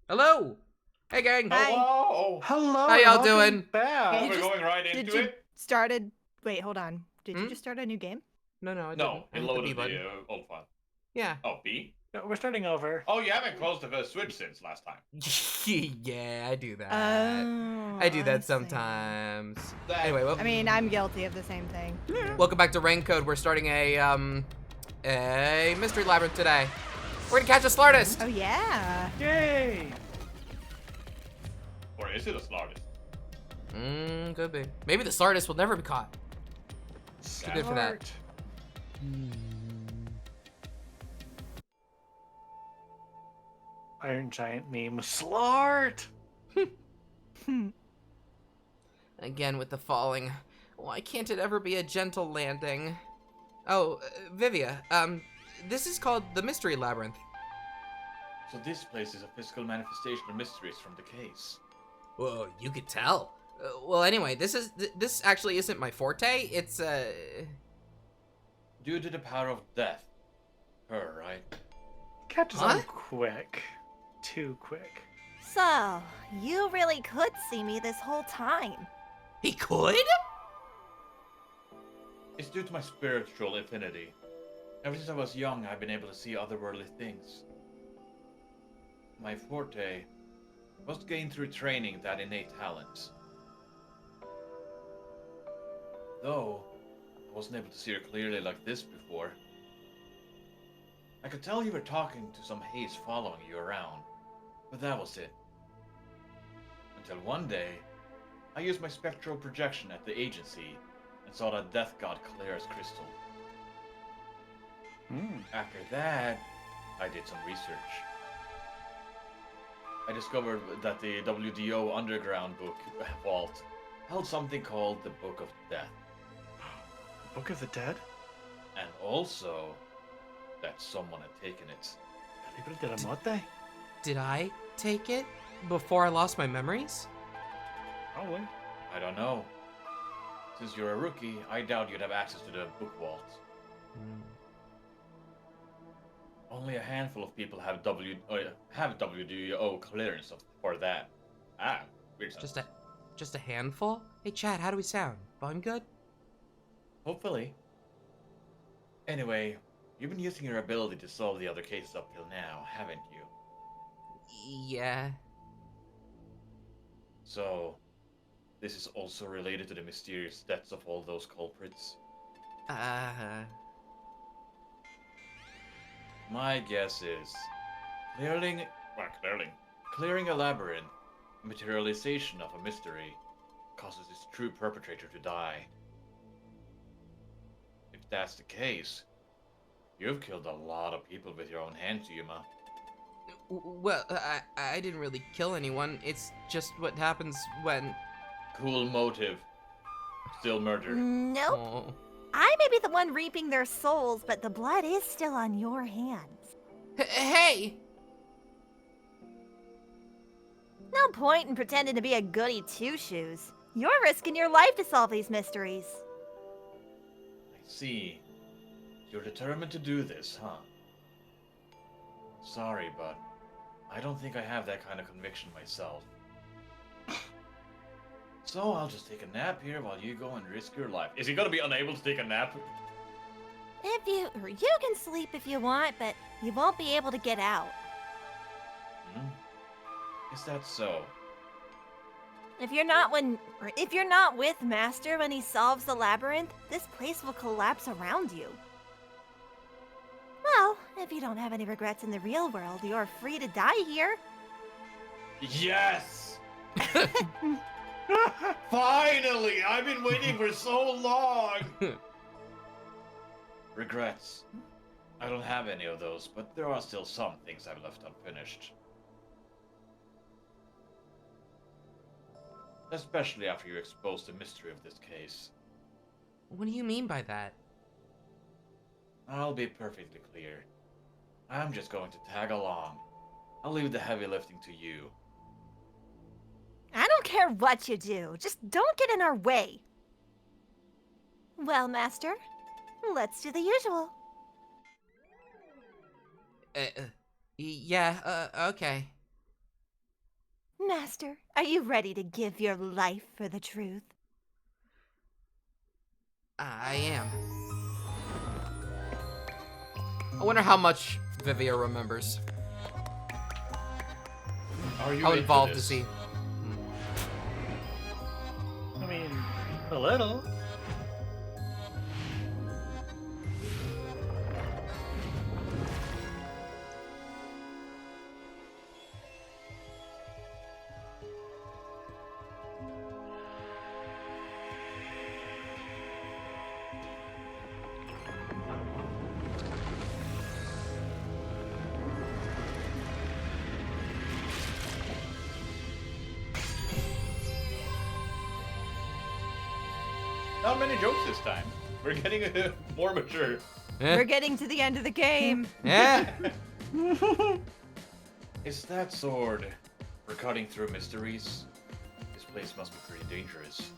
Hello. Hey, gang. Hi. Hello. Hello. How y'all and welcome doing? Back. Oh, You we're just- going right Did into you it? started? Wait, hold on. Did you Hmm? just start a new game? No, I didn't. No, I it hit the B loaded button. the old file. Yeah. Oh, B? No, we're starting over. Oh, you haven't closed the Switch since last time. Yeah, I do that. Oh, I do I that see. sometimes. That- Anyway, well, I mean, I'm guilty of the same thing. welcome back to Rain Code. We're starting a mystery labyrinth today. We're gonna catch a Slartist. Oh yeah. Yay! Or is it a Slartist? Could be. Maybe the Slartist will never be caught. Too good for that. Start. Iron Giant meme. Slart! Again with the falling. Why can't it ever be a gentle landing? Oh, Vivia, this is called the Mystery Labyrinth. So this place is a physical manifestation of mysteries from the case. Well, you could tell. Well, anyway, this actually isn't my forte. It's Due to the power of death. Her, right? Catches Huh? on quick. Too quick. So, you really could see me this whole time. he could. It's due to my spiritual affinity. Ever since I was young, I've been able to see otherworldly things. My forte was gained through training that innate talent. Though, I wasn't able to see her clearly like this before. I could tell you were talking to some haze following you around, but that was it. Until one day, I used my spectral projection at the agency and saw the death god clear as crystal. After that, I did some research. I discovered that the WDO Underground book vault held something called the Book of Death, Book of the Dead? and also that someone had taken it. Libro de la Muerte? Did I take it before I lost my memories? Probably. I don't know. Since you're a rookie, I doubt you'd have access to the book vault. Only a handful of people have WDO clearance for that. Ah, weird. Just a handful. Hey, Chad, how do we sound? Volume good? Hopefully. Anyway, you've been using your ability to solve the other cases up till now, haven't you? Yeah. So, this is also related to the mysterious deaths of all those culprits? My guess is clearing a labyrinth, materialization of a mystery, causes its true perpetrator to die. If that's the case, you've killed a lot of people with your own hands, Yuma. Well, I didn't really kill anyone. It's just what happens when. Cool motive. Still murder. Nope. Oh. I may be the one reaping their souls, but the blood is still on your hands. Hey! No point in pretending to be a goody two-shoes. You're risking your life to solve these mysteries. I see. You're determined to do this, huh? Sorry, but I don't think I have that kind of conviction myself. So I'll just take a nap here while you go and risk your life. Is he gonna be unable to take a nap? You can sleep if you want, but you won't be able to get out. Is that so? If you're not with Master when he solves the labyrinth, this place will collapse around you. Well, if you don't have any regrets in the real world, you're free to die here. Yes! Finally! I've been waiting for so long! Regrets. I don't have any of those, but there are still some things I've left unfinished. Especially after you exposed the mystery of this case. What do you mean by that? I'll be perfectly clear. I'm just going to tag along. I'll leave the heavy lifting to you. I don't care what you do, just don't get in our way. Well, Master, let's do the usual. Yeah, okay. Master, are you ready to give your life for the truth? I am. I wonder how much Vivia remembers. Are you How into involved this? is he? I mean, a little. Not many jokes this time. We're getting more mature. Eh? We're getting to the end of the game. Yeah. Is that sword for cutting through mysteries? This place must be pretty dangerous.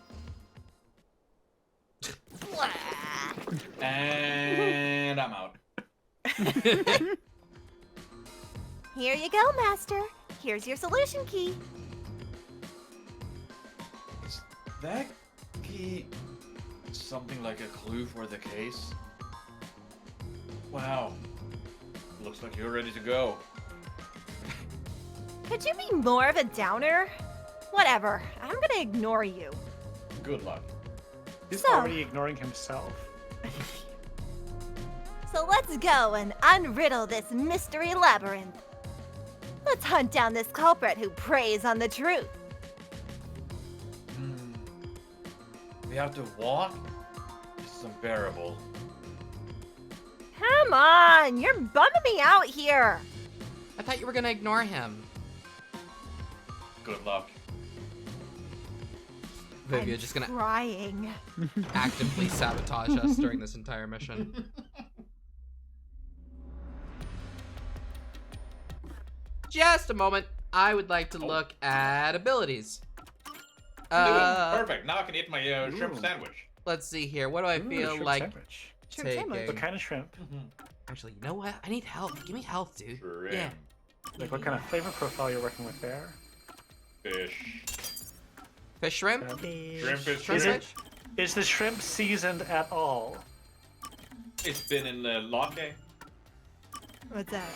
And I'm out. Here you go, Master. Here's your solution key. Is that key something like a clue for the case? Wow. Looks like you're ready to go. Could you be more of a downer? Whatever. I'm gonna ignore you. Good luck. He's So- already ignoring himself. So let's go and unriddle this mystery labyrinth. Let's hunt down this culprit who preys on the truth. We have to walk? This is unbearable. Come on, you're bumming me out here. I thought you were gonna ignore him. Good luck. Vivia I'm just gonna trying. actively sabotage us during this entire mission. Just a moment. I would like to look at abilities. Perfect. Now I can eat my shrimp Ooh. sandwich. Let's see here. What do I Ooh, feel shrimp like sandwich. Shrimp sandwich. taking? What kind of shrimp? Actually, you know what? I need help. Give me health, dude. Shrimp. Yeah. Like what kind of flavor profile you're working with there? Fish. Fish shrimp? Shrimp. Shrimp is Shrimp Is it- fish? Is the shrimp seasoned at all? It's been in the latte. What's that?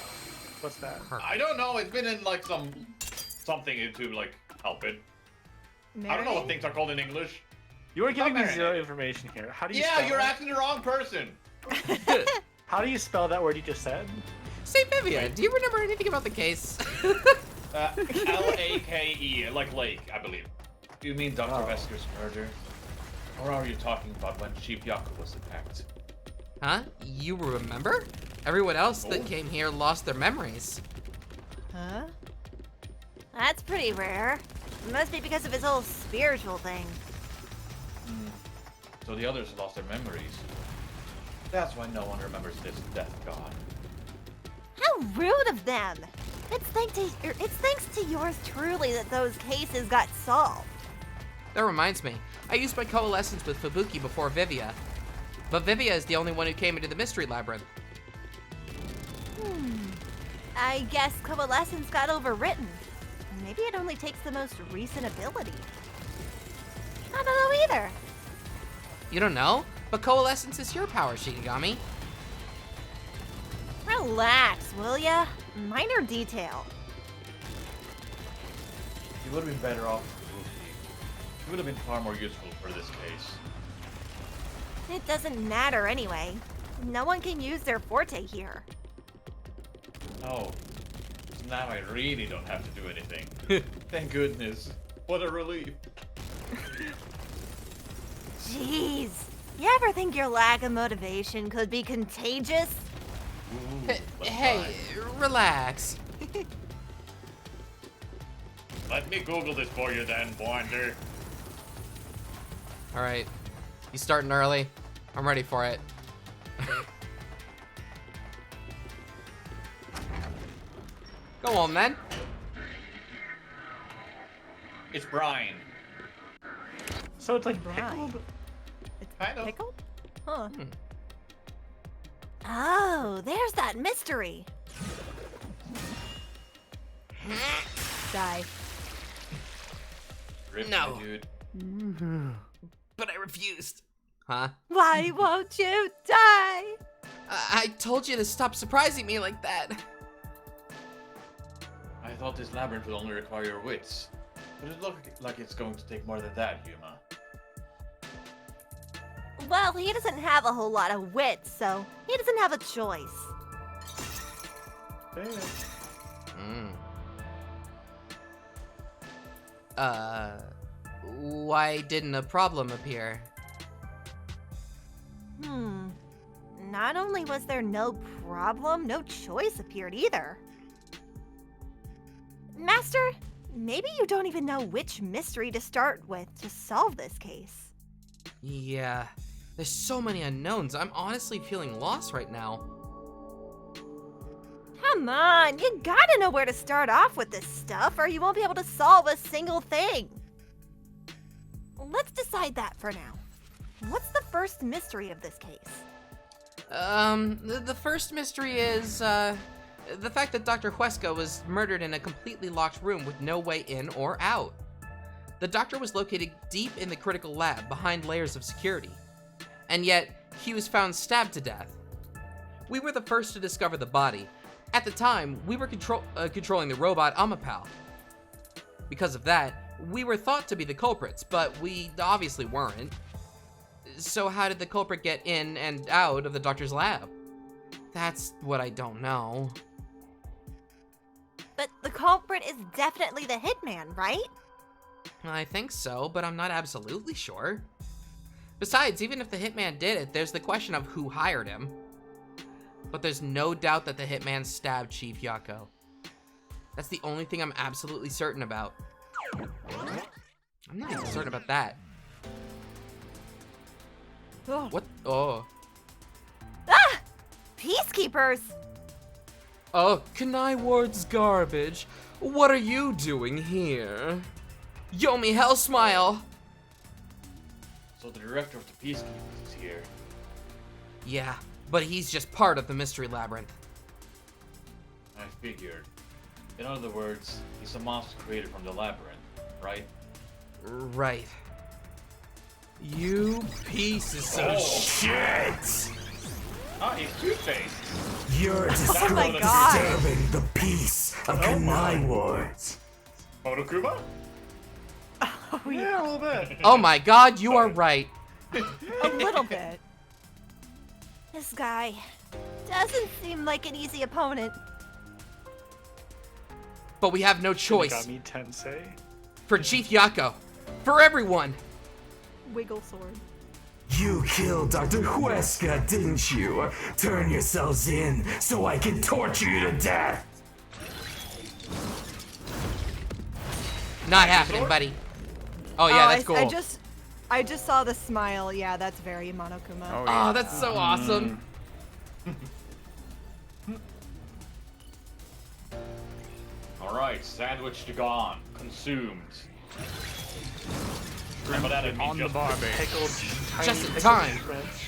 What's that? I don't know. It's been in like something to like help it. I don't know what Marinade? things are called in English. You are giving me marinade. zero information here. How do you Yeah, spell you're it? asking the wrong person. How do you spell that word you just said? Say, Vivia, do you remember anything about the case? Lake, like lake, I believe. Do you mean Dr. Oh. Vesker's murder? Or are you talking about when Chief Yaku was attacked? Huh? You remember? Everyone else that Oh. came here lost their memories. Huh? That's pretty rare. It must be because of his whole spiritual thing. So the others lost their memories. That's why no one remembers this death god. How rude of them! It's thanks to yours truly that those cases got solved. That reminds me. I used my coalescence with Fubuki before Vivia. But Vivia is the only one who came into the mystery labyrinth. I guess coalescence got overwritten. Maybe it only takes the most recent ability. I don't know either. You don't know? But coalescence is your power, Shikigami. Relax, will ya? Minor detail. You would have been better off with Fubuki. He would have been far more useful for this case. It doesn't matter anyway. No one can use their forte here. Oh. So now I really don't have to do anything. Thank goodness. What a relief. Jeez. You ever think your lack of motivation could be contagious? Ooh, Hey, let's hey, relax. try. Let me Google this for you then, Wander. All right. You starting early? I'm ready for it. Go on, then. It's Brian. So it's like Right. pickled? It's Kind of. pickled? Huh. Oh, there's that mystery. Die. script, No. my dude. But I refused. Huh? Why won't you die? I told you to stop surprising me like that. I thought this labyrinth would only require your wits. But it looks like it's going to take more than that, Yuma. Well, he doesn't have a whole lot of wit, so he doesn't have a choice. Why didn't a problem appear? Not only was there no problem, no choice appeared either. Master, maybe you don't even know which mystery to start with to solve this case. Yeah, there's so many unknowns. I'm honestly feeling lost right now. Come on, you gotta know where to start off with this stuff, or you won't be able to solve a single thing. Let's decide that for now. What's the first mystery of this case? The first mystery is, the fact that Dr. Huesca was murdered in a completely locked room with no way in or out. The doctor was located deep in the critical lab, behind layers of security. And yet, he was found stabbed to death. We were the first to discover the body. At the time, we were controlling the robot Amapal. Because of that, we were thought to be the culprits, but we obviously weren't. So how did the culprit get in and out of the doctor's lab? That's what I don't know. But the culprit is definitely the hitman, right? I think so, but I'm not absolutely sure. Besides, even if the hitman did it, there's the question of who hired him. But there's no doubt that the hitman stabbed Chief Yako. That's the only thing I'm absolutely certain about. I'm not even certain about that. Oh, What? Oh. Ah! Peacekeepers! Oh, Kanai Ward's garbage. What are you doing here? Yomi Hellsmile! So the director of the Peacekeepers is here. Yeah, but he's just part of the Mystery Labyrinth. I figured. In other words, he's a monster created from the labyrinth, right? Right. You pieces of Shit! Ah, he's two-faced. You're Oh my god! disturbing the peace of Kanai Wards. Monokuma? oh yeah, Yeah, a little bit. Oh my god, you are right. a little bit. This guy doesn't seem like an easy opponent. But we have no choice. Shinigami Tensei. For Chief Yako. For everyone. Wiggle sword. You killed Dr. Huesca, didn't you? Turn yourselves in so I can torture you to death. Not happening, buddy. Oh yeah, that's cool. I just saw the smile. Yeah, that's very Monokuma. Oh, that's so awesome. Alright, sandwiched gone. Consumed. Remember that On the barbie. Pickled, tiny Just in pickled time. shreds.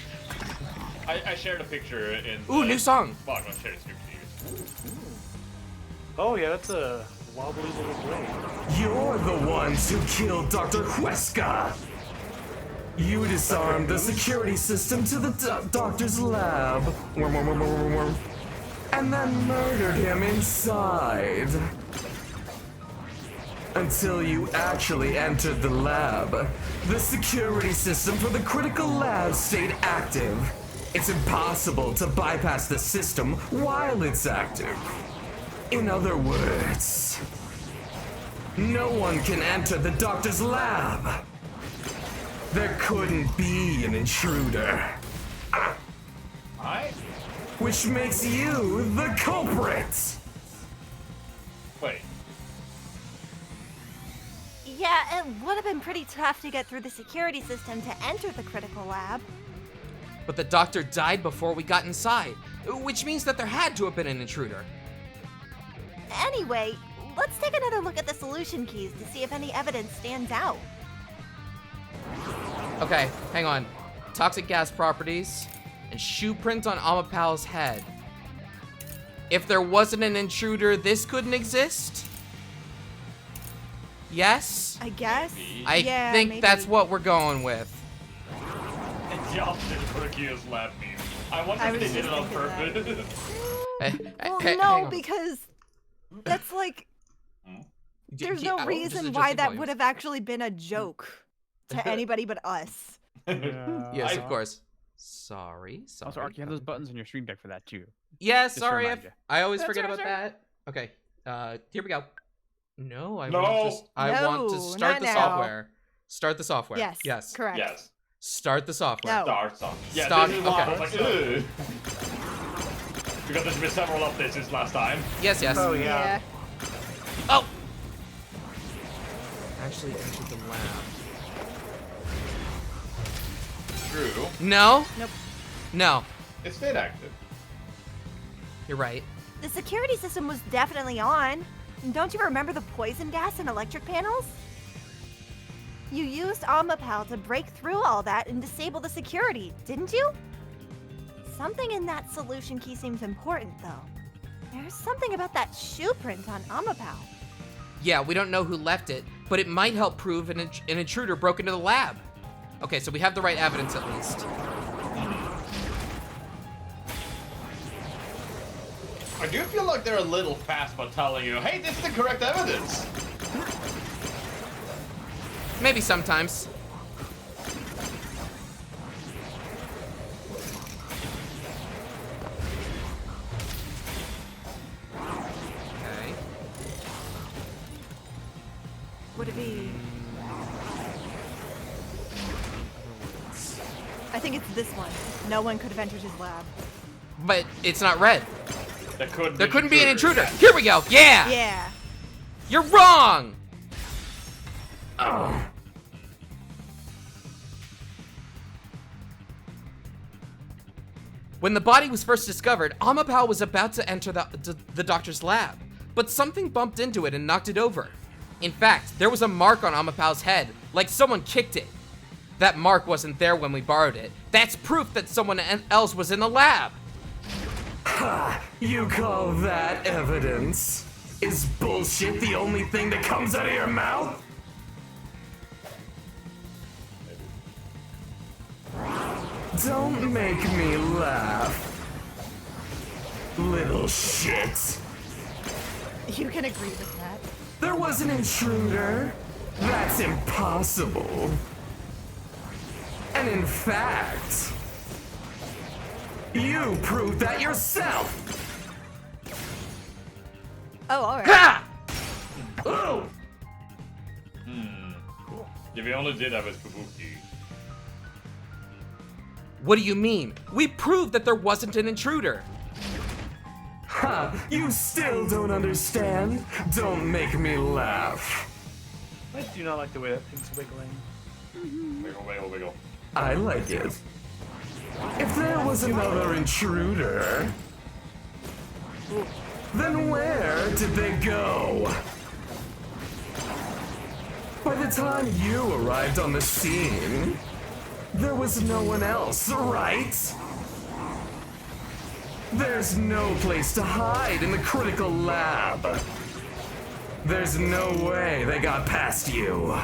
I shared a picture in Ooh, new song. Well, I'm gonna share this picture to you. Oh yeah, that's a wobbly little blade. You're the ones who killed Dr. Huesca. You disarmed the security system to the doctor's lab. Worm, worm, worm, worm, worm, worm. And then murdered him inside. Until you actually entered the lab. The security system for the critical lab stayed active. It's impossible to bypass the system while it's active. In other words, no one can enter the doctor's lab. There couldn't be an intruder. Alright? Which makes you the culprit. Wait. Yeah, it would have been pretty tough to get through the security system to enter the critical lab. But the doctor died before we got inside, which means that there had to have been an intruder. Anyway, let's take another look at the solution keys to see if any evidence stands out. Okay, hang on. Toxic gas properties and shoe print on Amapal's head. If there wasn't an intruder, this couldn't exist? Yes? I guess. Maybe. I Yeah, think maybe. that's what we're going with. The opposite of Hercules lab meme. I wonder I if was they did it just on thinking that. purpose. Well, Hang no, on. because that's like there's no Just reason adjusting why that volumes. would have actually been a joke to anybody but us. Yeah. Yes, of course. Sorry. Also, Ark, you have those buttons on your stream deck for that too. Yeah, to sorry. remind you. I always That's forget right, about sir. that. Okay. Here we go. No, I No. want to. I want to No, start not the now. software. Start the software. Yes. Yes. Correct. Yes. Start the software. No. Starts off. Yeah, Start- this is why I okay. was like, ugh. Because there's been several updates since last time. Yes. Yes. Oh, Yeah. yeah. Oh. Actually, entered the lab. True. No. Nope. No. It stayed active. You're right. The security system was definitely on. Don't you remember the poison gas and electric panels? You used Omapal to break through all that and disable the security, didn't you? Something in that solution key seems important, though. There's something about that shoe print on Omapal. Yeah, we don't know who left it, but it might help prove an intruder broke into the lab. Okay, so we have the right evidence at least. I do feel like they're a little fast about telling you, hey, this is the correct evidence. Maybe sometimes. Okay. Would it be? I think it's this one. No one could have entered his lab. But it's not red. There There couldn't be an intruder. Here we go. Yeah. Yeah. You're wrong. When the body was first discovered, Amapao was about to enter the doctor's lab, but something bumped into it and knocked it over. In fact, there was a mark on Amapao's head, like someone kicked it. That mark wasn't there when we borrowed it. That's proof that someone else was in the lab. You call that evidence? Is bullshit the only thing that comes out of your mouth? Don't make me laugh. Little shit. You can agree with that. There was an intruder. That's impossible. And in fact, you proved that yourself. Oh, all right. Ha! Oh! If we only did have a Kabuki. What do you mean? We proved that there wasn't an intruder. Ha! You still don't understand? Don't make me laugh. I do not like the way that thing's wiggling. Wiggle, wiggle, wiggle. I like it. If there was another intruder, then where did they go? By the time you arrived on the scene, there was no one else, right? There's no place to hide in the critical lab. There's no way they got past you.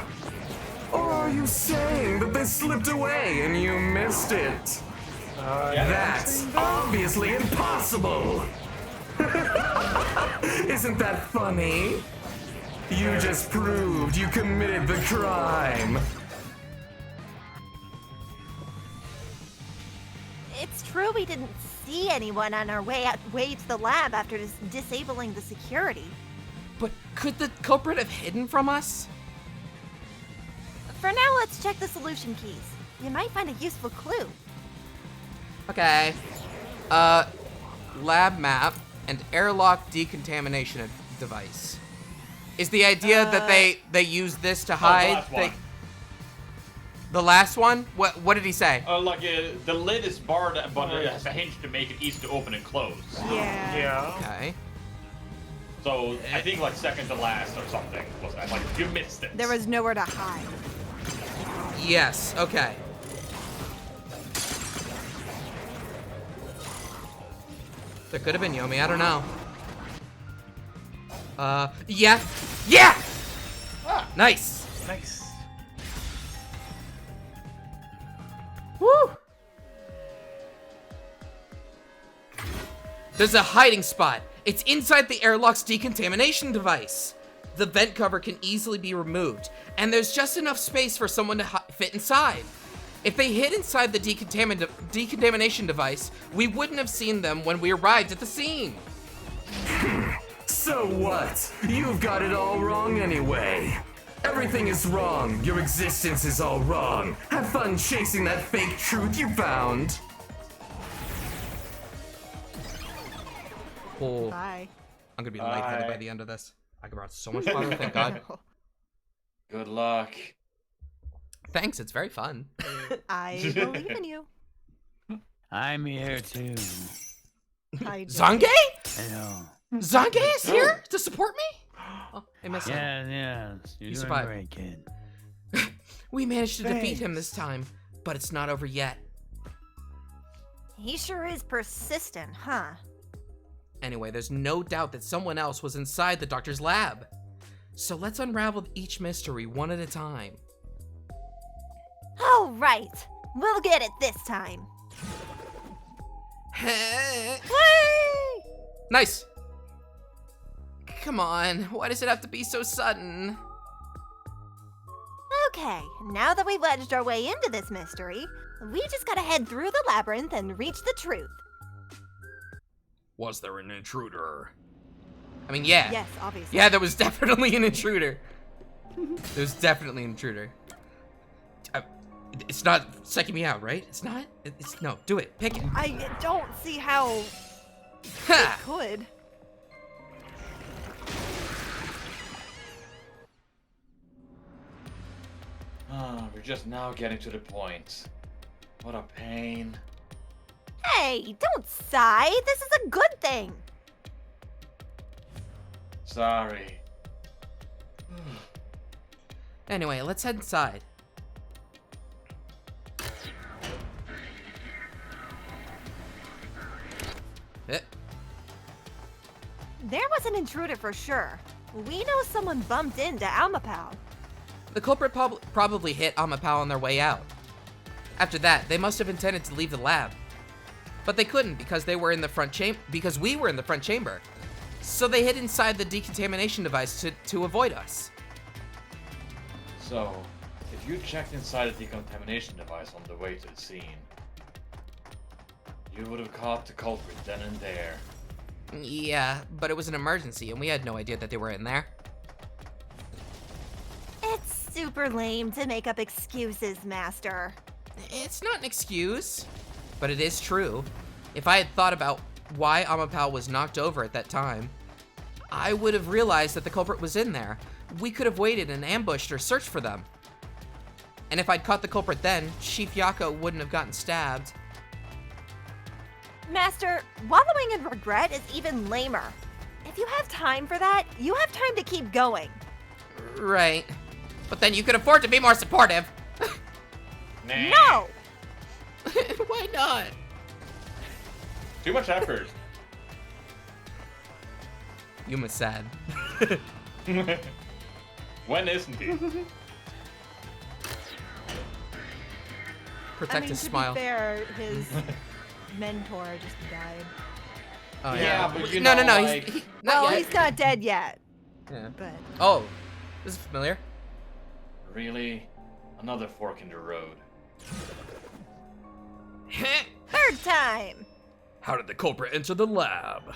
Or are you saying that they slipped away and you missed it? That's obviously impossible! Isn't that funny? You just proved you committed the crime. It's true we didn't see anyone on our way to the lab after disabling the security. But could the culprit have hidden from us? For now, let's check the solution keys. You might find a useful clue. Okay. Lab map and airlock decontamination device. Is the idea that they use this to hide? last one. The last one? What did he say? The lid is barred, but it has a hinge to make it easy to open and close. Yeah. Yeah. Okay. So I think like second to last or something. Was that. Like you missed it. There was nowhere to hide. Yes. Okay. There could have been Yomi. I don't know. Yeah. Yeah. Ah, Nice. Nice. Woo! There's a hiding spot. It's inside the airlock's decontamination device. The vent cover can easily be removed, and there's just enough space for someone to fit inside. If they hid inside the decontamination device, we wouldn't have seen them when we arrived at the scene. So what? You've got it all wrong anyway. Everything is wrong. Your existence is all wrong. Have fun chasing that fake truth you found. Oh, Bye. I'm gonna be lightheaded by the end of this. I brought so much fun, thank God. Good luck. Thanks, it's very fun. I believe in you. I'm here too. I don't. Zange? I know. Zange is here to support me? Oh, I missed him. Yeah. You're doing survived. great, kid. We managed to defeat him this time, but it's not over yet. He sure is persistent, huh? Anyway, there's no doubt that someone else was inside the doctor's lab. So let's unravel each mystery one at a time. All right. We'll get it this time. Whee! Nice. Come on, why does it have to be so sudden? Okay, now that we've wedged our way into this mystery, we just gotta head through the labyrinth and reach the truth. Was there an intruder? I mean, yeah. Yes, obviously. Yeah, there was definitely an intruder. There's definitely an intruder. It's not psyching me out, right? It's not? It's no, do it. Pick it. I don't see how Ha! could. We're just now getting to the point. What a pain. Hey, don't sigh. This is a good thing. Sorry. Anyway, let's head inside. There was an intruder for sure. We know someone bumped into Almapal. The culprit probably hit Amapao on their way out. After that, they must have intended to leave the lab. But they couldn't because we were in the front chamber. So they hid inside the decontamination device to avoid us. So, if you checked inside the decontamination device on the way to the scene, you would have caught the culprit then and there. Yeah, but it was an emergency and we had no idea that they were in there. It's super lame to make up excuses, Master. It's not an excuse, but it is true. If I had thought about why Amapao was knocked over at that time, I would have realized that the culprit was in there. We could have waited and ambushed or searched for them. And if I'd caught the culprit then, Chief Yako wouldn't have gotten stabbed. Master, wallowing in regret is even lamer. If you have time for that, you have time to keep going. Right. But then you could afford to be more supportive. Nah. No! Why not? Too much effort. Yuma's sad. When isn't he? Protect I mean, his to smile. be fair, his mentor just died. Oh, Yeah, but you no, know, no, like- he's Well, not yet. he's not dead yet, Yeah. but Oh, this is familiar. Really? Another fork in the road. Third time! How did the culprit enter the lab?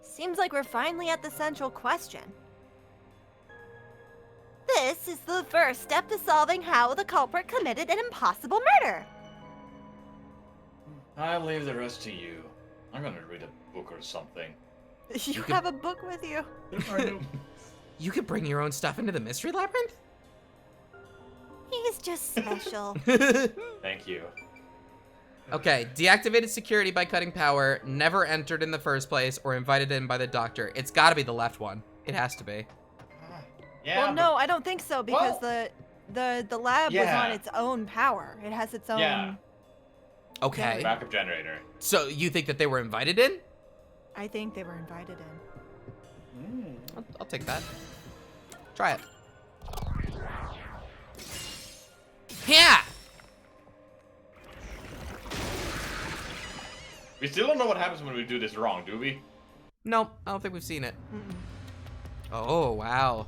Seems like we're finally at the central question. This is the first step to solving how the culprit committed an impossible murder. I'll leave the rest to you. I'm gonna read a book or something. you could- have a book with you. You could bring your own stuff into the mystery labyrinth? He's just special. Thank you. Okay, deactivated security by cutting power, never entered in the first place, or invited in by the doctor. It's gotta be the left one. It has to be. Yeah. Well, no, I don't think so because Well, the lab was yeah. on its own power. It has its own. Yeah. Okay. Backup generator. So you think that they were invited in? I think they were invited in. I'll take that. Try it. Yeah! We still don't know what happens when we do this wrong, do we? Nope, I don't think we've seen it. Oh, wow.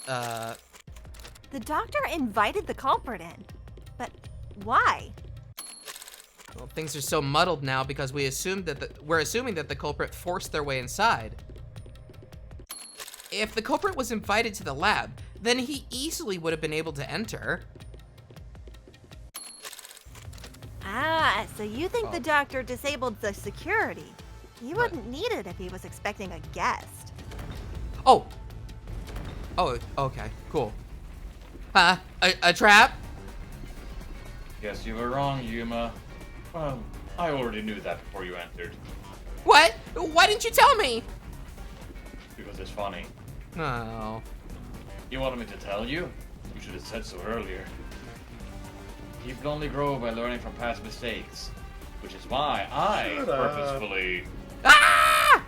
The doctor invited the culprit in. But why? Well, things are so muddled now because we're assuming that the culprit forced their way inside. If the culprit was invited to the lab, then he easily would have been able to enter. Ah, so you think the doctor disabled the security? He wouldn't need it if he was expecting a guest. Oh, okay, cool. Huh? A trap? Guess you were wrong, Yuma. Well, I already knew that before you entered. What? Why didn't you tell me? Because it's funny. Oh. You wanted me to tell you? You should have said so earlier. People only grow by learning from past mistakes. Which is why I purposefully... Ah!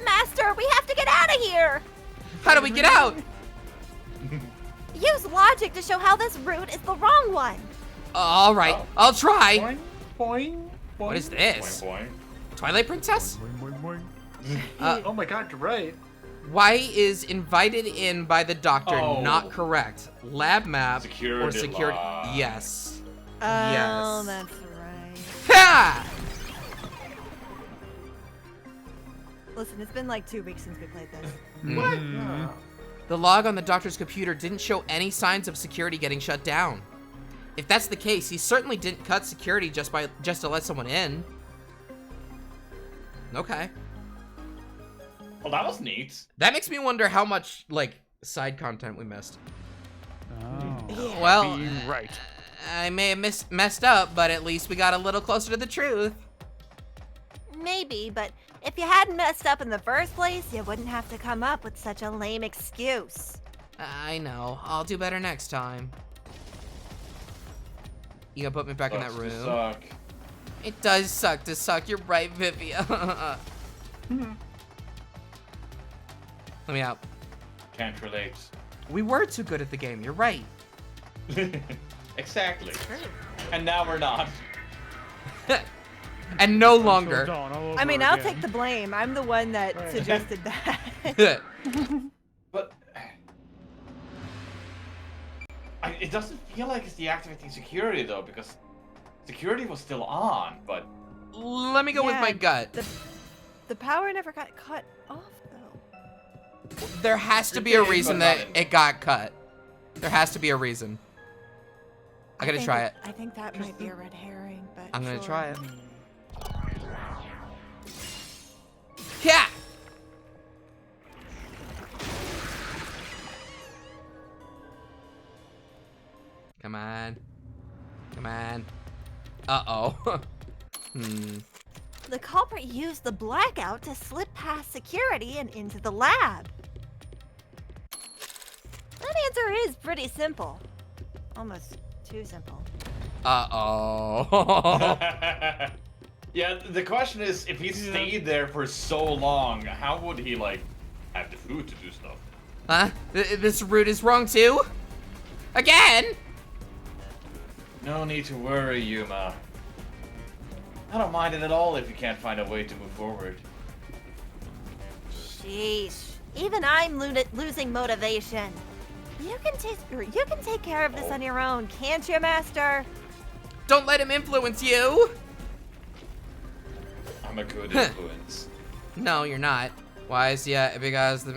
Master, we have to get out of here! How do we get out? Use logic to show how this route is the wrong one. All right, I'll try. Boing, boing, boing. What is this? Boing, Twilight Princess? Boing, boing, Uh, oh my god, you're right. Why is invited in by the doctor not correct? Lab map or Security security? log. Yes. Oh, Yes. that's right. Ha! Listen, it's been like 2 weeks since we played this. Mm. The log on the doctor's computer didn't show any signs of security getting shut down. If that's the case, he certainly didn't cut security just to let someone in. Okay. Well, that was neat. That makes me wonder how much, like, side content we missed. Oh. Well, Be right. I may have messed up, but at least we got a little closer to the truth. Maybe, but if you hadn't messed up in the first place, you wouldn't have to come up with such a lame excuse. I know. I'll do better next time. You gonna put me back in that Sucks to room? suck. It does suck to suck. You're right, Vivia. Let me out. Can't relate. We were too good at the game. You're right. Exactly. And now we're not. And no longer. I mean, I'll take the blame. I'm the one that Right. suggested that. But it doesn't feel like it's deactivating security though, because security was still on. But Let me go with Yeah, my gut. The power never got cut off, though. There has to It be a did, reason but not that in- it got cut. There has to be a reason. I gotta think try it. I think that might be a red herring, but I'm gonna sure. try it. Yeah! Come on. Come on. Uh-oh. The culprit used the blackout to slip past security and into the lab. That answer is pretty simple. Almost too simple. Uh-oh. yeah, the question is, if he stayed there for so long, how would he like have the food to do stuff? Huh? This route is wrong too? Again? No need to worry, Yuma. I don't mind it at all if you can't find a way to move forward. Sheesh. Even I'm losing motivation. You can take care of this on your own, can't you, Master? Don't let him influence you. I'm a good influence. No, you're not. Why is because the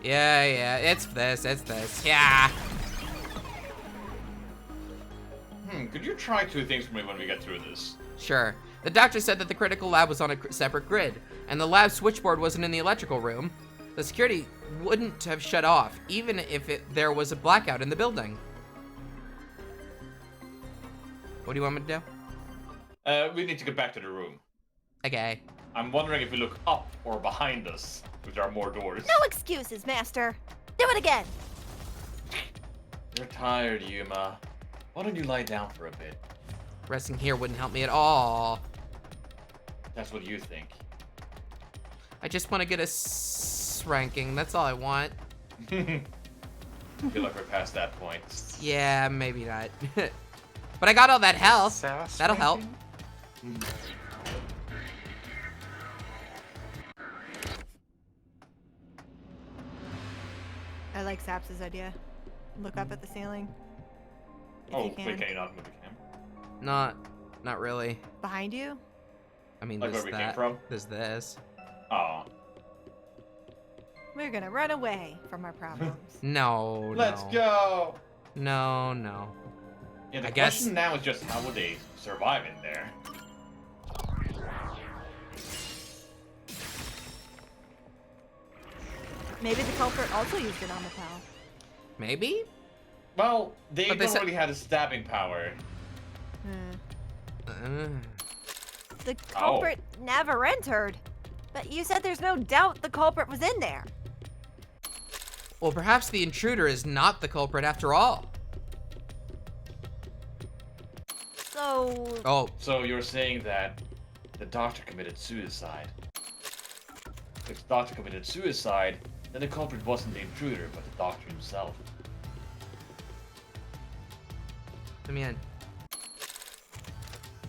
yeah. It's this. Yeah. Could you try 2 things for me when we get through this? Sure. The doctor said that the critical lab was on a separate grid, and the lab switchboard wasn't in the electrical room. The security wouldn't have shut off, even if there was a blackout in the building. What do you want me to do? We need to get back to the room. Okay. I'm wondering if we look up or behind us, if there are more doors. No excuses, Master. Do it again. You're tired, Yuma. Why don't you lie down for a bit? Resting here wouldn't help me at all. That's what you think. I just want to get a S ranking. That's all I want. I feel like we're past that point. Yeah, maybe not. But I got all that health. Sass That'll help. ranking? I like Saps's idea. Look up at the ceiling. If Oh, you can. wait, can you not move the camera? Not really. Behind you? I mean, Like there's where we came that. from? There's this. Oh. We're gonna run away from our problems. No, Let's no. go! No, no. Yeah, the I guess- question now is just how would they survive in there? Maybe the culprit also used an Omapal. Maybe? Well, they But they don't said- really have a stabbing power. Uh, The culprit never entered. But you said there's no doubt the culprit was in there. well, perhaps the intruder is not the culprit after all. So, Oh, So you're saying that the doctor committed suicide. If the doctor committed suicide, then the culprit wasn't the intruder, but the doctor himself. let me in.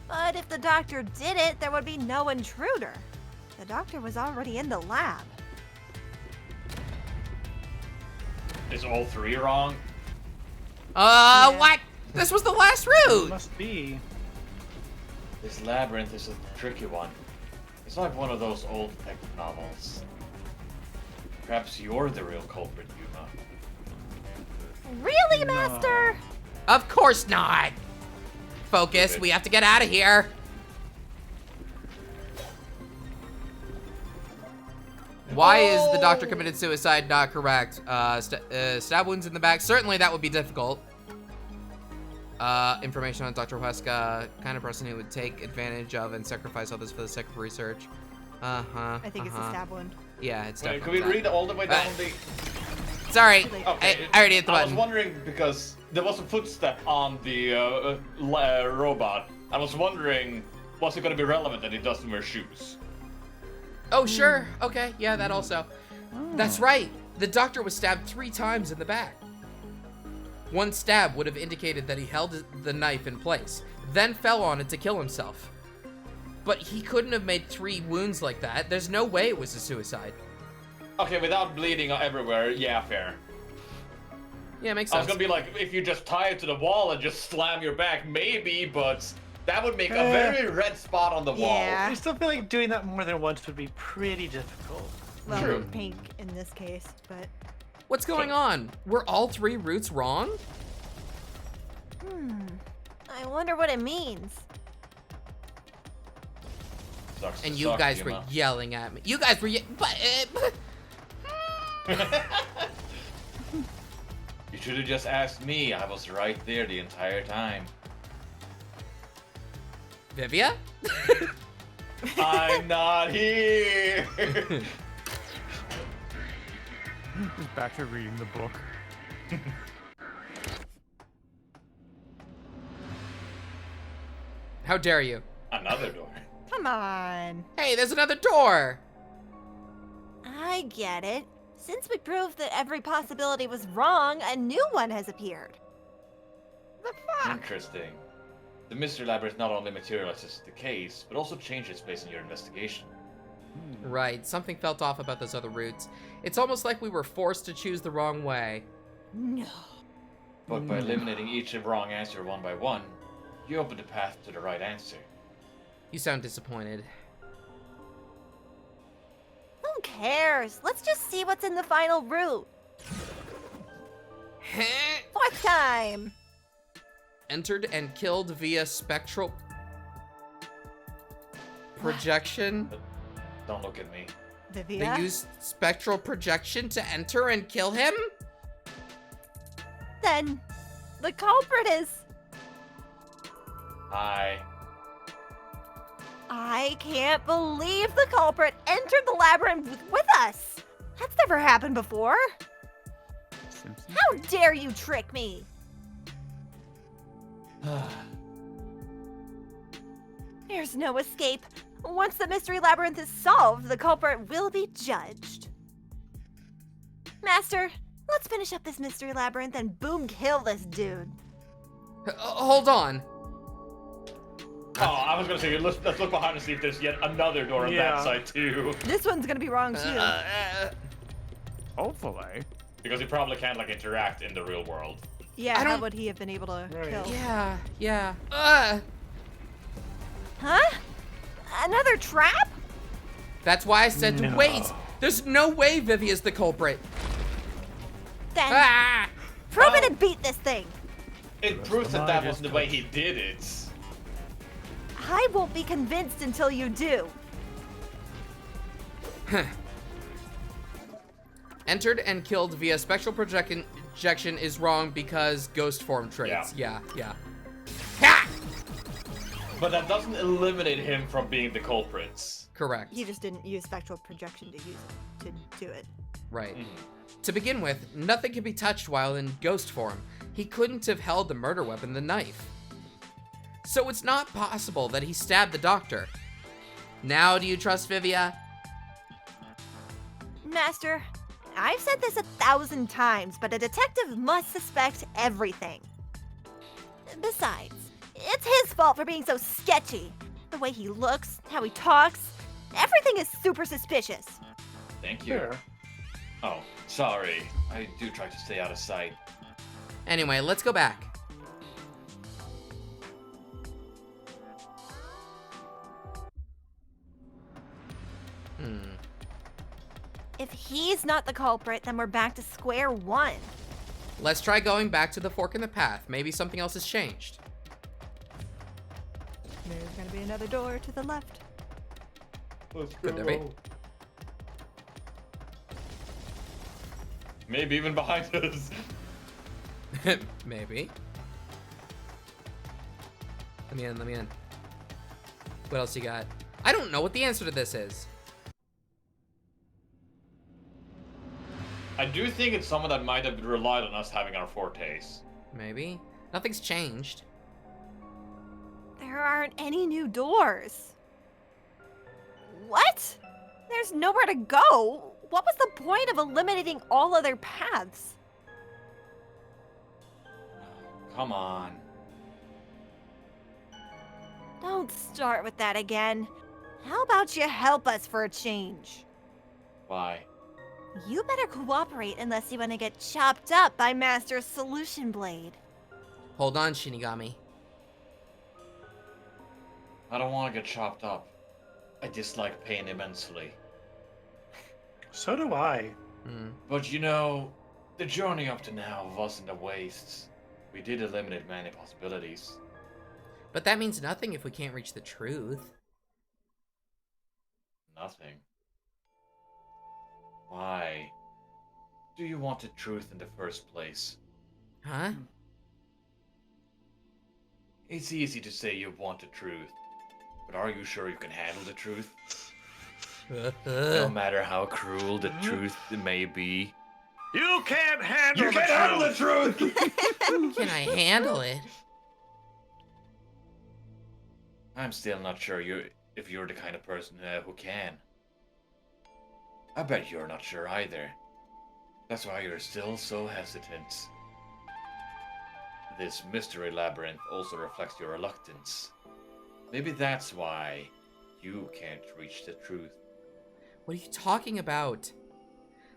but if the doctor did it, there would be no intruder. The doctor was already in the lab. Is all three wrong? Yeah. What? This was the last It route! must be. This labyrinth is a tricky one. It's like one of those old detective novels. Perhaps you're the real culprit, Yuma. Really, No. Master? Of course not! Focus, Okay. we have to get out of here. Why is the doctor committed suicide not correct? Stab wounds in the back. Certainly that would be difficult. Information on Dr. Huesca, kind of person who would take advantage of and sacrifice others for the sake of research. I think it's a stab wound. Yeah, it's Wait, definitely can we read all the way down Uh, the... Sorry, Okay, I already hit the I was button. wondering because there was a footstep on the robot. I was wondering, was it going to be relevant that he doesn't wear shoes? Oh, sure. Okay, yeah, that also. Oh. That's right. The doctor was stabbed 3 times in the back. One stab would have indicated that he held the knife in place, then fell on it to kill himself. But he couldn't have made 3 wounds like that. There's no way it was a suicide. Okay, without bleeding everywhere, yeah, fair. Yeah, makes I was sense. gonna be like, if you just tie it to the wall and just slam your back, maybe, but that would make a very red spot on the wall. Yeah. I still feel like doing that more than once would be pretty difficult. Well, True. pink in this case, but What's going on? Were all 3 routes wrong? I wonder what it means. Sucks to And you suck, guys were Yuma. yelling at me. You guys were You should have just asked me. I was right there the entire time. Vivia? I'm not here. Just back to reading the book. How dare you? Another door. come on. Hey, there's another door! I get it. Since we proved that every possibility was wrong, a new one has appeared. The fuck? Interesting. The mystery labyrinth not only materializes the case, but also changes based on your investigation. Right, something felt off about those other routes. It's almost like we were forced to choose the wrong way. No. But by eliminating each wrong answer one by one, you open the path to the right answer. You sound disappointed. Who cares? Let's just see what's in the final route. Fourth time. Entered and killed via spectral projection. Don't look at me. Vivia? They used spectral projection to enter and kill him? Then the culprit is. I can't believe the culprit entered the labyrinth with us. That's never happened before. Simpson? How dare you trick me? There's no escape. Once the mystery labyrinth is solved, the culprit will be judged. Master, let's finish up this mystery labyrinth and boom kill this dude. Hold on. Oh, I was gonna say, let's look behind and see if there's yet another door on Yeah. that side too. This one's gonna be wrong too. Hopefully. Because he probably can't like interact in the real world. Yeah, I how don't- would he have been able to Right. kill? Yeah. Huh? Another trap? That's why I said to No. wait. There's no way Vivia's the culprit. Then Ah! prove Oh. it and beat this thing. It Rest proves of that my that wasn't the way touch. he did it. I won't be convinced until you do. Entered and killed via spectral projection is wrong because ghost form traits. Yeah. Ha! But that doesn't eliminate him from being the culprits. Correct. He just didn't use spectral projection to use it, to do it. Right. Mhm. To begin with, nothing can be touched while in ghost form. He couldn't have held the murder weapon, the knife. So it's not possible that he stabbed the doctor. Now do you trust Vivia? Master, I've said this 1,000 times, but a detective must suspect everything. Besides, it's his fault for being so sketchy. The way he looks, how he talks, everything is super suspicious. Thank you. Fair. Oh, sorry. I do try to stay out of sight. Anyway, let's go back. If he's not the culprit, then we're back to square one. Let's try going back to the fork in the path. Maybe something else has changed. There's gonna be another door to the left. Could there be? Maybe even behind us. Maybe. Let me in. What else you got? I don't know what the answer to this is. I do think it's someone that might have relied on us having our fortes. Maybe. Nothing's changed. There aren't any new doors. What? There's nowhere to go. What was the point of eliminating all other paths? Come on. Don't start with that again. How about you help us for a change? Why? You better cooperate unless you want to get chopped up by Master Solution Blade. Hold on, Shinigami. I don't want to get chopped up. I dislike pain immensely. So do I. Hmm. But you know, the journey up to now wasn't a waste. We did eliminate many possibilities. But that means nothing if we can't reach the truth. Nothing. Why do you want the truth in the first place? Huh? It's easy to say you want the truth, but are you sure you can handle the truth? No matter how cruel the truth may be. You can't handle the truth. truth! Can I handle it? I'm still not sure if you're the kind of person who can. I bet you're not sure either. That's why you're still so hesitant. This mystery labyrinth also reflects your reluctance. Maybe that's why you can't reach the truth. What are you talking about?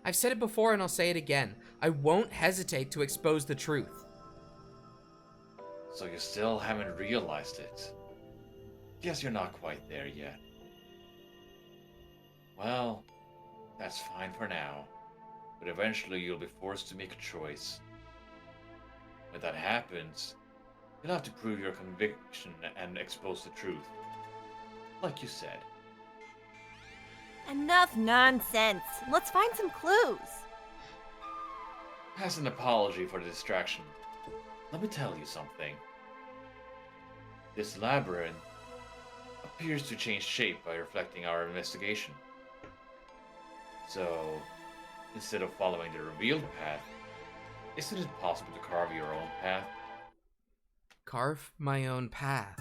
I've said it before and I'll say it again. I won't hesitate to expose the truth. So you still haven't realized it. Guess you're not quite there yet. Well, that's fine for now, but eventually you'll be forced to make a choice. When that happens, you'll have to prove your conviction and expose the truth. Like you said. Enough nonsense. Let's find some clues. As an apology for the distraction, let me tell you something. This labyrinth appears to change shape by reflecting our investigation. So, instead of following the revealed path, isn't it possible to carve your own path? Carve my own path.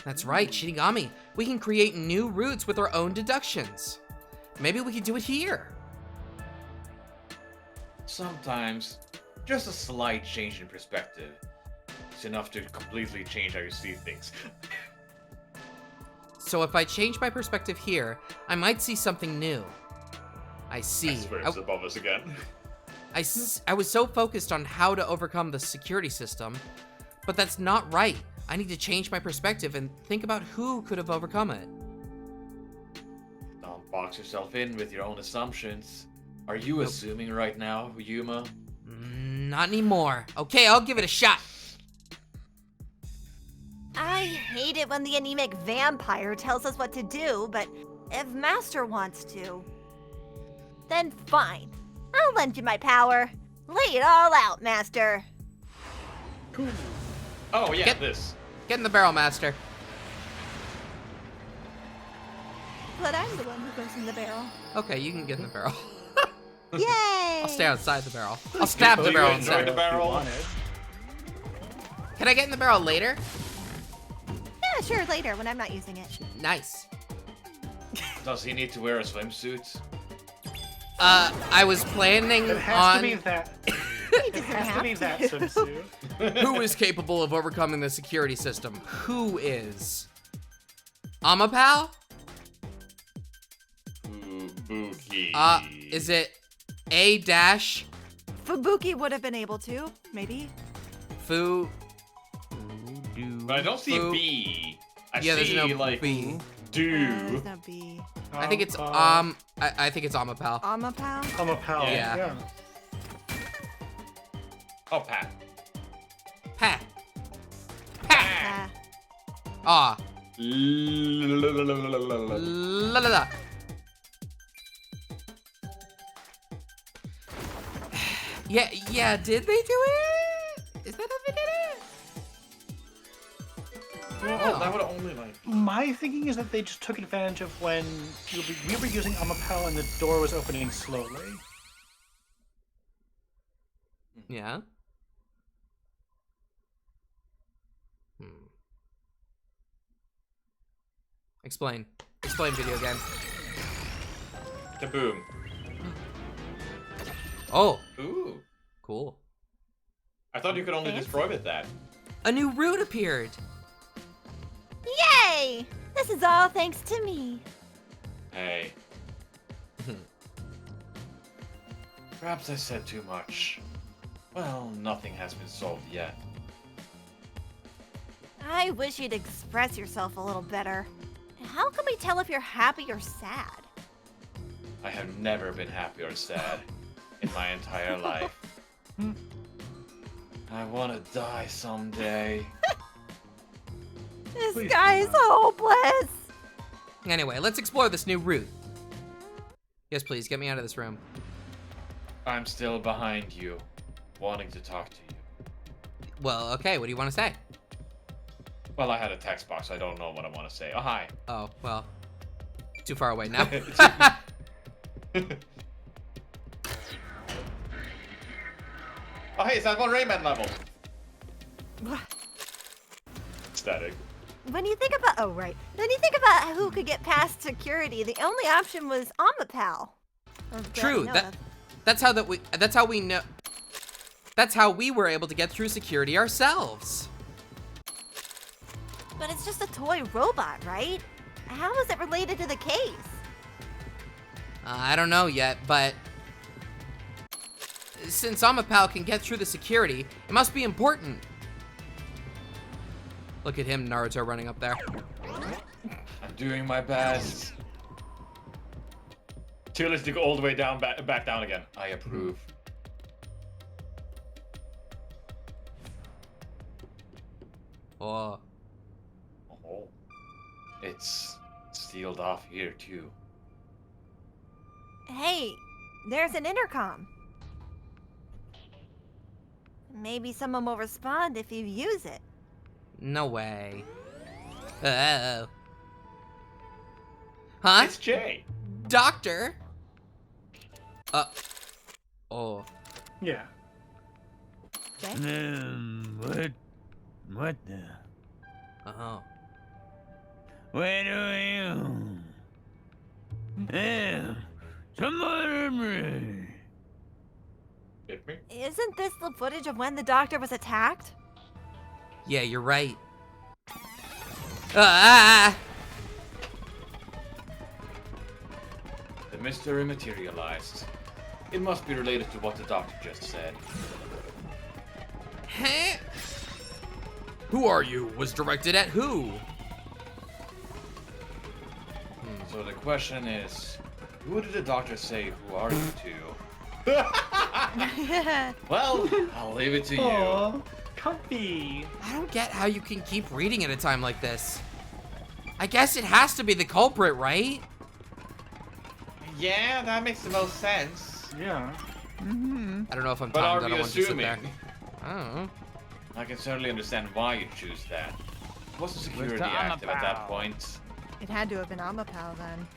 That's right, Shinigami. We can create new routes with our own deductions. Maybe we could do it here. Sometimes, just a slight change in perspective is enough to completely change how you see things. So if I change my perspective here, I might see something new. I see. I swear it's above us again. I was so focused on how to overcome the security system, but that's not right. I need to change my perspective and think about who could have overcome it. Don't box yourself in with your own assumptions. Are you assuming right now, Yuma? Not anymore. Okay, I'll give it a shot. I hate it when the anemic vampire tells us what to do, but if Master wants to, then fine. I'll lend you my power. Lay it all out, Master. Cool. Oh yeah, Get- this. Get in the barrel, Master. But I'm the one who goes in the barrel. Okay, you can get in the barrel. Yay! I'll stay outside the barrel. I'll stab the you barrel enjoy instead. the barrel? Can I get in the barrel later? Yeah, sure, later when I'm not using it. Nice. Does he need to wear a swimsuit? I was planning It has on to be that. He doesn't Has to have be to. that swimsuit. who is capable of overcoming the security system. Who is? Amapal? Fubuki. Is it A dash Fubuki would have been able to, maybe. Fu? But I don't see Fu- B. I Yeah, there's see no like B. do. There's no B. I think it's I think it's Amapal. Amapal? I'm a pal. Yeah. Yeah. Oh, Pat. Ha. Ha. Ah. La la la. Yeah, did they do it? Is that how they did it? Oh, that would only like. My thinking is that they just took advantage of when we were using Amapel and the door was opening slowly. Yeah. Explain. Explain video game. Kaboom. Oh, Ooh. cool. I thought you could only destroy with that. A new route appeared. Yay! This is all thanks to me. Hey. Perhaps I said too much. Well, nothing has been solved yet. I wish you'd express yourself a little better. How can we tell if you're happy or sad? I have never been happy or sad in my entire life. I want to die someday. This Please guy do is not. hopeless. Anyway, let's explore this new route. Yes, please, get me out of this room. I'm still behind you, wanting to talk to you. Well, okay, what do you want to say? Well, I had a text box. I don't know what I want to say. Oh, hi. Oh, well, too far away now. Oh, hey, it's that one Rayman level. Static. When you think about when you think about who could get past security, the only option was Amapal. Or that True, we know that- of. That's how we were able to get through security ourselves. But it's just a toy robot, right? How is it related to the case? I don't know yet, but since Amapal can get through the security, it must be important. Look at him, Naruto, running up there. I'm doing my best. Too late to go all the way down, back down again. I approve. Oh, Oh, it's sealed off here too. Hey, there's an intercom. Maybe someone will respond if you use it. no way. Uh-oh. Huh? It's Jay. Doctor? Oh. Yeah. What? What the? Oh. Where are you? Somebody. Hit me? Isn't this the footage of when the doctor was attacked? Yeah, you're right. Ah! The mystery materialized. It must be related to what the doctor just said. Huh? Who are you? Was directed at who? So the question is, who did the doctor say, who are you to? Well, I'll leave it to you. Aw, comfy. I don't get how you can keep reading at a time like this. I guess it has to be the culprit, right? Yeah, that makes the most sense. Yeah. I don't know if I'm But timed. are I don't we want to sit there. assuming? I don't know. I can certainly understand why you choose that. Wasn't security the active at that Amapal? point? It had to have been Amapal then.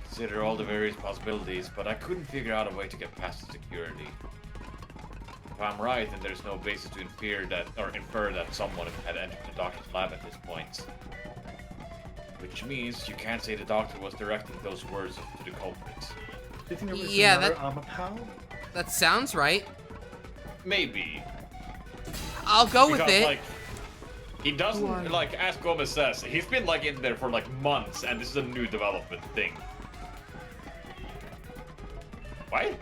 Consider all the various possibilities, but I couldn't figure out a way to get past the security. If I'm right, then there's no basis to infer that someone had entered the doctor's lab at this point. Which means you can't say the doctor was directing those words to the culprit. Do you think there was Yeah, another that- Amapal? That sounds right. Maybe. I'll go with Because, it. like, he doesn't, like, as Gomez says, he's been, like, in there for, like, months, and this is a new development thing. What?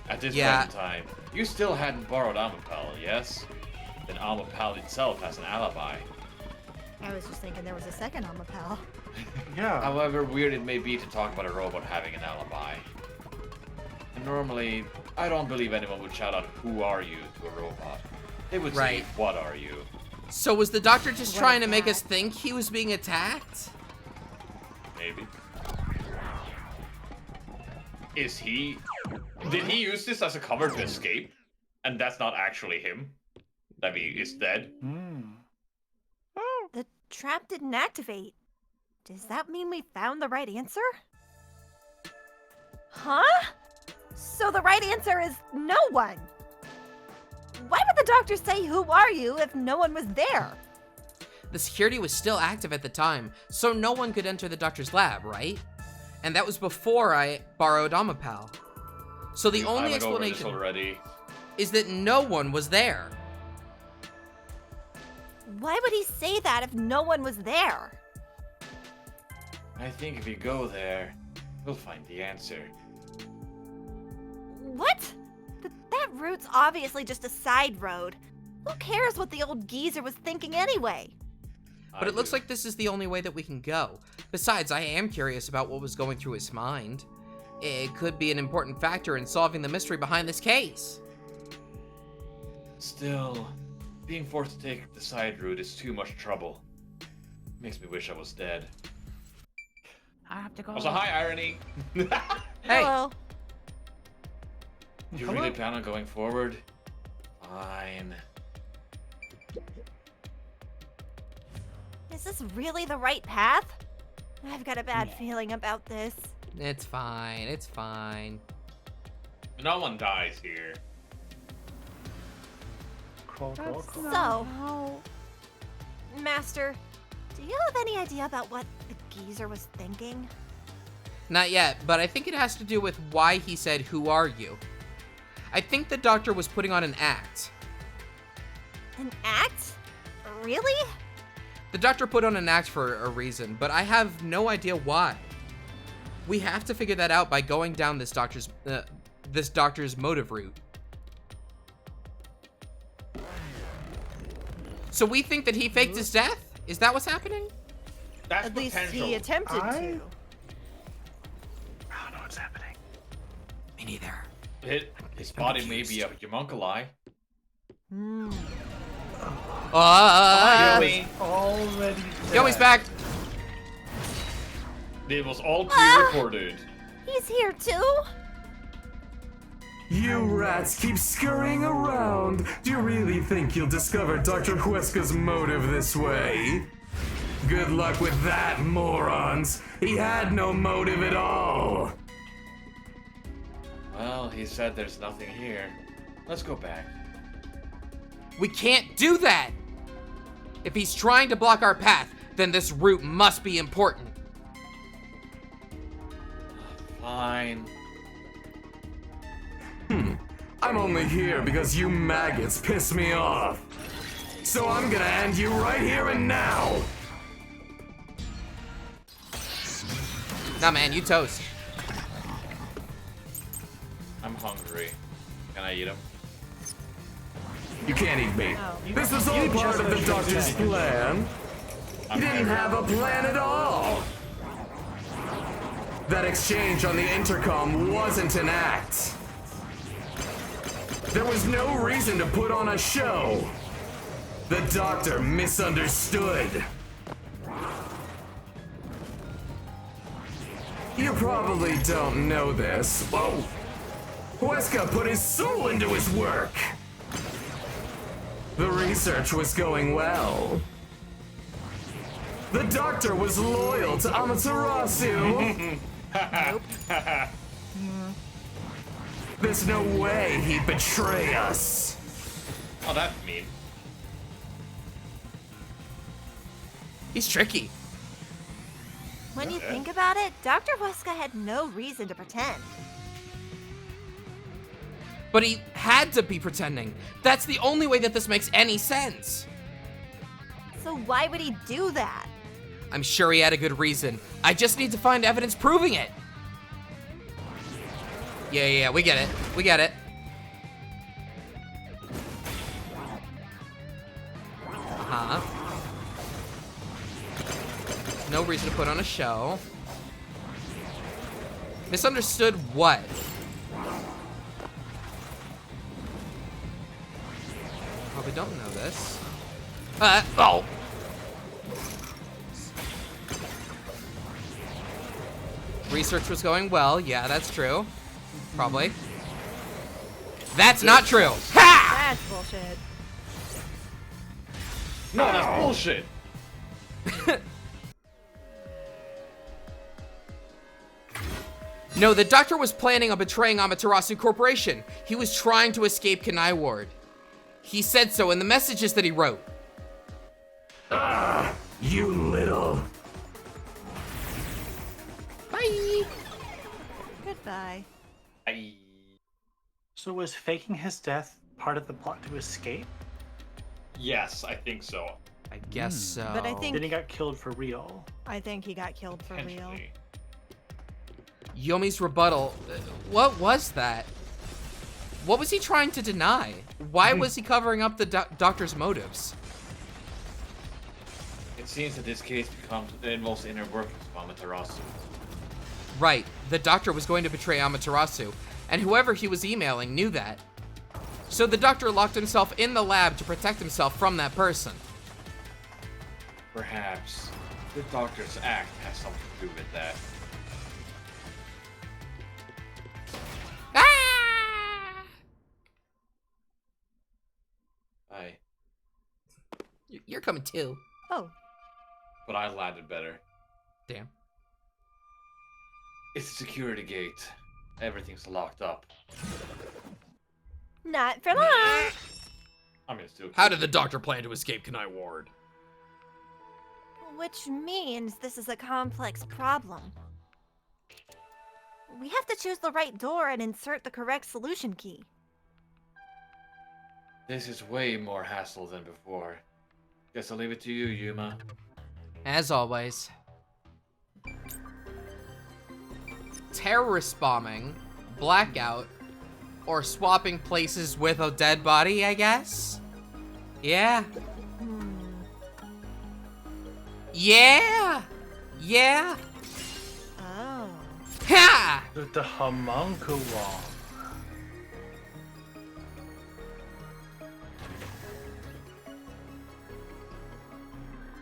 At this Yeah. point in time, you still hadn't borrowed Amapal, yes? Then Amapal itself has an alibi. I was just thinking there was a second Amapal. Yeah. However weird it may be to talk about a robot having an alibi. And normally, I don't believe anyone would shout out, "Who are you?" to a robot. They would Right. say, "What are you?" So was the doctor just What trying to is make that? us think he was being attacked? Maybe. Is he... Did he use this as a cover to escape? And that's not actually him? That he is dead? Hmm. The trap didn't activate. Does that mean we found the right answer? Huh? So the right answer is no one. Why would the doctor say, "Who are you?" if no one was there? The security was still active at the time, so no one could enter the doctor's lab, right? And that was before I borrowed Amapal. So the I only went over this explanation already. is that no one was there. Why would he say that if no one was there? I think if you go there, you'll find the answer. What? That route's obviously just a side road. Who cares what the old geezer was thinking anyway? But it looks like this is the only way that we can go. Besides, I am curious about what was going through his mind. It could be an important factor in solving the mystery behind this case. Still, being forced to take the side route is too much trouble. Makes me wish I was dead. I have to go. Also, hi, Irony! Hey, Hello. You really plan on going forward? Fine. Is this really the right path? I've got a bad feeling about this. it's fine, it's fine. No one dies here. Crawl, crawl, crawl. So, Master, do you have any idea about what the geezer was thinking? Not yet, but I think it has to do with why he said, "Who are you?" I think the doctor was putting on an act. An act? Really? The doctor put on an act for a reason, but I have no idea why. We have to figure that out by going down this doctor's motive route. So we think that he faked his death? Is that what's happening? That's At least potential. he attempted I- to. I don't know what's happening. Me neither. His body may be a homunculi. Hmm. Yomi. Already Yomi's dead. back. It was all pre-recorded. He's here too? You rats keep scurrying around. Do you really think you'll discover Dr. Huesca's motive this way? Good luck with that, morons. He had no motive at all. Well, he said there's nothing here. Let's go back. We can't do that! If he's trying to block our path, then this route must be important. Fine. I'm only here because you maggots piss me off. So I'm gonna end you right here and now. Nah, man, you toast. I'm hungry. Can I eat them? You can't eat me. Oh. This was all part of the doctor's plan. He didn't have a plan at all. That exchange on the intercom wasn't an act. There was no reason to put on a show. The doctor misunderstood. You probably don't know this. Whoa! Huesca put his soul into his work. The research was going well. The doctor was loyal to Amaterasu. There's no way he'd betray us. Oh, that's mean. He's tricky. When you think about it, Dr. Huesca had no reason to pretend. But he had to be pretending. That's the only way that this makes any sense. So why would he do that? I'm sure he had a good reason. I just need to find evidence proving it. Yeah, we get it. We get it. Uh-huh. No reason to put on a show. Misunderstood what? Probably don't know this. Oh! Research was going well. Yeah, that's true. Probably. That's not true. Ha! That's bullshit. No, that's bullshit. No, the doctor was planning on betraying Amaterasu Corporation. He was trying to escape Kanai Ward. He said so in the messages that he wrote. Ah, you little. Bye. Goodbye. So was faking his death part of the plot to escape? Yes, I think so. I guess so. But I think- Then he got killed for real. I think he got killed for real. Potentially. Yomi's rebuttal. What was that? What was he trying to deny? Why was he covering up the doctor's motives? It seems that this case involves the inner workings of Amaterasu. Right, the doctor was going to betray Amaterasu, and whoever he was emailing knew that. So the doctor locked himself in the lab to protect himself from that person. Perhaps the doctor's act has something to do with that. Ah! You're coming too. Oh, But I landed better. Damn. It's a security gate. Everything's locked up. Not for long. I mean, it's still. How did the doctor plan to escape Kanai Ward? Which means this is a complex problem. We have to choose the right door and insert the correct solution key. This is way more hassle than before. Guess I'll leave it to you, Yuma. As always. Terrorist bombing, blackout, or swapping places with a dead body, I guess? Yeah. Yeah! Yeah! oh. Ha! The homunculus.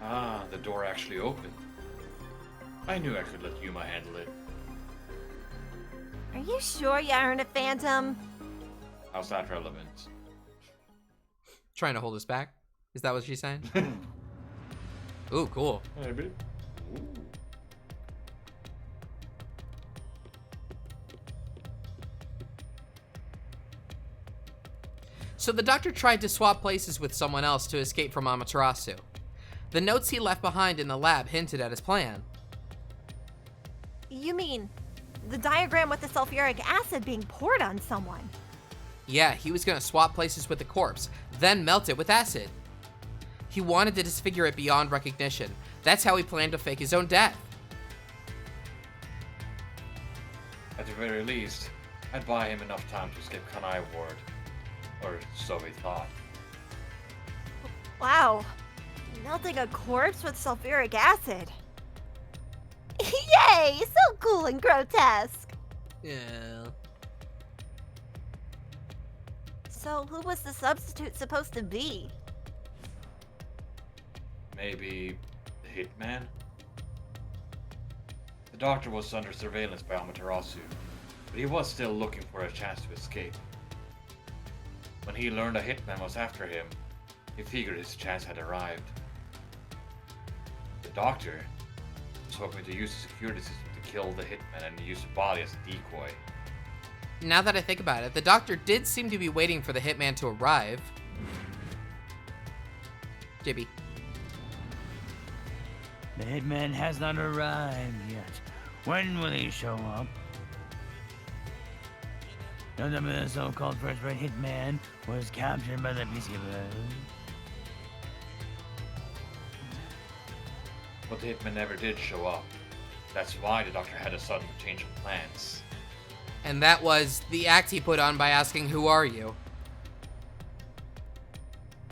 Ah, the door actually opened. I knew I could let Yuma handle it. Are you sure you aren't a phantom? How's that relevant? Trying to hold us back? Is that what she's saying? Ooh, cool. Maybe. So the doctor tried to swap places with someone else to escape from Amaterasu. The notes he left behind in the lab hinted at his plan. You mean the diagram with the sulfuric acid being poured on someone? Yeah, he was gonna swap places with the corpse, then melt it with acid. He wanted to disfigure it beyond recognition. That's how he planned to fake his own death. At the very least, I'd buy him enough time to escape Kanai Ward. Or so he thought. Wow. Melting a corpse with sulfuric acid. Yay! So cool and grotesque. Yeah. So who was the substitute supposed to be? Maybe the hitman? The doctor was under surveillance by Amaterasu, but he was still looking for a chance to escape. When he learned a hitman was after him, he figured his chance had arrived. The doctor was hoping to use the security system to kill the hitman and use the body as a decoy. Now that I think about it, the doctor did seem to be waiting for the hitman to arrive. JB. The hitman has not arrived yet. When will he show up? No number of the so-called first-rate hitman was captured by the peacekeepers. But the hitman never did show up. That's why the doctor had a sudden change of plans. And that was the act he put on by asking, "Who are you?"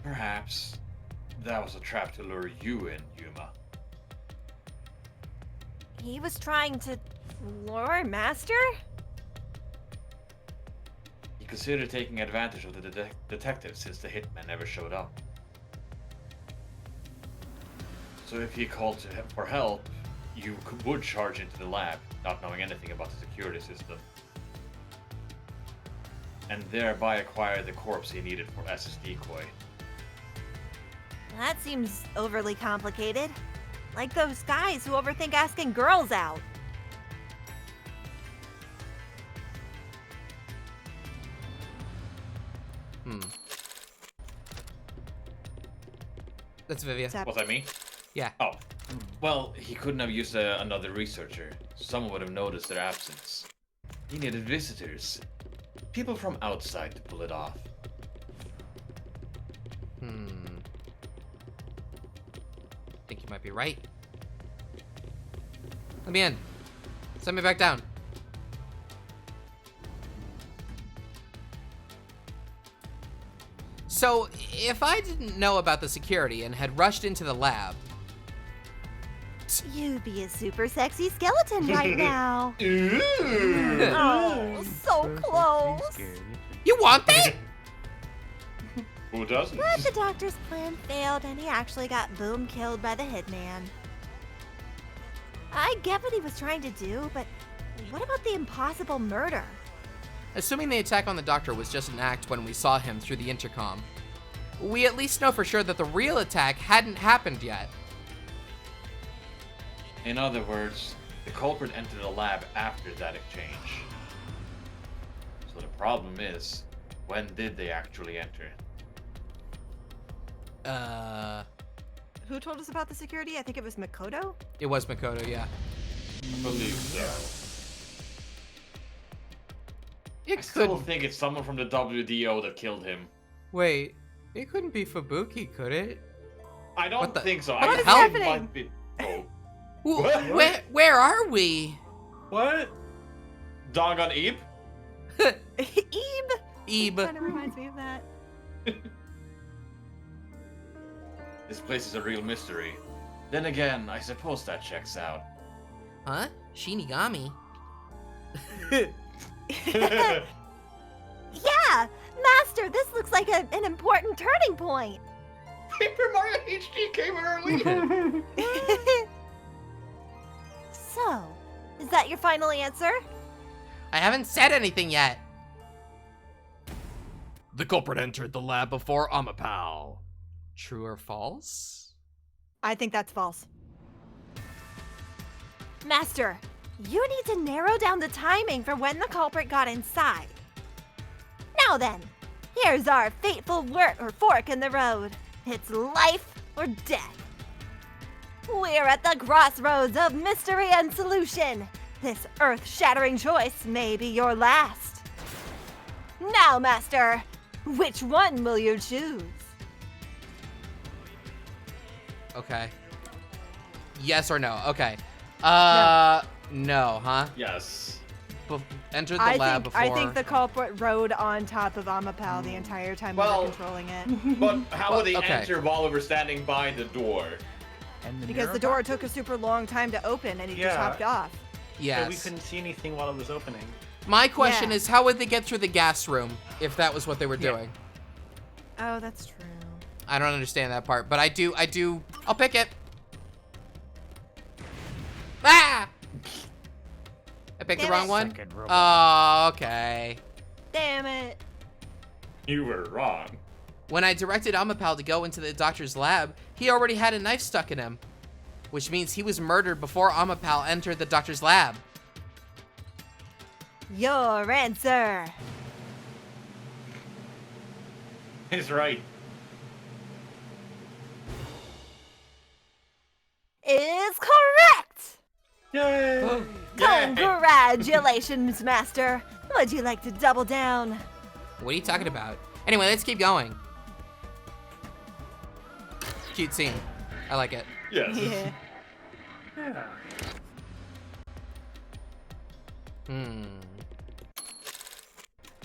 Perhaps that was a trap to lure you in, Yuma. He was trying to lure Master? He considered taking advantage of the detective since the hitman never showed up. So if he called to him for help, you would charge into the lab, not knowing anything about the security system. And thereby acquire the corpse he needed as his decoy. That seems overly complicated. Like those guys who overthink asking girls out. That's Vivia. Zap. Was that me? Yeah. Oh. Well, he couldn't have used another researcher. Someone would have noticed their absence. He needed visitors. People from outside to pull it off. Think you might be right. Let me in. Send me back down. So, if I didn't know about the security and had rushed into the lab... You'd be a super sexy skeleton right now. Oh, so close. You want that? Who doesn't? But the doctor's plan failed and he actually got boom killed by the hitman. I get what he was trying to do, but what about the impossible murder? Assuming the attack on the doctor was just an act when we saw him through the intercom, we at least know for sure that the real attack hadn't happened yet. In other words, the culprit entered the lab after that exchange. So the problem is, when did they actually enter? Who told us about the security? I think it was Makoto. It was Makoto, yeah. Believe so. It I still couldn't. think it's someone from the WDO that killed him. Wait, it couldn't be Fubuki, could it? I don't What the- think so. what I the think hell? it might be. Oh. What? Where are we? What? Doggone Ebe? Ebe. Ebe. Kind of reminds me of that. This place is a real mystery. Then again, I suppose that checks out. Huh? Shinigami? Yeah, Master, this looks like an important turning point. Paper Mario HD came early! So, is that your final answer? I haven't said anything yet. The culprit entered the lab before Amapal. True or false? I think that's false. Master, you need to narrow down the timing for when the culprit got inside. Now then, here's our fateful fork in the road. It's life or death. We're at the crossroads of mystery and solution. This earth-shattering choice may be your last. Now, Master, which one will you choose? Okay. Yes or no? Okay. No, huh? Yes. Enter the lab before. I think the culprit rode on top of Amapal the entire time we Well- were controlling it. But how would they okay. enter while we were standing by the door? And the Because mirror the door took a super long time to open and he just Yeah. hopped off. Yes. So we couldn't see anything while it was opening. My question Yeah. is, how would they get through the gas room if that was what they were Yeah. doing? Oh, that's true. I don't understand that part, but I do. I'll pick it. Ah! I picked the Damn wrong it. one? Second robot. Oh, okay. Damn it. You were wrong. When I directed Amapal to go into the doctor's lab, he already had a knife stuck in him, which means he was murdered before Amapal entered the doctor's lab. Your answer He's right. is correct! Yay! Congratulations, Master. Would you like to double down? What are you talking about? Anyway, let's keep going. Cute scene. I like it. Yes. Yeah. Yeah.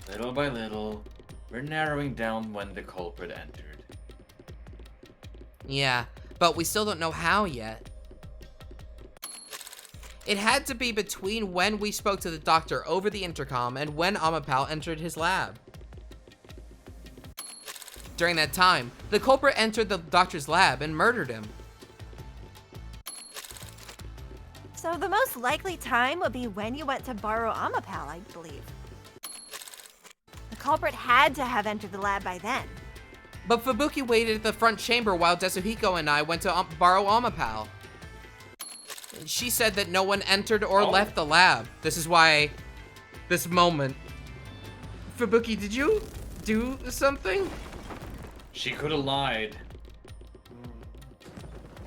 Little by little, we're narrowing down when the culprit entered. Yeah, but we still don't know how yet. It had to be between when we spoke to the doctor over the intercom and when Amapal entered his lab. During that time, the culprit entered the doctor's lab and murdered him. So the most likely time would be when you went to borrow Amapal, I believe. The culprit had to have entered the lab by then. But Fubuki waited at the front chamber while Desuhiko and I went to borrow Amapal. She said that no one entered or left the lab. This is why this moment. Fubuki, did you do something? She could have lied.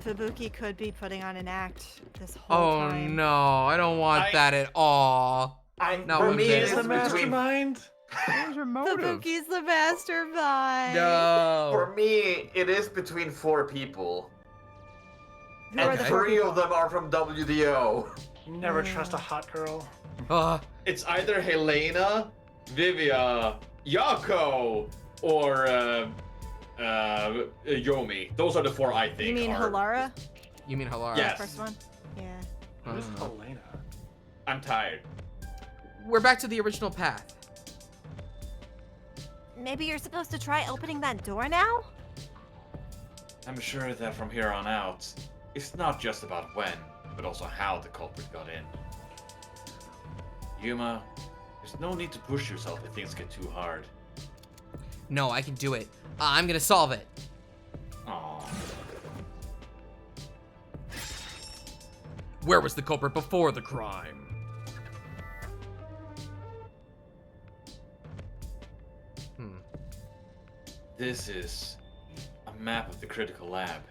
Fubuki could be putting on an act this whole Oh time. no, I don't want that at all. Not For one me, bit. it's Is the between. mastermind? Where's your motive? Fubuki's the mastermind. No. For me, it is between 4 people, Who are and the 3 4 of them are from WDO. Never trust a hot girl. It's either Helena, Vivia, Yako, or Yomi. Those are the 4 I think. You mean are... Halara? You mean Halara? Yes. First one? Yeah. Who's Mhm. Helena? I'm tired. We're back to the original path. Maybe you're supposed to try opening that door now? I'm sure that from here on out, it's not just about when, but also how the culprit got in. Yuma, there's no need to push yourself if things get too hard. No, I can do it. I'm gonna solve it. Aww. Where was the culprit before the crime? This is a map of the critical lab.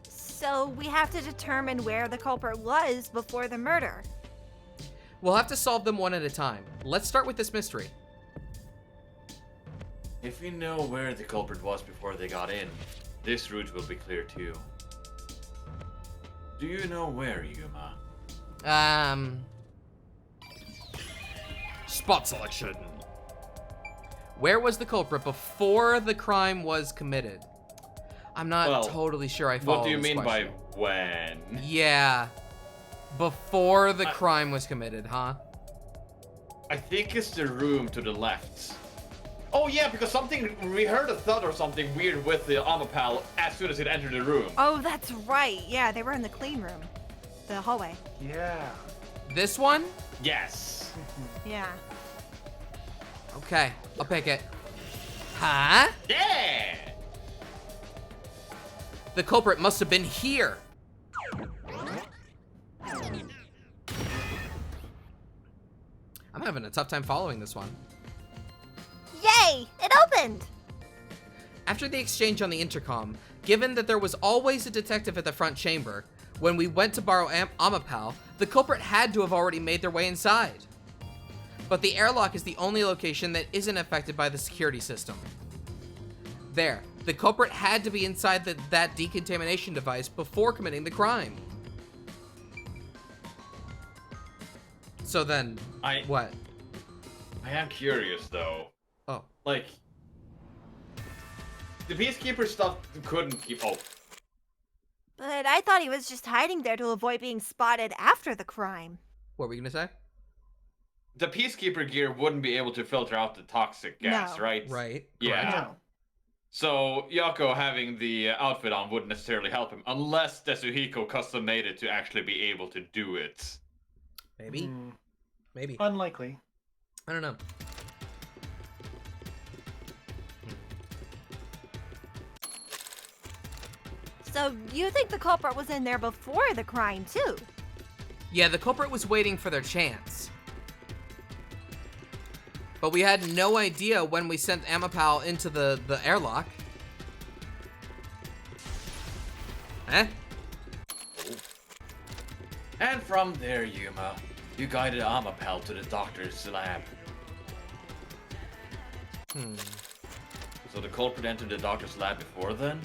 So we have to determine where the culprit was before the murder. We'll have to solve them one at a time. Let's start with this mystery. If we know where the culprit was before they got in, this route will be clear too. Do you know where, Yuma? Spot selection. Where was the culprit before the crime was committed? I'm not Well, totally sure I follow What do you this mean question. by when? Yeah. Before the crime was committed, huh? I think it's the room to the left. Oh yeah, because we heard a thud or something weird with the Amapal as soon as it entered the room. Oh, that's right. Yeah, they were in the clean room. The hallway. Yeah. This one? Yes. Yeah. Okay, I'll pick it. Huh? Yeah! The culprit must have been here. I'm having a tough time following this one. Yay! It opened! After the exchange on the intercom, Given that there was always a detective at the front chamber, when we went to borrow Amapal, the culprit had to have already made their way inside. But the airlock is the only location that isn't affected by the security system. There, the culprit had to be inside that decontamination device before committing the crime. So then, what? I am curious though. Oh. Like, the Peacekeeper stuff couldn't keep. Oh. But I thought he was just hiding there to avoid being spotted after the crime. What were you gonna say? The Peacekeeper gear wouldn't be able to filter out the toxic gas, No. right? Right. Yeah. No. So Yako having the outfit on wouldn't necessarily help him, unless Tetsuhiko custom made it to actually be able to do it. Maybe. Maybe. Unlikely. I don't know. So you think the culprit was in there before the crime, too? Yeah, the culprit was waiting for their chance. But we had no idea when we sent Amapal into the airlock. Eh? And from there, Yuma, you guided Amapal to the doctor's lab. So the culprit entered the doctor's lab before then?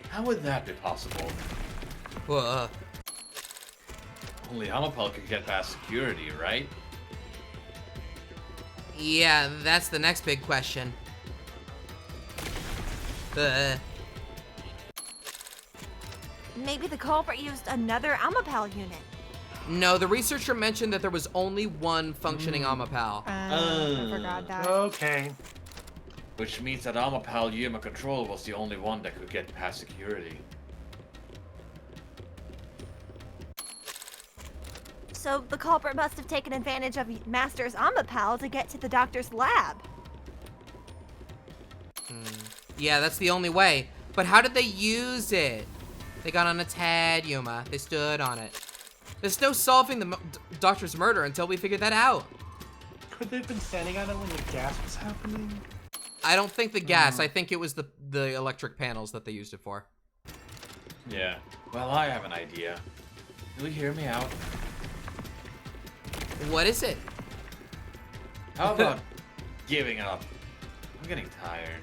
How would that be possible? Well, Only Amapal could get past security, right? yeah, that's the next big question. Maybe the culprit used another Amapal unit. No, the researcher mentioned that there was only one functioning Amapal. I forgot that. Okay. Which means that Amapal Yuma Control was the only one that could get past security. So the culprit must have taken advantage of Master's Amapal to get to the doctor's lab. Yeah, that's the only way. But how did they use it? They got on its head, Yuma. They stood on it. There's no solving the doctor's murder until we figure that out. Could they have been standing on it when the gas was happening? I don't think the gas. I think it was the electric panels that they used it for. Yeah. Well, I have an idea. Will you hear me out? What is it? How about giving up? I'm getting tired.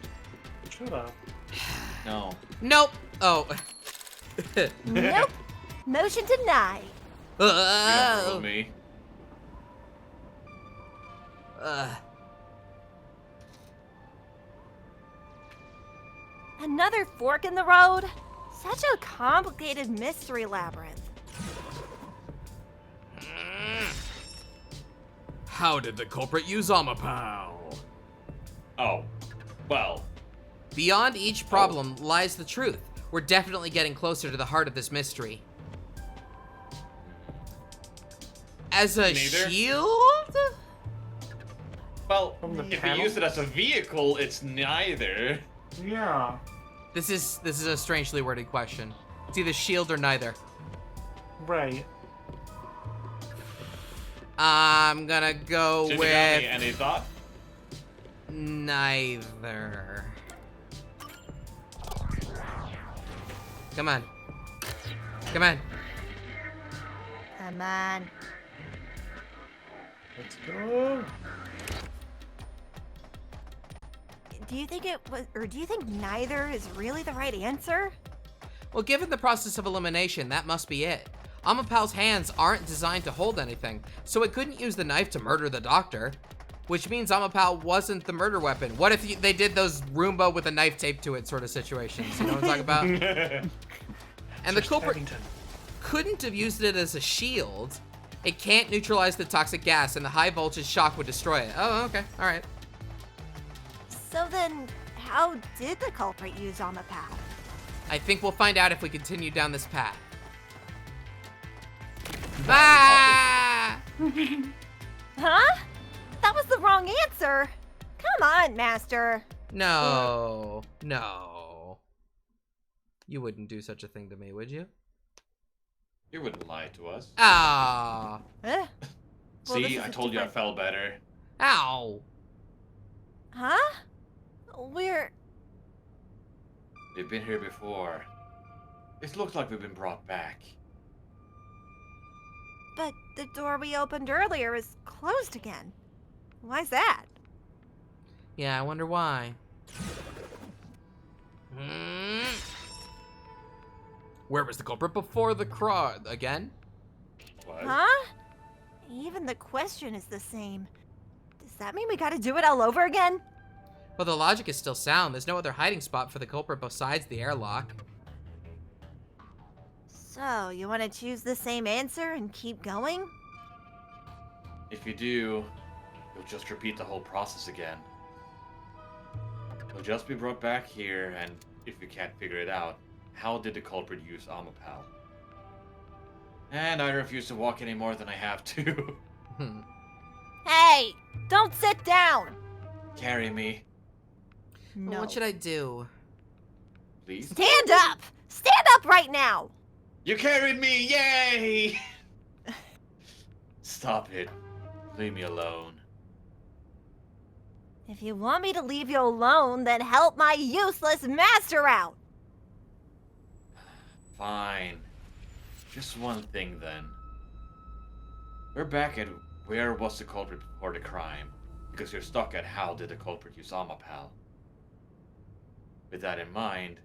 Shut up. No. Nope. Oh. Nope. Motion denied. You don't Oh. rule me. Another fork in the road? Such a complicated mystery labyrinth. How did the culprit use Amapal? Oh. Well. Beyond each problem lies the truth. We're definitely getting closer to the heart of this mystery. As a Neither. shield? Well, From the if panel? you use it as a vehicle, it's neither. Yeah. This is a strangely worded question. It's either shield or neither. Right. I'm gonna go Shinigami, with any thought? neither. Come on. Come on. Come on. Let's go. Do you think it was, or do you think neither is really the right answer? Well, given the process of elimination, that must be it. Amapal's hands aren't designed to hold anything, so it couldn't use the knife to murder the doctor. Which means Amapal wasn't the murder weapon. What if they did those Roomba with a knife taped to it sort of situations? You know what I'm talking about? And the Just culprit Paddington. couldn't have used it as a shield. It can't neutralize the toxic gas, and the high voltage shock would destroy it. Oh, okay. All right. So then, how did the culprit use Amapal? I think we'll find out if we continue down this path. Ah! Huh? That was the wrong answer. Come on, Master. No. You wouldn't do such a thing to me, would you? You wouldn't lie to us. Ah. Well, this See, is I a told you I different- felt better. Ow. Huh? We're... We've been here before. It looks like we've been brought back. But the door we opened earlier is closed again. Why's that? Yeah, I wonder why. Where was the culprit before the crowd? Again? What? Huh? Even the question is the same. Does that mean we gotta do it all over again? Well, the logic is still sound. There's no other hiding spot for the culprit besides the airlock. So, you want to choose the same answer and keep going? If you do, you'll just repeat the whole process again. You'll just be brought back here, and if you can't figure it out, how did the culprit use Amapal? And I refuse to walk any more than I have to. Hey! Don't sit down! Carry me, No. What should I do? please. Stand up! Stand up right now! You carried me! Yay! Stop it. Leave me alone. If you want me to leave you alone, then help my useless master out! Fine. Just one thing then. We're back at where was the culprit before the crime, because you're stuck at how did the culprit use Amapal. With that in mind,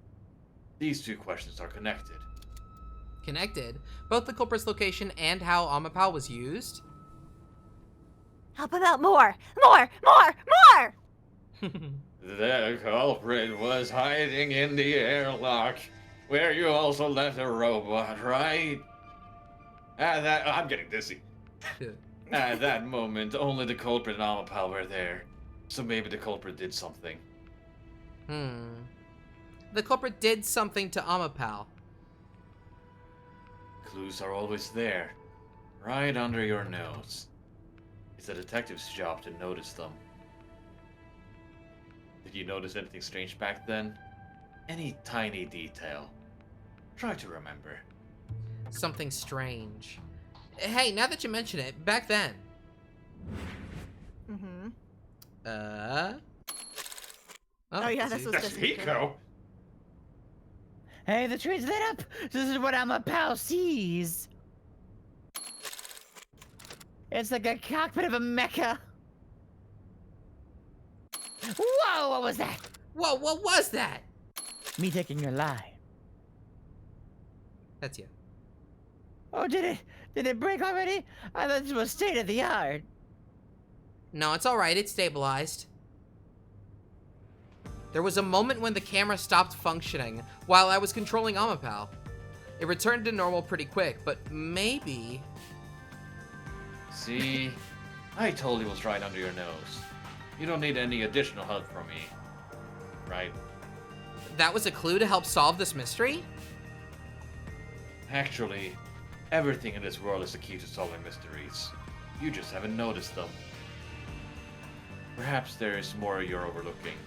these two questions are connected. Connected? Both the culprit's location and how Amapal was used? Help him out more! More! More! More! The culprit was hiding in the airlock, where you also left a robot, right? I'm getting dizzy. At that moment, only the culprit and Amapal were there. So maybe the culprit did something. The culprit did something to Amapal. Clues are always there, right under your nose. It's a detective's job to notice them. Did you notice anything strange back then? Any tiny detail? Try to remember. Something strange. Hey, now that you mention it, back then. Mm-hmm. Oh yeah, this was That's just Hiko! Hey, the tree's lit up! This is what Amapal sees! It's like a cockpit of a mecha! Whoa, what was that? Whoa, what was that? Me taking your line. That's you. Oh, did it break already? I thought this was state of the art. No, it's alright, it's stabilized. There was a moment when the camera stopped functioning while I was controlling Amapal. It returned to normal pretty quick, but maybe... See? I told you it was right under your nose. You don't need any additional help from me. Right? that was a clue to help solve this mystery? Actually, everything in this world is the key to solving mysteries. You just haven't noticed them. Perhaps there is more you're overlooking.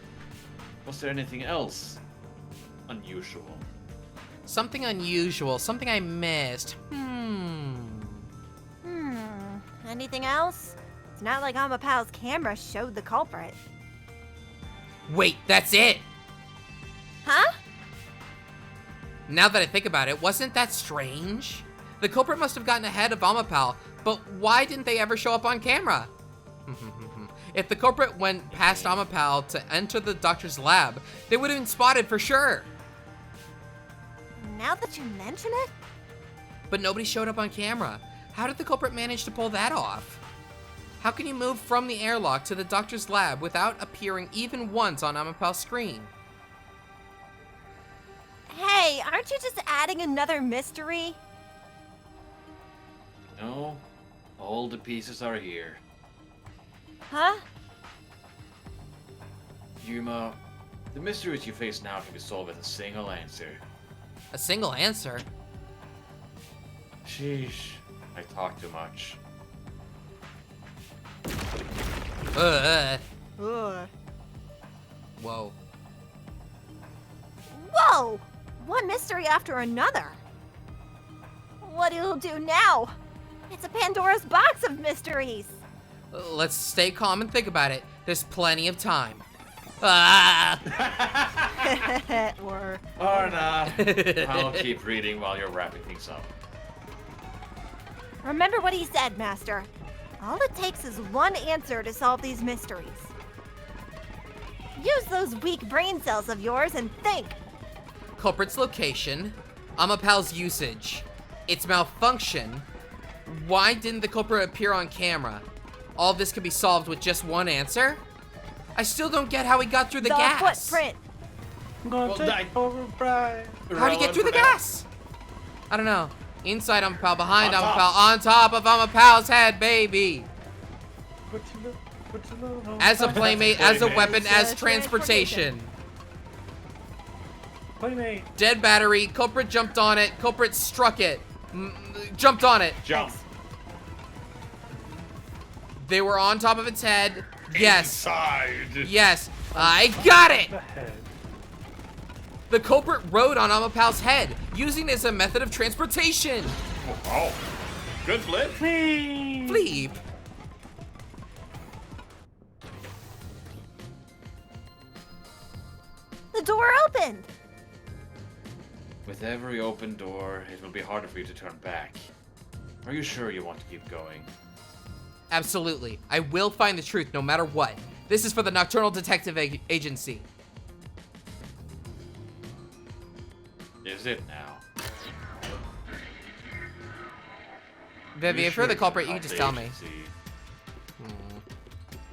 Was there anything else unusual? Something unusual, something I missed. Anything else? It's not like Amapal's camera showed the culprit. Wait, that's it! Huh? Now that I think about it, wasn't that strange? The culprit must have gotten ahead of Amapal, but why didn't they ever show up on camera? If the culprit went past Amapal to enter the doctor's lab, they would have been spotted for sure. Now that you mention it? But nobody showed up on camera. How did the culprit manage to pull that off? How can you move from the airlock to the doctor's lab without appearing even once on Amapal's screen? Hey, aren't you just adding another mystery? No, all the pieces are here. Huh? Yuma, the mysteries you face now can be solved with a single answer. A single answer? Sheesh, I talk too much. Ugh. Ugh. Whoa. Whoa! One mystery after another. What do you do now? It's a Pandora's box of mysteries. Let's stay calm and think about it. There's plenty of time. Ah! Or not. I'll keep reading while you're wrapping things up. Remember what he said, Master. All it takes is one answer to solve these mysteries. Use those weak brain cells of yours and think. Culprit's location. Amapal's usage. Its malfunction. Why didn't the culprit appear on camera? All this could be solved with just one answer? I still don't get how he got through the gas. Footprint. I'm gonna take over Brian. How'd he get through the gas? I don't know. Inside Amapal, behind On top. Amapal, on top of Amapal's head, baby. As a playmate, as a weapon, as transportation. Playmate. Dead battery, culprit jumped on it, culprit struck it. Jumped on it. Jump. They were on top of its head. Yes. Inside. Yes. I got it! The head. The culprit rode on Amapal's head, using it as a method of transportation. Oh. Good flip. Please. Fleep. The door opened. With every open door, it will be harder for you to turn back. Are you sure you want to keep going? Absolutely. I will find the truth no matter what. This is for the Nocturnal Detective Agency. Is it now? Vivi, if you're the culprit, you can just tell me. Agency.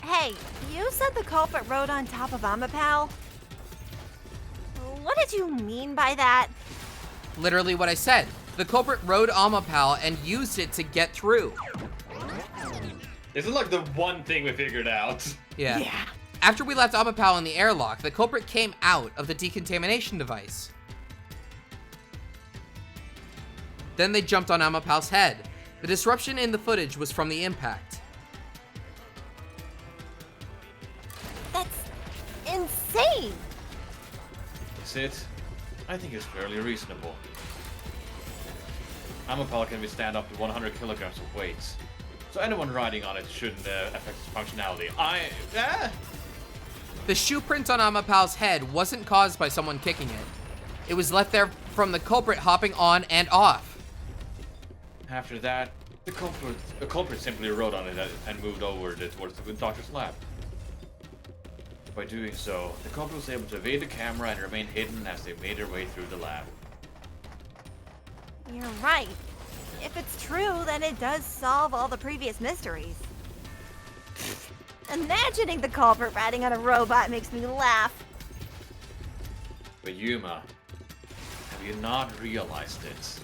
Hey, you said the culprit rode on top of Amapal? What did you mean by that? Literally what I said. The culprit rode Amapal and used it to get through. This is like the one thing we figured out. Yeah. After we left Amapal in the airlock, the culprit came out of the decontamination device. Then they jumped on Amapal's head. The disruption in the footage was from the impact. That's insane. Is it? I think it's fairly reasonable. Amapal can withstand up to 100 kilograms of weight, so anyone riding on it shouldn't affect its functionality. The shoe print on Amapal's head wasn't caused by someone kicking it. It was left there from the culprit hopping on and off. After that, the culprit simply rode on it and moved over towards the doctor's lab. By doing so, the culprit was able to evade the camera and remain hidden as they made their way through the lab. You're right. If it's true, then it does solve all the previous mysteries. Imagining the culprit riding on a robot makes me laugh. But Yuma, have you not realized it?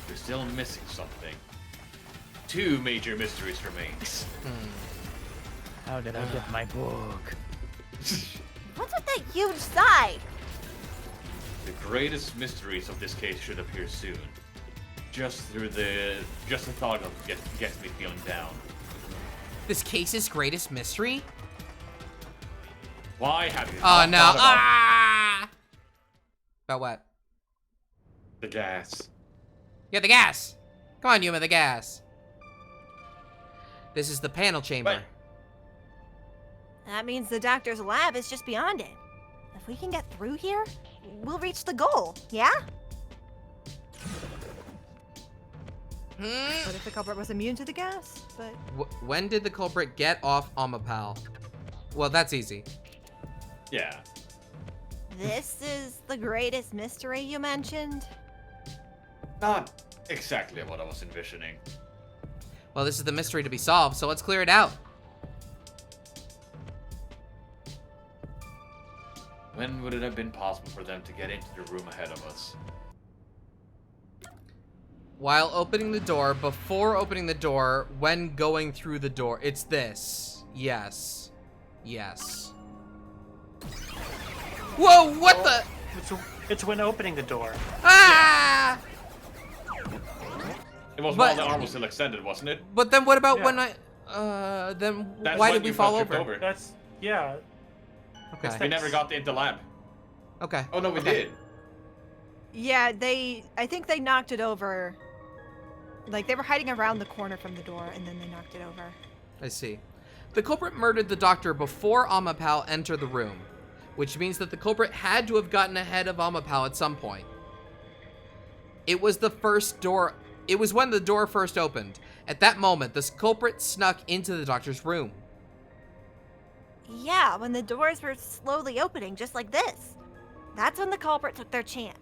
You're still missing something. Two major mysteries remains. How did I get my book? What's with that huge sigh? The greatest mysteries of this case should appear soon. Just the thought of it gets me feeling down. This case's greatest mystery? Why have you Oh not no. thought about Ah! About what? the gas? Yeah, the gas. Come on, Yuma, the gas. This is the panel chamber. Wait. That means the doctor's lab is just beyond it. If we can get through here, we'll reach the goal, yeah? what if the culprit was immune to the gas? But When did the culprit get off Amapal? Well, that's easy. Yeah. This is the greatest mystery you mentioned? Not exactly what I was envisioning. Well, this is the mystery to be solved, so let's clear it out. When would it have been possible for them to get into the room ahead of us? While opening the door, before opening the door, when going through the door. It's this. Yes. Yes. Whoa, what the? It's when opening the door. Ah! It was But- while the arm was still extended, wasn't it? But then what about Yeah. when then That's why when did we you fall got tripped over? That's yeah. Okay. We never got into the lab. Okay. Oh no, we Okay. did. yeah, I think they knocked it over. Like they were hiding around the corner from the door, and then they knocked it over. I see. The culprit murdered the doctor before Amapal entered the room. which means that the culprit had to have gotten ahead of Amapal at some point. It was when the door first opened. At that moment, the culprit snuck into the doctor's room. Yeah, when the doors were slowly opening, just like this. That's when the culprit took their chance.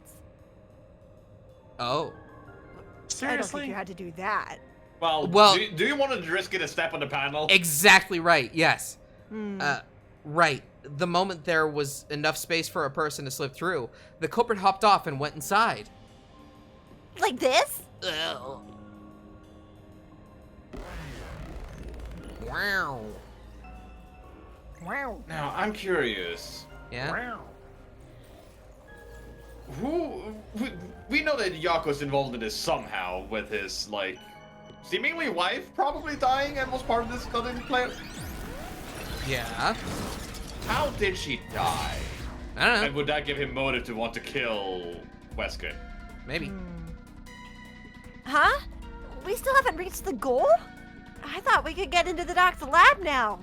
Oh. I don't think Seriously? you had to do that. Well, Well- do you want to risk it a step on the panel? Exactly right, yes. Hmm. Right. The moment there was enough space for a person to slip through, the culprit hopped off and went inside. Like this? Ugh. Wow. Wow. Now, I'm curious. Yeah? We know that Yako's involved in this somehow with his, like, seemingly wife probably dying and was part of this other plan. Yeah. How did she die? I don't know. And would that give him motive to want to kill Wesker? Maybe. Huh? We still haven't reached the goal? I thought we could get into the doc's lab now.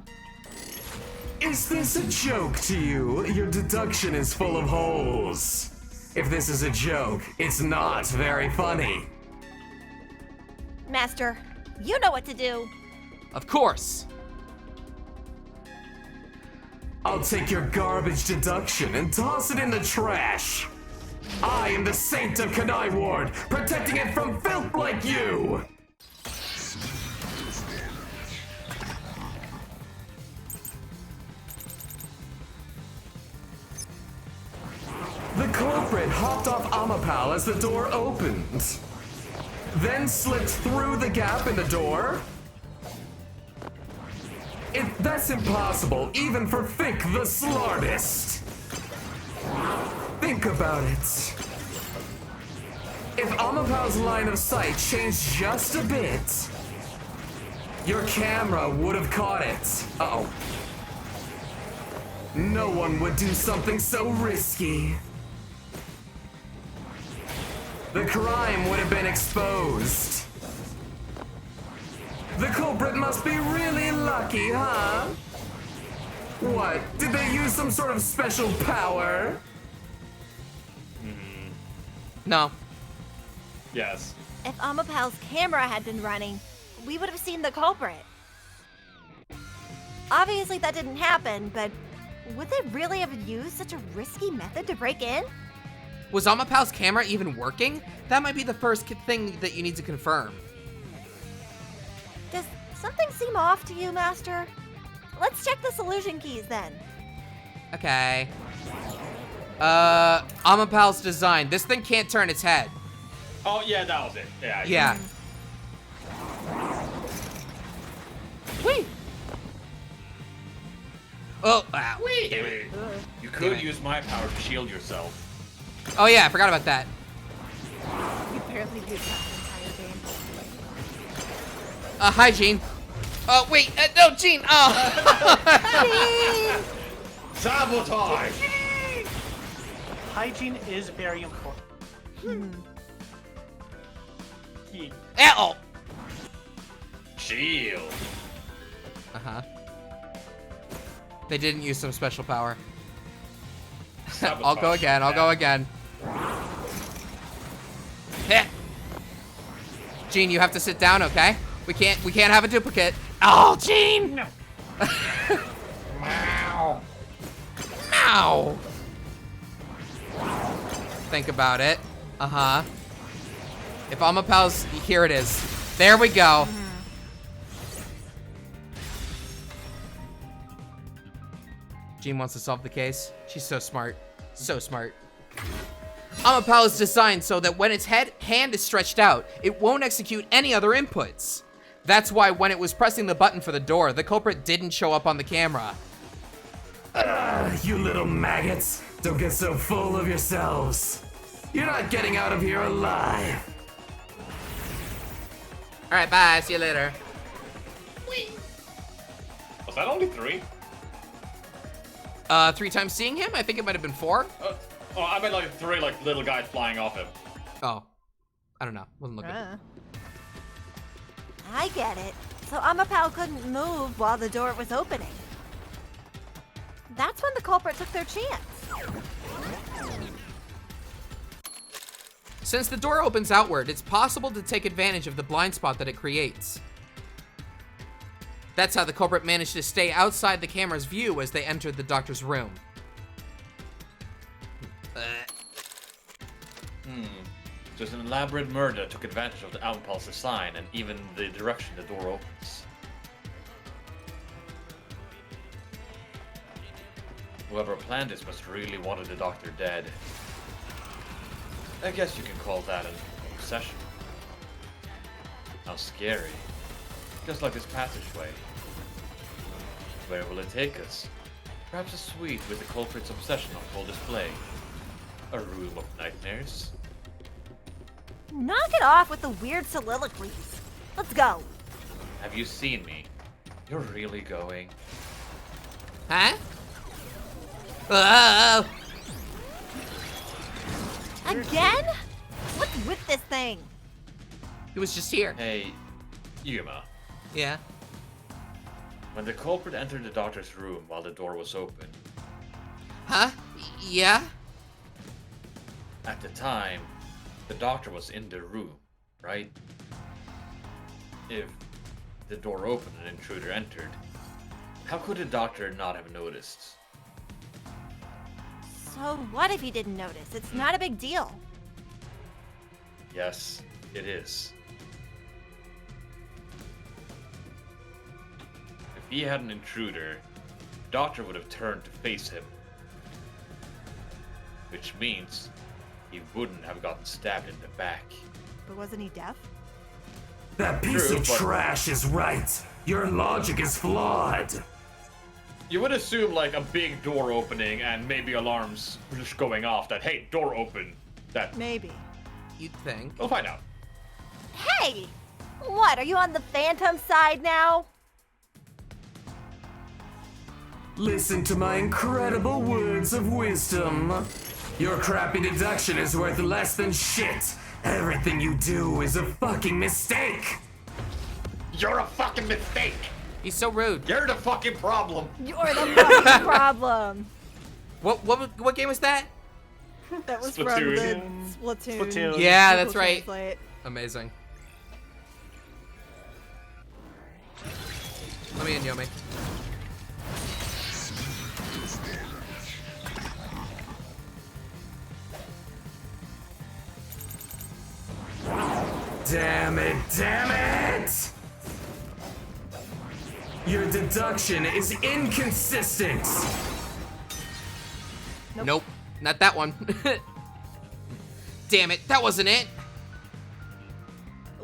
Is this a joke to you? Your deduction is full of holes. If this is a joke, it's not very funny. Master, you know what to do. Of course. I'll take your garbage deduction and toss it in the trash. I am the Saint of Kanai Ward, protecting it from filth like you! The culprit hopped off Amapal as the door opened, then slipped through the gap in the door. That's impossible, even for Thick the Slartist. Think about it. If Amapal's line of sight changed just a bit, your camera would have caught it. Uh-oh. No one would do something so risky. The crime would have been exposed. The culprit must be really lucky, huh? What? Did they use some sort of special power? No. Yes. If Amapal's camera had been running, we would have seen the culprit. Obviously that didn't happen, but would they really have used such a risky method to break in? Was Amapal's camera even working? That might be the first thing that you need to confirm. Does something seem off to you, Master? Let's check the solution keys then. Okay. Amapal's design. This thing can't turn its head. Oh, yeah, that was it. Yeah. Yeah. Whee! Oh, ah. You could use my power to shield yourself. Oh yeah, I forgot about that. You barely did that the entire game. Hi, Gene. Oh, wait, no, Gene. Oh. Sabotage! Hygiene is very important. Yeah. Ow. Shield. Uh-huh. They didn't use some special power. I'll go again. I'll go again. Heh. Gene, you have to sit down, okay? We can't have a duplicate. Oh, Gene! No. Meow. Ow! Think about it. Uh-huh. If Amapal's... Here it is. There we go. Jean wants to solve the case. She's so smart. So smart. Amapal is designed so that when its hand is stretched out, it won't execute any other inputs. That's why when it was pressing the button for the door, the culprit didn't show up on the camera. You little maggots. Don't get so full of yourselves. You're not getting out of here alive. Alright, bye. See you later. Was that only 3? 3 times seeing him? I think it might have been 4. Oh, I meant like 3 like little guys flying off him. Oh. I don't know. Wasn't looking. I get it. So Amapal couldn't move while the door was opening. That's when the culprit took their chance. Since the door opens outward, it's possible to take advantage of the blind spot that it creates. That's how the culprit managed to stay outside the camera's view as they entered the doctor's room. So it's an elaborate murder that took advantage of the impulse sign and even the direction the door opens. Whoever planned this must really wanted the doctor dead. I guess you can call that an obsession. How scary. Just like this passageway. Where will it take us? Perhaps a suite with the culprit's obsession on full display. A room of nightmares? Knock it off with the weird soliloquies. Let's go. Have you seen me? You're really going? Huh? Oh! Again? What's with this thing? He was just here. Hey, Yuma. Yeah. When the culprit entered the doctor's room while the door was open, Huh? Yeah? at the time, the doctor was in the room, right? If the door opened and an intruder entered, how could the doctor not have noticed? So what if he didn't notice? It's not a big deal. Yes, it is. If he had an intruder, the doctor would have turned to face him. Which means he wouldn't have gotten stabbed in the back. But wasn't he deaf? That piece True, of but- trash is right. Your logic is flawed. You would assume like a big door opening and maybe alarms just going off that, hey, door open. That Maybe. You'd think. we'll find out. Hey! What, are you on the Phantom side now? Listen to my incredible words of wisdom. Your crappy deduction is worth less than shit. Everything you do is a fucking mistake. You're a fucking mistake. He's so rude. You're the fucking problem. You're the fucking problem. What game was that? That was Splatoon. from the Splatoon. Splatoon. Yeah, Google that's right. Translate. Amazing. Let me in, Yomi. Damn it, damn it! Your deduction is inconsistent. Nope. Not that one. Damn it, that wasn't it.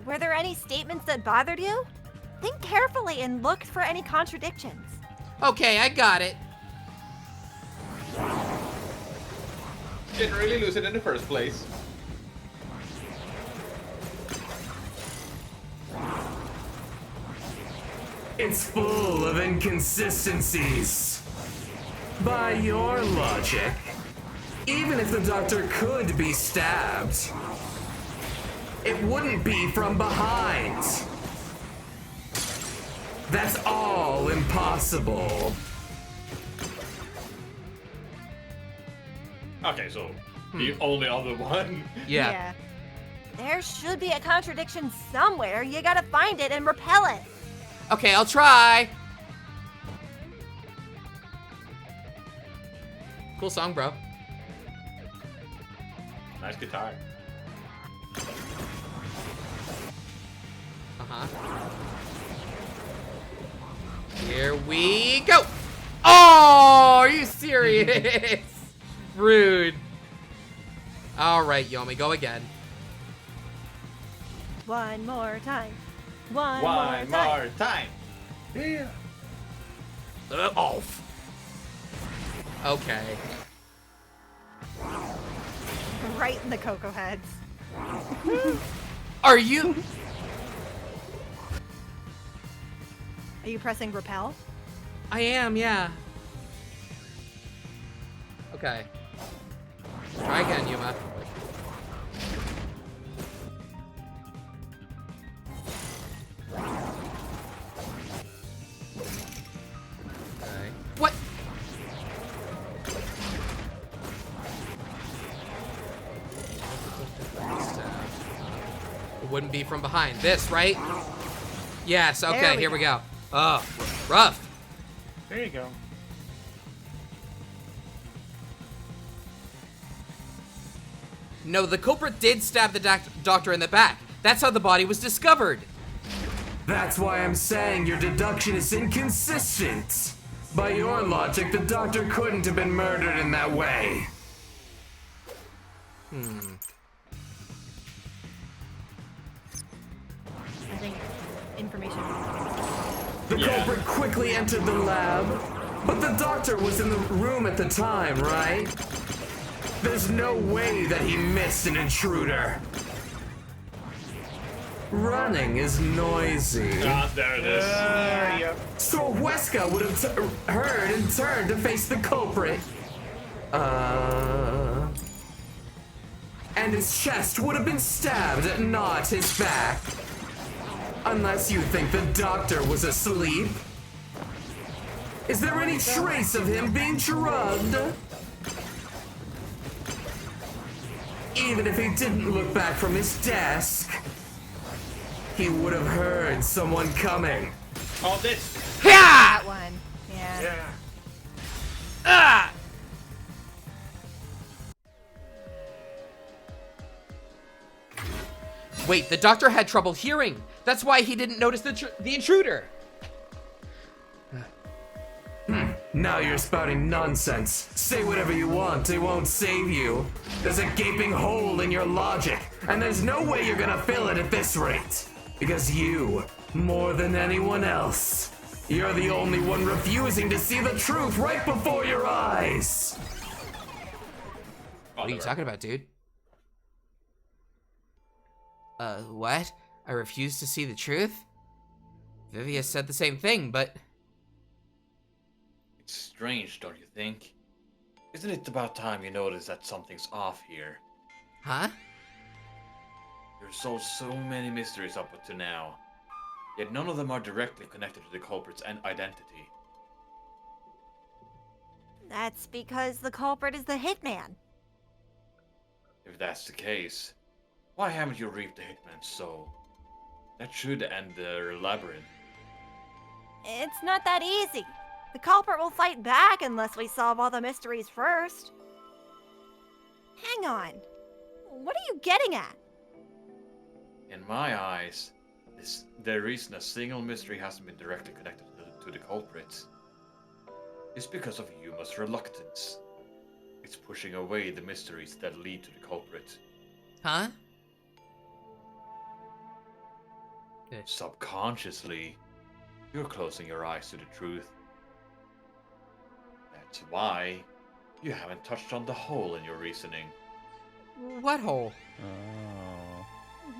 Were there any statements that bothered you? Think carefully and look for any contradictions. Okay, I got it. Didn't really lose it in the first place. It's full of inconsistencies. By your logic, even if the doctor could be stabbed, it wouldn't be from behind. That's all impossible. Okay, so the only other one. Yeah. There should be a contradiction somewhere. You gotta find it and repel it. Okay, I'll try. Cool song, bro. Nice guitar. Uh-huh. Here we go. Oh, are you serious? Rude. All right, Yomi, go again. One more time. One One more time. more time. Yeah. Off. Okay. Right in the cocoa heads. Are you? Are you pressing repel? I am, yeah. Okay. Try again, Yuma. Okay. What? wouldn't be from behind. This, right? Yes, okay, There we here go. we go. Oh, rough. There you go. No, the culprit did stab the doctor in the back. That's how the body was discovered. That's why I'm saying your deduction is inconsistent. By your logic, the doctor couldn't have been murdered in that way. I think information. The culprit quickly entered the lab, but the doctor was in the room at the time, right? There's no way that he missed an intruder. Running is noisy. Ah, there it is. Yep. So Huesca would have heard and turned to face the culprit. And his chest would have been stabbed, not his back. Unless you think the doctor was asleep. Is there any trace of him being drugged? Even if he didn't look back from his desk, he would have heard someone coming. Oh, this. That one. Yeah. Yeah. Ah! Wait, the doctor had trouble hearing. That's why he didn't notice the intruder. Now you're spouting nonsense. Say whatever you want, it won't save you. There's a gaping hole in your logic, and there's no way you're gonna fill it at this rate. Because you, more than anyone else, you're the only one refusing to see the truth right before your eyes. What are you talking about, dude? What? I refuse to see the truth? Vivia said the same thing, but... It's strange, don't you think? Isn't it about time you notice that something's off here? Huh? There's so many mysteries up to now, yet none of them are directly connected to the culprit's identity. That's because the culprit is the hitman. If that's the case, why haven't you reaped the hitman's soul? That should end the labyrinth. It's not that easy. The culprit will fight back unless we solve all the mysteries first. Hang on. What are you getting at? In my eyes, the reason a single mystery hasn't been directly connected to the culprit is because of Yuma's reluctance. It's pushing away the mysteries that lead to the culprit. Huh? Subconsciously, you're closing your eyes to the truth. That's why you haven't touched on the hole in your reasoning. What hole?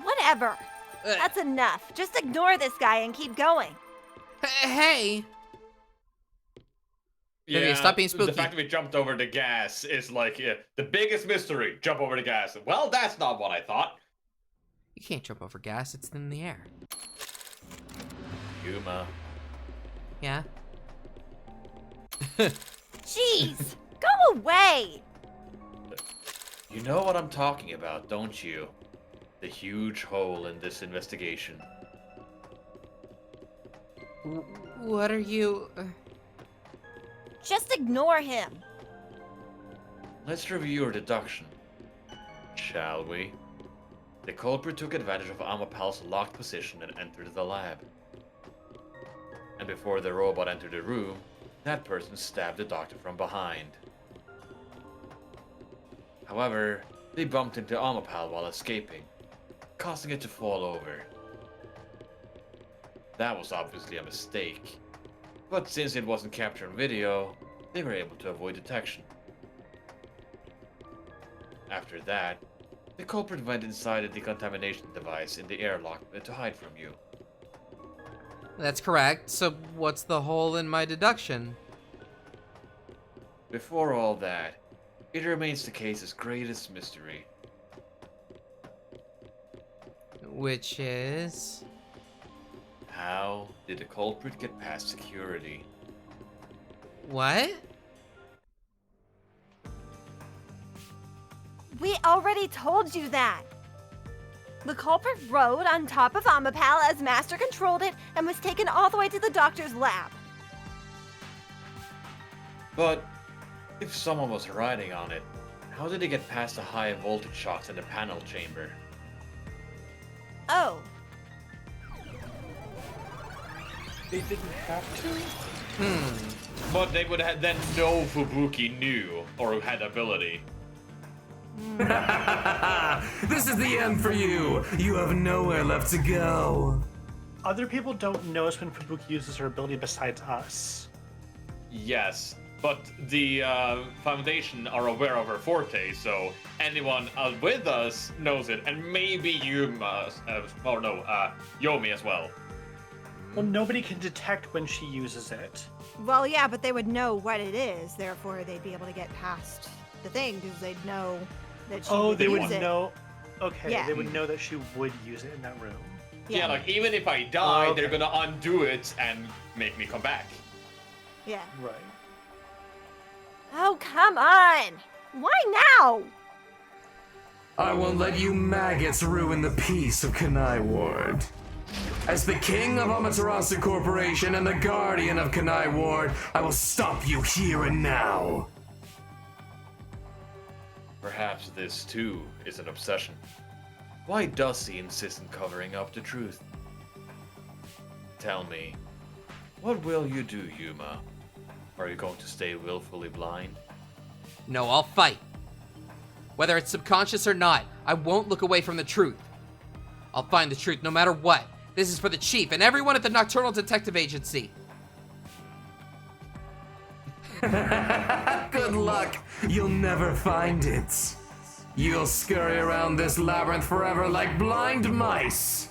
Whatever. That's enough. Just ignore this guy and keep going. Hey! Vivia, stop being spooky. The fact that we jumped over the gas is like the biggest mystery. Jump over the gas. Well, that's not what I thought. You can't jump over gas, it's in the air. Yuma. Yeah? Jeez. Go away. You know what I'm talking about, don't you? The huge hole in this investigation. What are you... Just ignore him. Let's review your deduction, shall we? The culprit took advantage of Amapal's locked position and entered the lab. And before the robot entered the room, that person stabbed the doctor from behind. However, they bumped into Amapal while escaping, causing it to fall over. That was obviously a mistake, but since it wasn't captured on video, they were able to avoid detection. After that, the culprit went inside the decontamination device in the airlock to hide from you. That's correct, so what's the hole in my deduction? Before all that, it remains the case's greatest mystery. Which is... How did the culprit get past security? What? We already told you that. The culprit rode on top of Amapal as Master controlled it and was taken all the way to the doctor's lab. But if someone was riding on it, how did it get past the high voltage shocks in the panel chamber? Oh, They didn't have to? But they would have then know Fubuki knew or had ability. This is the end for you. You have nowhere left to go. Other people don't notice when Fubuki uses her ability besides us. Yes, but the Foundation are aware of her forte, so anyone with us knows it, and maybe Yuma, Yomi as well. Well, nobody can detect when she uses it. Well, yeah, but they would know what it is. Therefore, they'd be able to get past the thing because they'd know that she Oh, they would use it. know. Okay, Yeah. they would know that she would use it in that room. Yeah, like even if I die, Oh, okay. they're gonna undo it and make me come back. Yeah. Right. oh, come on! Why now? I won't let you maggots ruin the peace of Kanai Ward. As the king of Amaterasu Corporation and the guardian of Kanai Ward, I will stop you here and now. Perhaps this too is an obsession. Why does he insist on covering up the truth? Tell me, what will you do, Yuma? Are you going to stay willfully blind? No, I'll fight. Whether it's subconscious or not, I won't look away from the truth. I'll find the truth no matter what. This is for the chief and everyone at the Nocturnal Detective Agency. Good luck. You'll never find it. You'll scurry around this labyrinth forever like blind mice.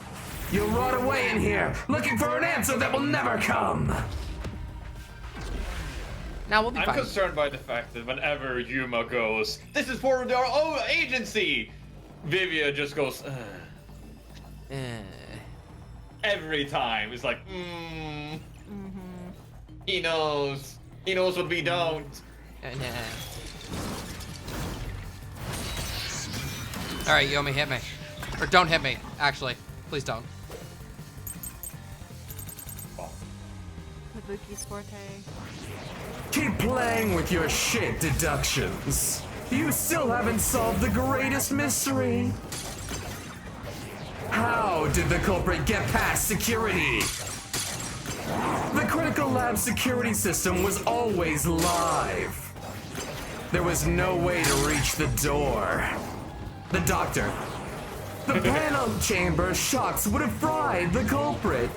You'll rot away in here, looking for an answer that will never come. Now we'll be I'm fine. concerned by the fact that whenever Yuma goes, "This is for our own agency," Vivia just goes, every time. It's like, he knows. He knows what we don't. Alright, Yomi, hit me. Or don't hit me, actually. Please don't. Fubuki's forte. Keep playing with your shit deductions. You still haven't solved the greatest mystery. How did the culprit get past security? The critical lab security system was always live. There was no way to reach the door. The doctor. The panel chamber shocks would have fried the culprit.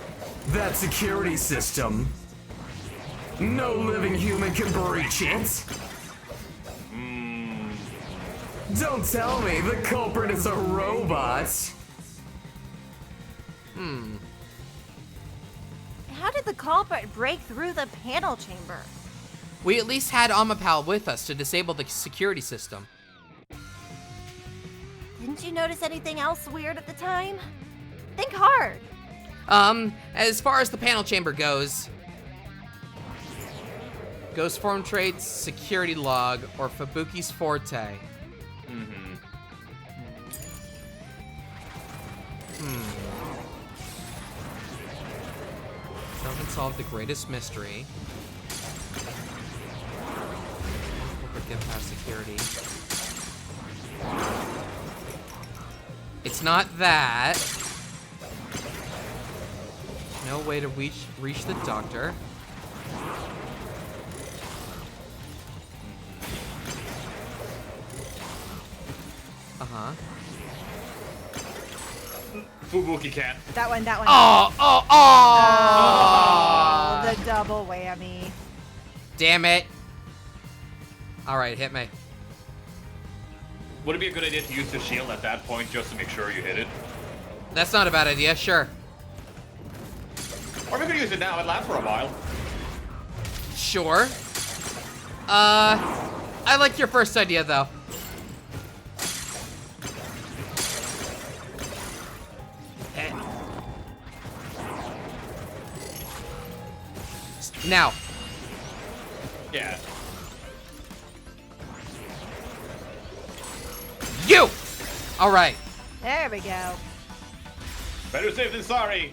That security system. No living human can breach it. Don't tell me the culprit is a robot. How did the culprit break through the panel chamber? We at least had Amapal with us to disable the security system. Didn't you notice anything else weird at the time? Think hard. As far as the panel chamber goes, Ghost form traits, security log, or Fubuki's forte. Doesn't solve the greatest mystery. Culprit get past security. It's not that. No way to reach the doctor. Uh-huh. Fubuki can't. That one. Oh! Oh, the double whammy. Damn it. All right, hit me. Would it be a good idea to use the shield at that point just to make sure you hit it? That's not a bad idea, sure. Or we could use it now, it'll last for a while. Sure. I like your first idea, though. Now. Yeah. You! All right. There we go. Better safe than sorry.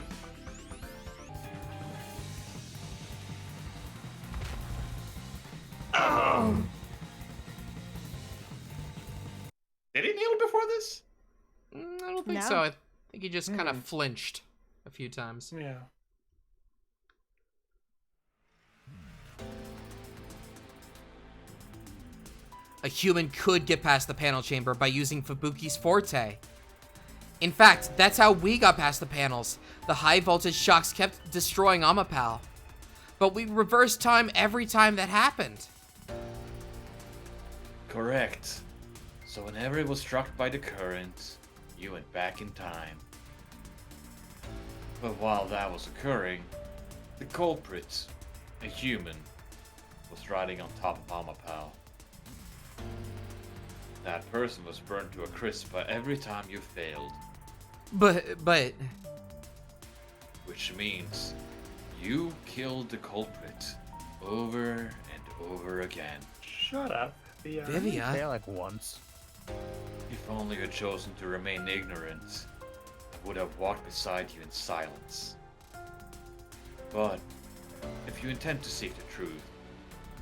Did he kneel before this? I don't think No. so. I think he just kind of flinched a few times. Yeah. A human could get past the panel chamber by using Fubuki's forte. In fact, that's how we got past the panels. The high voltage shocks kept destroying Amapal. But we reversed time every time that happened. Correct. So whenever it was struck by the current, you went back in time. But while that was occurring, the culprit, a human, was riding on top of Amapal. That person was burned to a crisp by every time you failed. But... Which means you killed the culprit over and over again. Shut up, Vivia. Vivia? Fail like once. If only you had chosen to remain ignorant, I would have walked beside you in silence. But if you intend to seek the truth,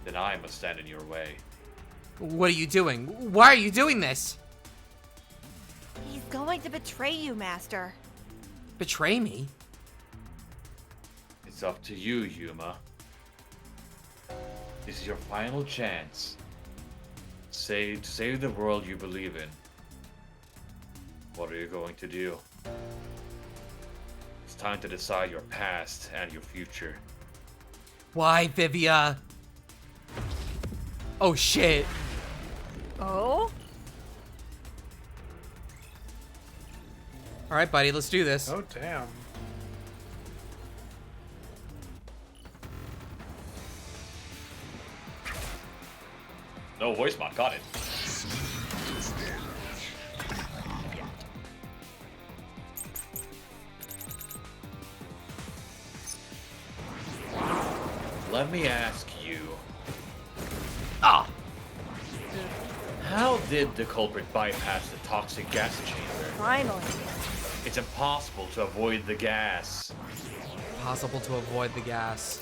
then I must stand in your way. What are you doing? Why are you doing this? He's going to betray you, Master. Betray me? It's up to you, Yuma. This is your final chance. To save the world you believe in. What are you going to do? It's time to decide your past and your future. Why, Vivia? Oh, shit. Oh? All right, buddy, let's do this. Oh, damn. No voice mod, got it. Let me ask you, Ah! how did the culprit bypass the toxic gas chamber? Finally. It's impossible to avoid the gas. Possible to avoid the gas.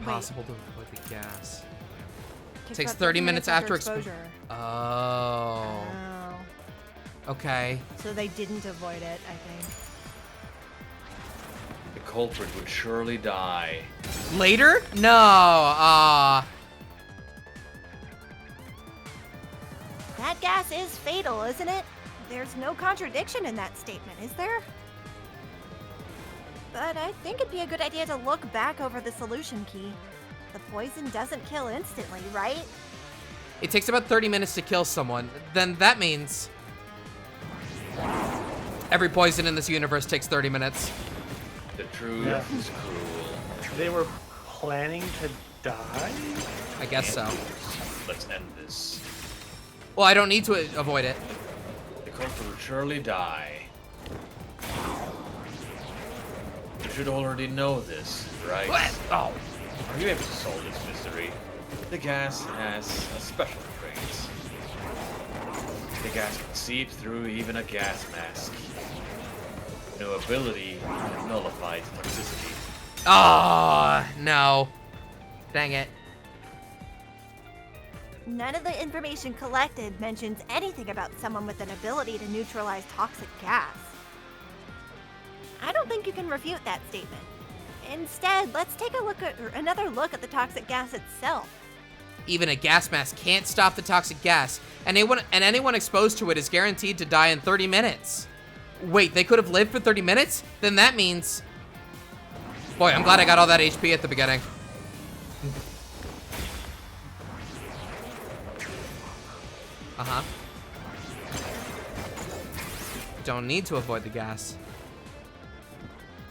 Wait. Possible to avoid the gas. Takes Takes about 30 minutes after exposure. Oh. Oh. Okay. So they didn't avoid it, I think. The culprit would surely die. Later? No. That gas is fatal, isn't it? There's no contradiction in that statement, is there? But I think it'd be a good idea to look back over the solution key. The poison doesn't kill instantly, right? It takes about 30 minutes to kill someone. Then that means every poison in this universe takes 30 minutes. The truth Yeah. is cruel. They were planning to die? I guess so. Let's end this. Well, I don't need to avoid it. The culprit would surely die. You should already know this, right? What? Oh. Are you able to solve this mystery? The gas has a special trait. The gas can seep through even a gas mask. No ability can nullify its toxicity. Oh, no. Dang it. None of the information collected mentions anything about someone with an ability to neutralize toxic gas. I don't think you can refute that statement. Instead, let's take another look at the toxic gas itself. Even a gas mask can't stop the toxic gas, and anyone exposed to it is guaranteed to die in 30 minutes. Wait, they could have lived for 30 minutes? Then that means... Boy, I'm glad I got all that HP at the beginning. Uh-huh. Don't need to avoid the gas.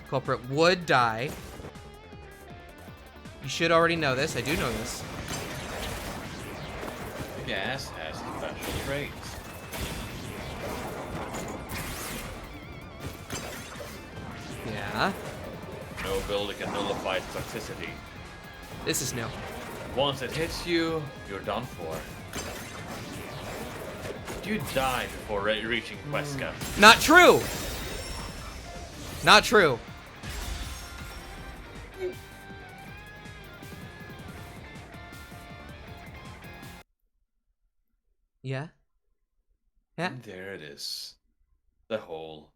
Culprit would die. You should already know this. I do know this. The gas has special traits. Yeah. No ability can nullify its toxicity. This is new. Once it hits you, you're done for. You die before reaching Questka. Not true! Not true. Yeah? Yeah? And there it is. The hole.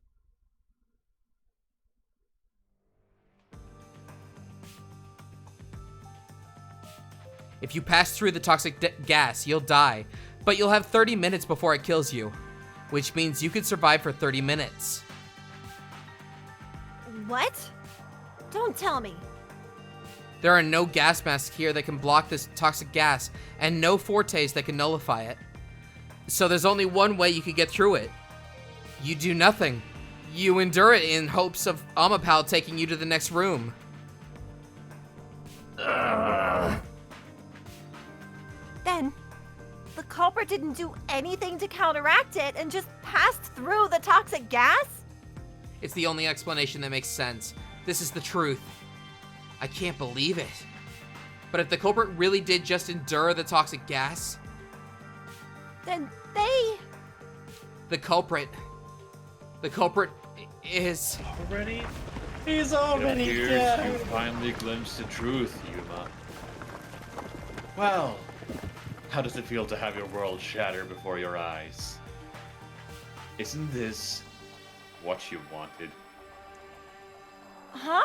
If you pass through the toxic gas, you'll die. But you'll have 30 minutes before it kills you. Which means you could survive for 30 minutes. What? Don't tell me. There are no gas masks here that can block this toxic gas, and no fortes that can nullify it. So there's only one way you could get through it. You do nothing. You endure it in hopes of Amapal taking you to the next room. Then, the culprit didn't do anything to counteract it and just passed through the toxic gas? It's the only explanation that makes sense. This is the truth. I can't believe it. But if the culprit really did just endure the toxic gas, Then they... the culprit is... Already? He's It already appears dead. you finally glimpsed the truth, Yuma. Well, how does it feel to have your world shatter before your eyes? Isn't this what you wanted? Huh?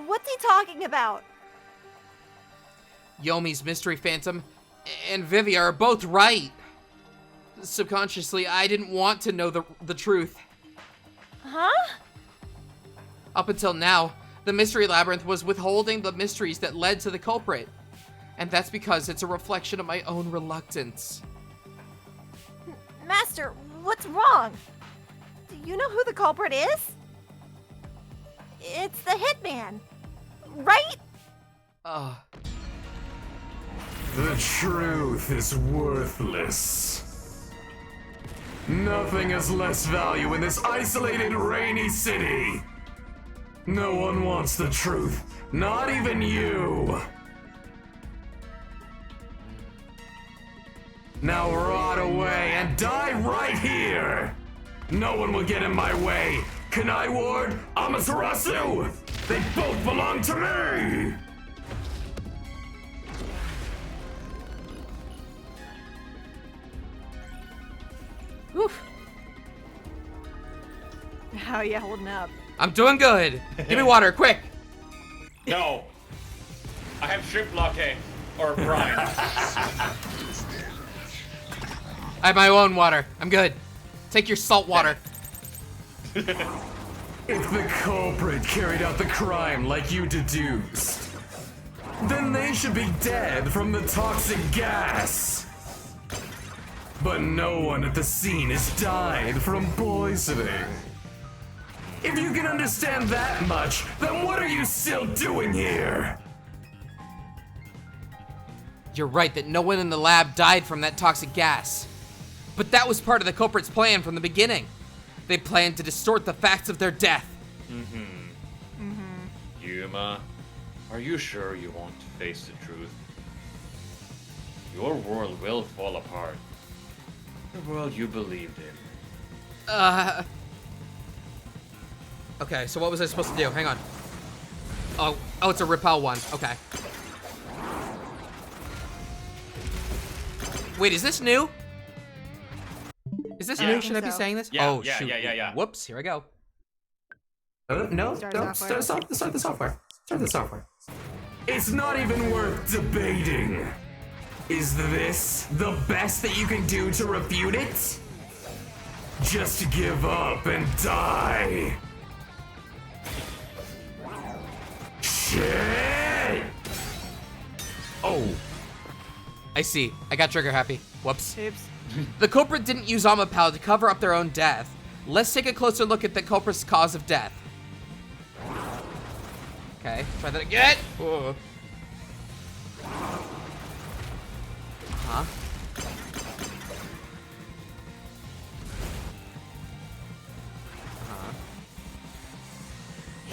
What's he talking about? Yomi's mystery phantom and Vivia are both right. Subconsciously, I didn't want to know the truth. Huh? Up until now, the mystery labyrinth was withholding the mysteries that led to the culprit. And that's because it's a reflection of my own reluctance. Master, what's wrong? Do you know who the culprit is? It's the hitman, right? The truth is worthless. Nothing has less value in this isolated, rainy city. No one wants the truth, not even you. Now rot away and die right here. No one will get in my way. Kanai Ward, Amaterasu, they both belong to me. Oof. How you holding up? I'm doing good. Give me water, quick. No. I have shrimp latte or brine. I have my own water. I'm good. Take your salt water. If the culprit carried out the crime like you deduced, then they should be dead from the toxic gas. But no one at the scene has died from poisoning. If you can understand that much, then what are you still doing here? You're right that no one in the lab died from that toxic gas. But that was part of the culprit's plan from the beginning. They planned to distort the facts of their death. Yuma, are you sure you want to face the truth? Your world will fall apart. The world you believed in. Okay, so what was I supposed to do? Hang on. Oh, it's a repel one. Okay. Wait, is this new? Is this new? Should I be think so. saying this? Yeah, oh, yeah, shoot. yeah. Whoops, here I go. No, Start don't software. start the software. Start the software. It's not even worth debating. Is this the best that you can do to refute it? Just give up and die. Shit! Oh. I see. I got trigger happy. Whoops. Oops. The culprit didn't use Amapal to cover up their own death. Let's take a closer look at the culprit's cause of death. Okay, try that again. Whoa. Huh?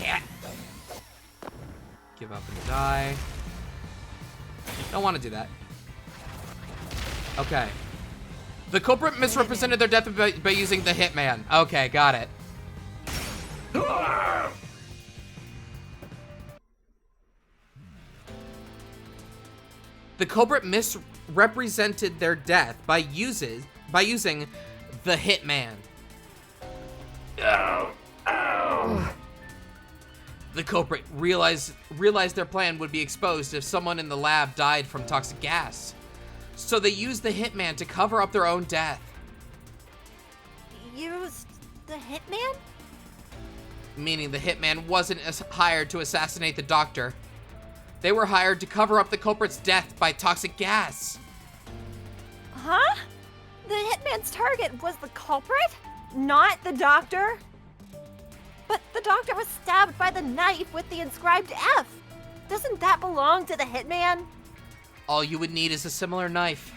Yeah. Give up and die. Don't want to do that. Okay. The culprit misrepresented their death by using the hitman. Okay, got it. Ah! The culprit misrepresented their death by using the hitman. The culprit realized their plan would be exposed if someone in the lab died from toxic gas. So they used the hitman to cover up their own death. Used the hitman? Meaning the hitman wasn't hired to assassinate the doctor. They were hired to cover up the culprit's death by toxic gas. Huh? The hitman's target was the culprit, not the doctor? But the doctor was stabbed by the knife with the inscribed F. Doesn't that belong to the hitman? All you would need is a similar knife.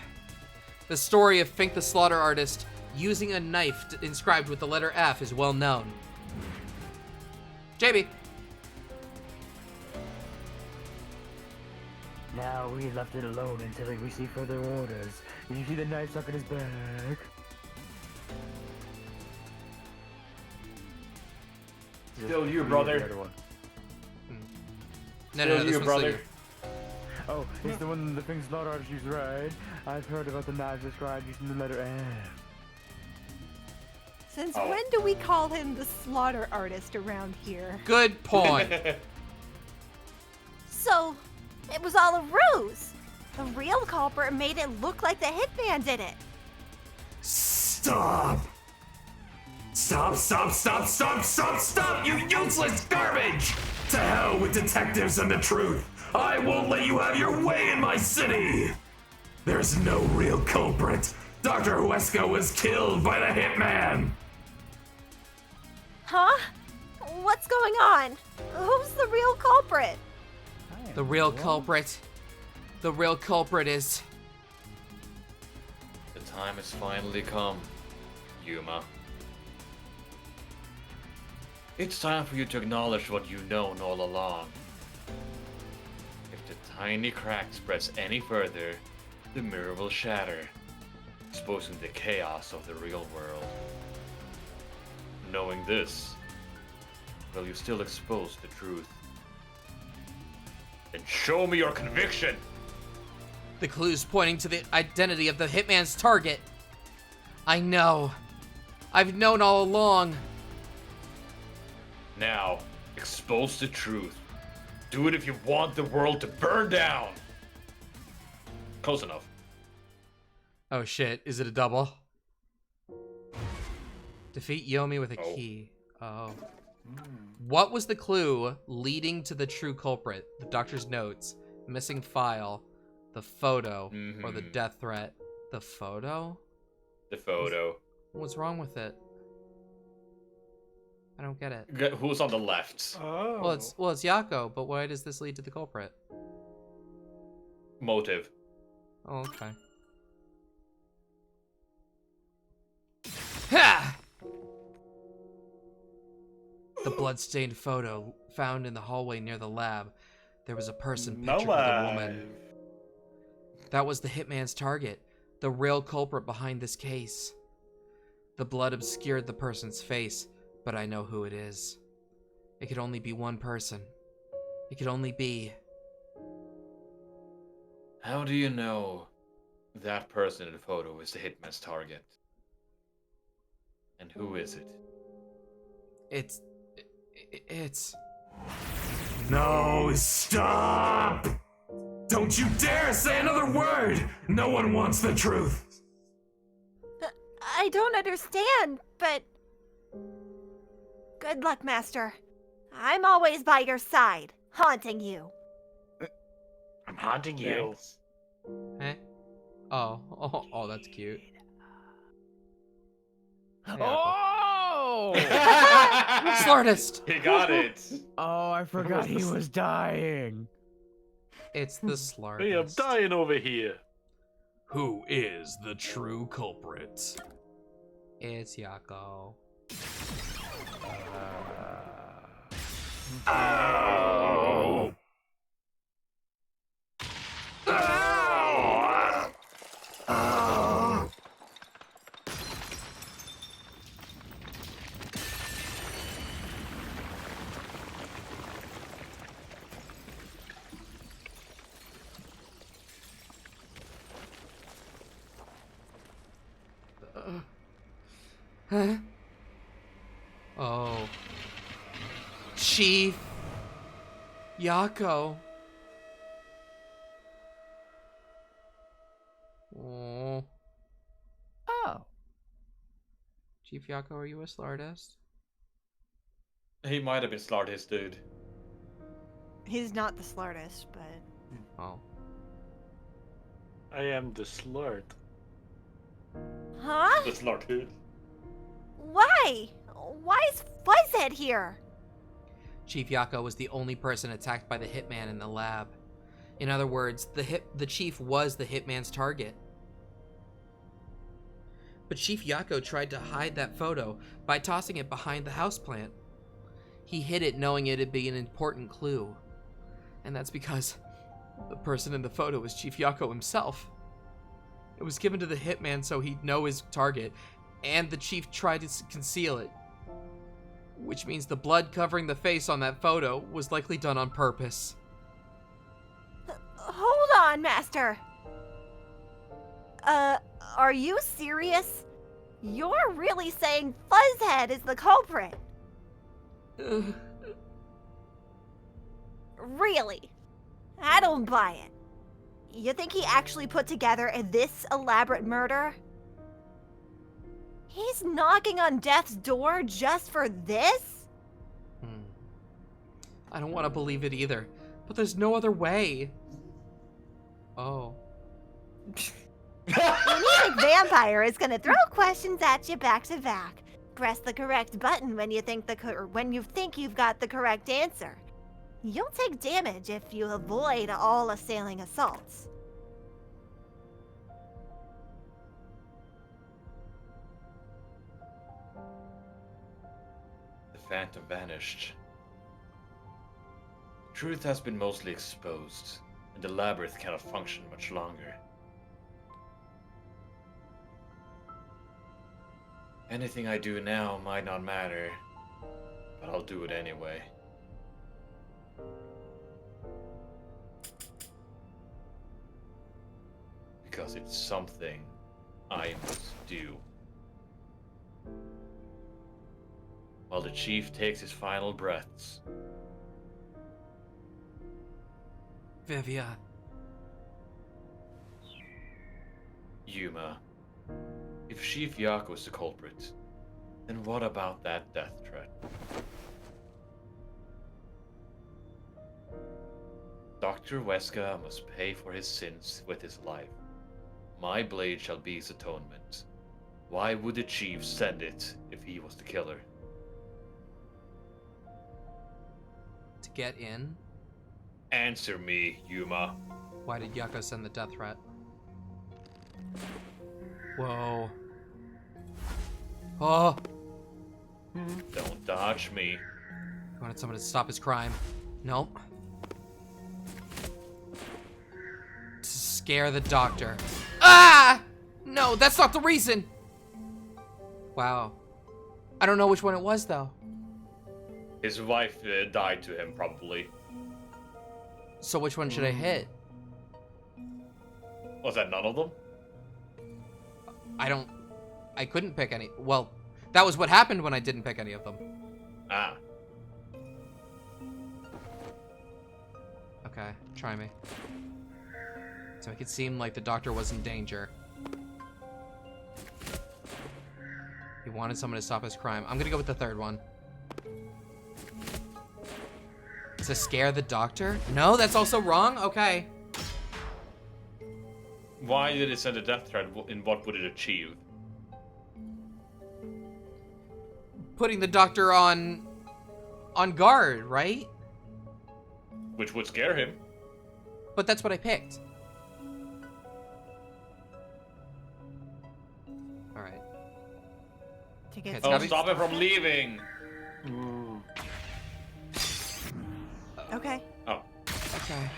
The story of Fink the Slaughter Artist using a knife inscribed with the letter F is well known. JB. Now we left it alone until we receive further orders. You see the knife stuck in his back? Still you, brother. No, Still this you, one's brother. you. Oh, it's the one the Fink Slaughter Artist used, right? I've heard about the knives described using the letter F. Since Oh. when do we call him the slaughter artist around here? Good point. So, it was all a ruse. The real culprit made it look like the hitman did it. Stop! Stop, stop, stop, stop, stop, stop, you useless garbage! To hell with detectives and the truth! I won't let you have your way in my city! There's no real culprit. Dr. Huesca was killed by the hitman! Huh? What's going on? Who's the real culprit? The real culprit. The real culprit is... The time has finally come, Yuma. It's time for you to acknowledge what you've known all along. If the tiny crack spreads any further, the mirror will shatter, exposing the chaos of the real world. Knowing this, will you still expose the truth? Then show me your conviction! The clues pointing to the identity of the hitman's target. I know. I've known all along. Now, expose the truth. Do it if you want the world to burn down! Close enough. Oh shit, is it a double? Defeat Yomi with a Oh. key. Oh. What was the clue leading to the true culprit? The doctor's notes, missing file, the photo, or the death threat? The photo? The photo. What's wrong with it? I don't get it. Who's on the left? Oh. Well, it's Yako, but why does this lead to the culprit? Motive. Oh, okay. Ha! The blood-stained photo found in the hallway near the lab. There was a person pictured with a woman. That was the hitman's target, the real culprit behind this case. The blood obscured the person's face, but I know who it is. It could only be one person. It could only be... How do you know that person in the photo is the hitman's target? And who is it? It's... No, stop! Don't you dare say another word! No one wants the truth! I don't understand, but... Good luck, Master. I'm always by your side, haunting you. I'm haunting you. Eh? Oh, that's cute. Oh! Slartist! He got it. Oh, I forgot he was dying. It's the Slartist. Hey, I'm dying over here. Who is the true culprit? It's Yako. Ow! Ow! Ow! Huh? Oh. Chief Yako. Oh. Oh. Chief Yako, are you a Slartist? He might have been Slartist, dude. He's not the Slartist, but Oh. I am the Slurt. Huh? The Slartist. Why? Why is Fuzzhead here? Chief Yako was the only person attacked by the hitman in the lab. In other words, the chief was the hitman's target. But Chief Yako tried to hide that photo by tossing it behind the houseplant. He hid it knowing it'd be an important clue. And that's because the person in the photo was Chief Yako himself. It was given to the hitman so he'd know his target, and the chief tried to conceal it. Which means the blood covering the face on that photo was likely done on purpose. Hold on, Master. Are you serious? You're really saying Fuzzhead is the culprit? Really? I don't buy it. You think he actually put together this elaborate murder? He's knocking on death's door just for this? I don't want to believe it either, but there's no other way. Oh. Any vampire is gonna throw questions at you back to back. Press the correct button when you think you've got the correct answer. You'll take damage if you avoid all assailing assaults. The Phantom vanished. Truth has been mostly exposed, and the labyrinth cannot function much longer. Anything I do now might not matter, but I'll do it anyway. Because it's something I must do. While the chief takes his final breaths. Vivia. Yuma, if Chief Yako is the culprit, then what about that death threat? Dr. Weska must pay for his sins with his life. My blade shall be his atonement. Why would the chief send it if he was the killer? To get in? Answer me, Yuma. Why did Yako send the death threat? Whoa. Oh! Don't dodge me. He wanted someone to stop his crime. Nope. To scare the doctor. Ah! No, that's not the reason! Wow. I don't know which one it was, though. His wife died to him, probably. So which one should I hit? Was that none of them? I couldn't pick any. Well, that was what happened when I didn't pick any of them. Ah. Okay, try me. To make it seem like the doctor was in danger. He wanted someone to stop his crime. I'm gonna go with the third one. To scare the doctor? No, that's also wrong? Okay. Why did it send a death threat, and what would it achieve? Putting the doctor on guard, right? Which would scare him. But that's what I picked. Alright. to get It's Oh, gotta be- stop him from leaving! Okay. Oh. Okay.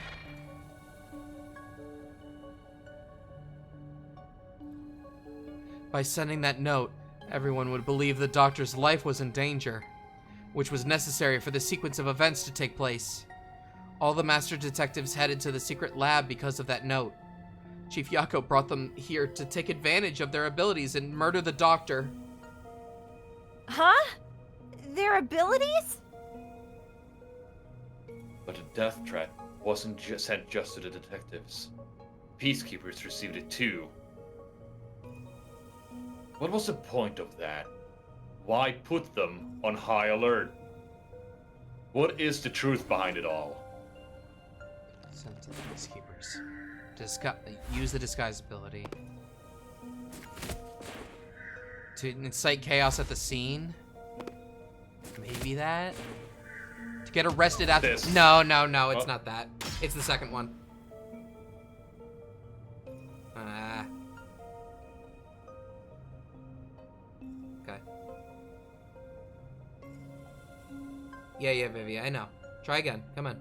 By sending that note, everyone would believe the doctor's life was in danger, which was necessary for the sequence of events to take place. All the master detectives headed to the secret lab because of that note. Chief Yako brought them here to take advantage of their abilities and murder the doctor. Huh? Their abilities? But a death threat wasn't sent just to the detectives. Peacekeepers received it too. What was the point of that? Why put them on high alert? What is the truth behind it all? Sent to the peacekeepers. Use the disguise ability. To incite chaos at the scene? Maybe that? To get arrested at This. No, it's Oh. not that. It's the second one. Okay. Yeah, Vivi, I know. Try again. Come on.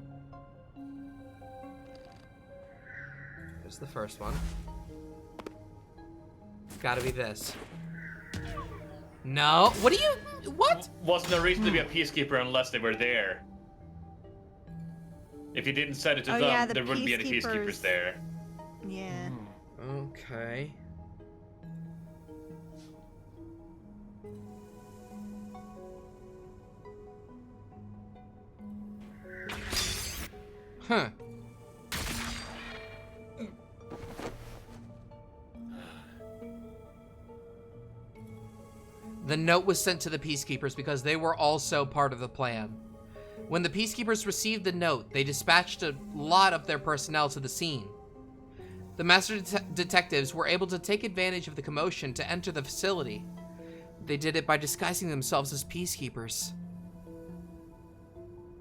There's the first one. Gotta be this. No. What do you... What? Wasn't there reason to be a peacekeeper unless they were there? If you didn't send it to Oh, them, yeah, the there wouldn't be any peacekeepers. peacekeepers there. Yeah. Okay. Huh. The note was sent to the peacekeepers because they were also part of the plan. When the peacekeepers received the note, they dispatched a lot of their personnel to the scene. The master detectives were able to take advantage of the commotion to enter the facility. They did it by disguising themselves as peacekeepers.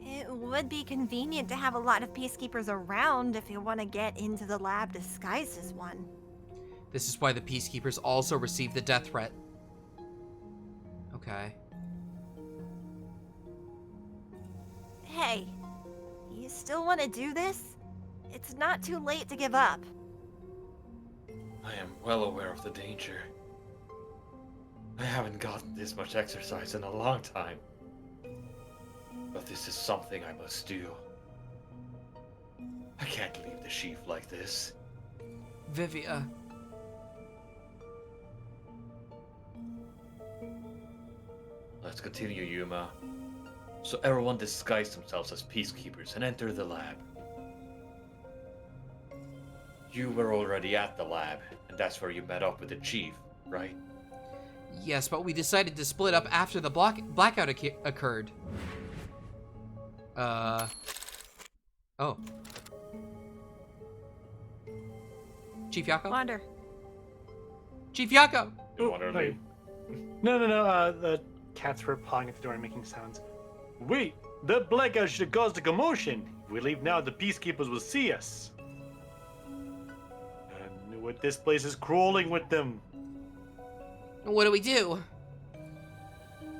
It would be convenient to have a lot of peacekeepers around if you want to get into the lab disguised as one. This is why the peacekeepers also received the death threat. Okay. Hey, you still want to do this? It's not too late to give up. I am well aware of the danger. I haven't gotten this much exercise in a long time. But this is something I must do. I can't leave the chief like this. Vivia. Let's continue, Yuma. So everyone disguise themselves as peacekeepers and enter the lab. You were already at the lab, and that's where you met up with the chief, right? Yes, but we decided to split up after the blackout occurred. Oh. Chief Yako? Wander. Chief Yako! You wanna wait. leave? No. The cats were pawing at the door and making sounds. Wait, that blackout should have caused a commotion. If we leave now, the peacekeepers will see us. I knew what this place is crawling with them. What do we do?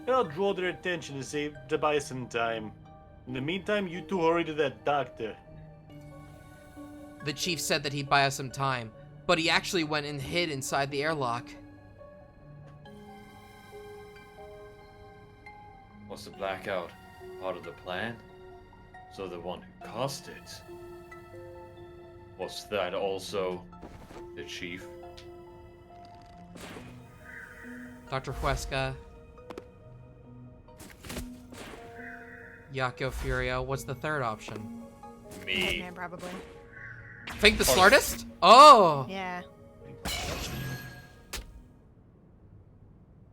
I'll draw their attention to buy some time. In the meantime, you two hurry to that doctor. The chief said that he'd buy us some time, but he actually went and hid inside the airlock. Was the blackout part of the plan? So the one who caused it? Was that also the chief? Dr. Huesca. Yako Furio. What's the third option? Me. Hitman, probably. Think the Slartist? Oh! Yeah.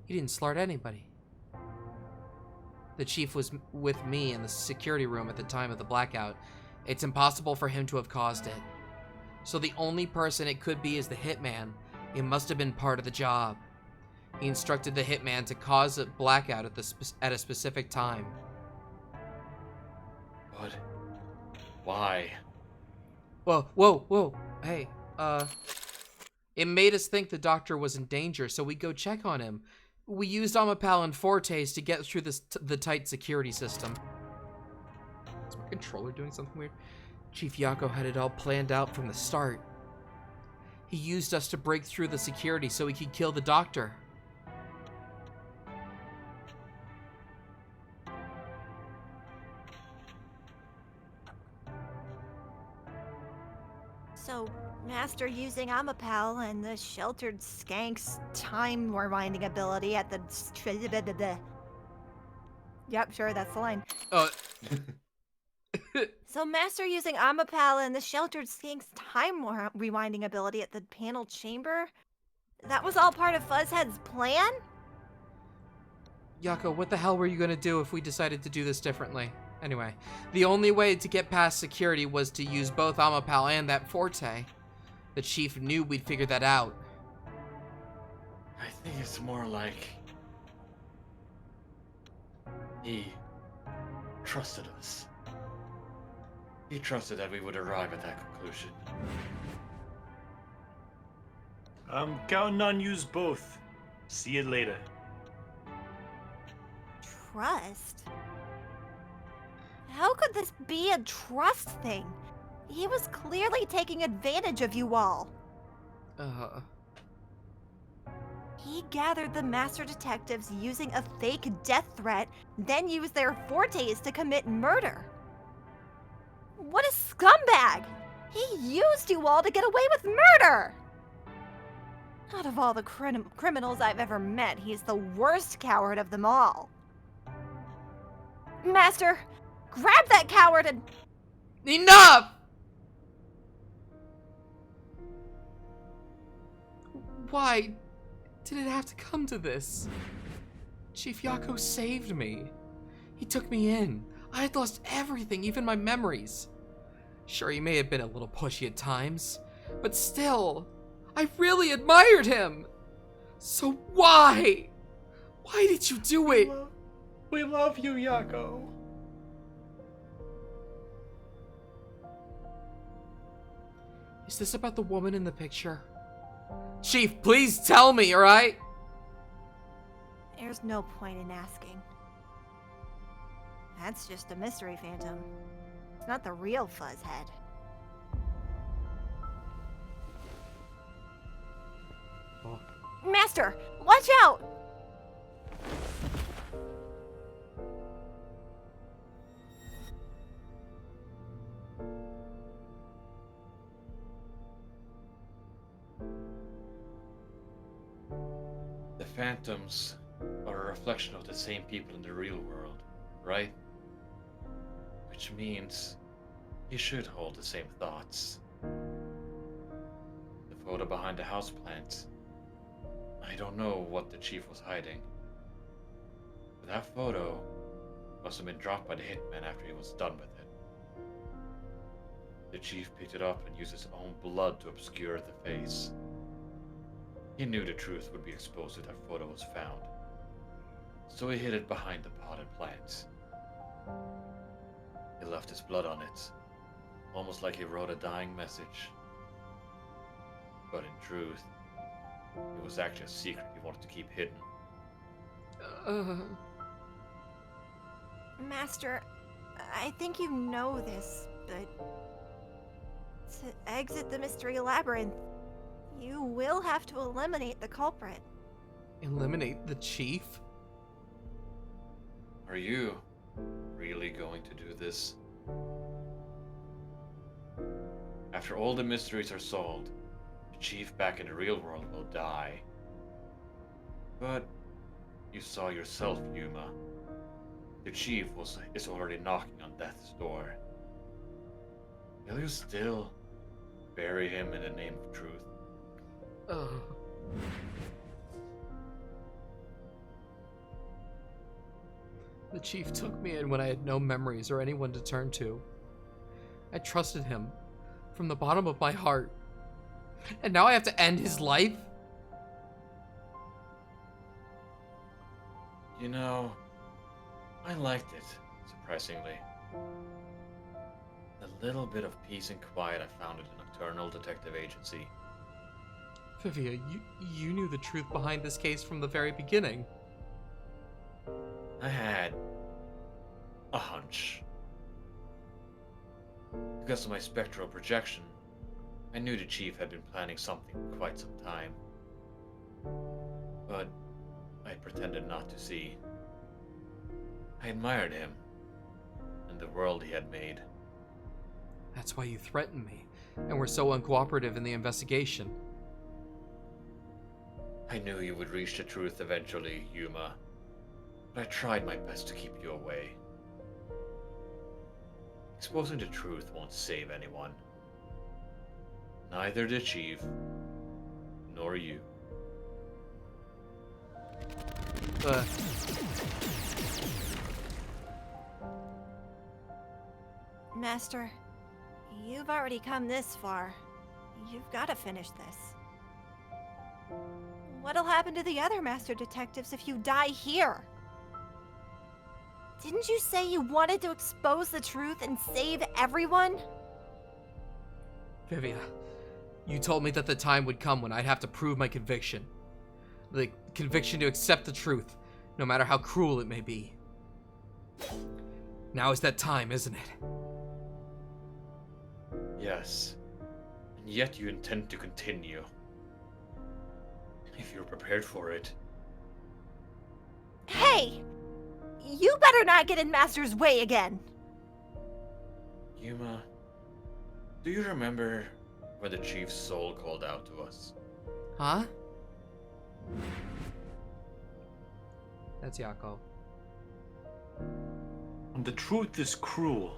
He didn't slart anybody. The chief was with me in the security room at the time of the blackout. It's impossible for him to have caused it. So the only person it could be is the hitman. It must have been part of the job. He instructed the hitman to cause a blackout at a specific time. But why? Whoa. Hey, it made us think the doctor was in danger, so we go check on him. We used Omapal and Fortes to get through the tight security system. Is my controller doing something weird? Chief Yako had it all planned out from the start. He used us to break through the security so he could kill the doctor. So, Master using Omapal and the sheltered skank's time rewinding ability at the Yep, sure, that's the line. Oh, So Master using Amapal and the Sheltered Skank's time rewinding ability at the panel chamber? That was all part of Fuzzhead's plan? Yako, what the hell were you gonna do if we decided to do this differently? Anyway, the only way to get past security was to use both Amapal and that Forte. The chief knew we'd figure that out. I think it's more like he trusted us. He trusted that we would arrive at that conclusion. I'm counting on yous both. See you later. Trust? How could this be a trust thing? He was clearly taking advantage of you all. He gathered the master detectives using a fake death threat, then used their fortes to commit murder. What a scumbag! He used you all to get away with murder! Out of all the criminals I've ever met, he's the worst coward of them all. Master, grab that coward and... Enough! Why did it have to come to this? Chief Yako saved me. He took me in. I had lost everything, even my memories. Sure, he may have been a little pushy at times, but still, I really admired him. So why? Why did you do it? We love you, Yako. Is this about the woman in the picture? Chief, please tell me, alright? There's no point in asking. That's just a mystery phantom. It's not the real Fuzzhead. Oh. Master, watch out! The phantoms are a reflection of the same people in the real world, right? Which means you should hold the same thoughts. The photo behind the houseplant. I don't know what the chief was hiding. But that photo must have been dropped by the hitman after he was done with it. The chief picked it up and used his own blood to obscure the face. He knew the truth would be exposed if that photo was found. So he hid it behind the potted plants. He left his blood on it, almost like he wrote a dying message. But in truth, it was actually a secret he wanted to keep hidden. Master, I think you know this, but to exit the Mystery Labyrinth, you will have to eliminate the culprit. Eliminate the chief? Are you really going to do this? After all the mysteries are solved, the chief back in the real world will die. But you saw yourself, Yuma. The chief is already knocking on death's door. Will you still bury him in the name of truth? The chief took me in when I had no memories or anyone to turn to. I trusted him from the bottom of my heart. And now I have to end his life? You know, I liked it, surprisingly. The little bit of peace and quiet I found at a nocturnal detective agency. Vivia, you knew the truth behind this case from the very beginning. I had a hunch. Because of my spectral projection, I knew the chief had been planning something for quite some time. But I pretended not to see. I admired him and the world he had made. That's why you threatened me, and were so uncooperative in the investigation. I knew you would reach the truth eventually, Yuma. but I tried my best to keep you away. Exposing the truth won't save anyone. Neither the Chief, nor you. Master, you've already come this far. You've got to finish this. What'll happen to the other Master Detectives if you die here? Didn't you say you wanted to expose the truth and save everyone? Vivia, you told me that the time would come when I'd have to prove my conviction. The conviction to accept the truth, no matter how cruel it may be. Now is that time, isn't it? Yes. And yet you intend to continue. If you're prepared for it. Hey! You better not get in Master's way again! Yuma, do you remember when the Chief's soul called out to us? Huh? That's Yako. The truth is cruel.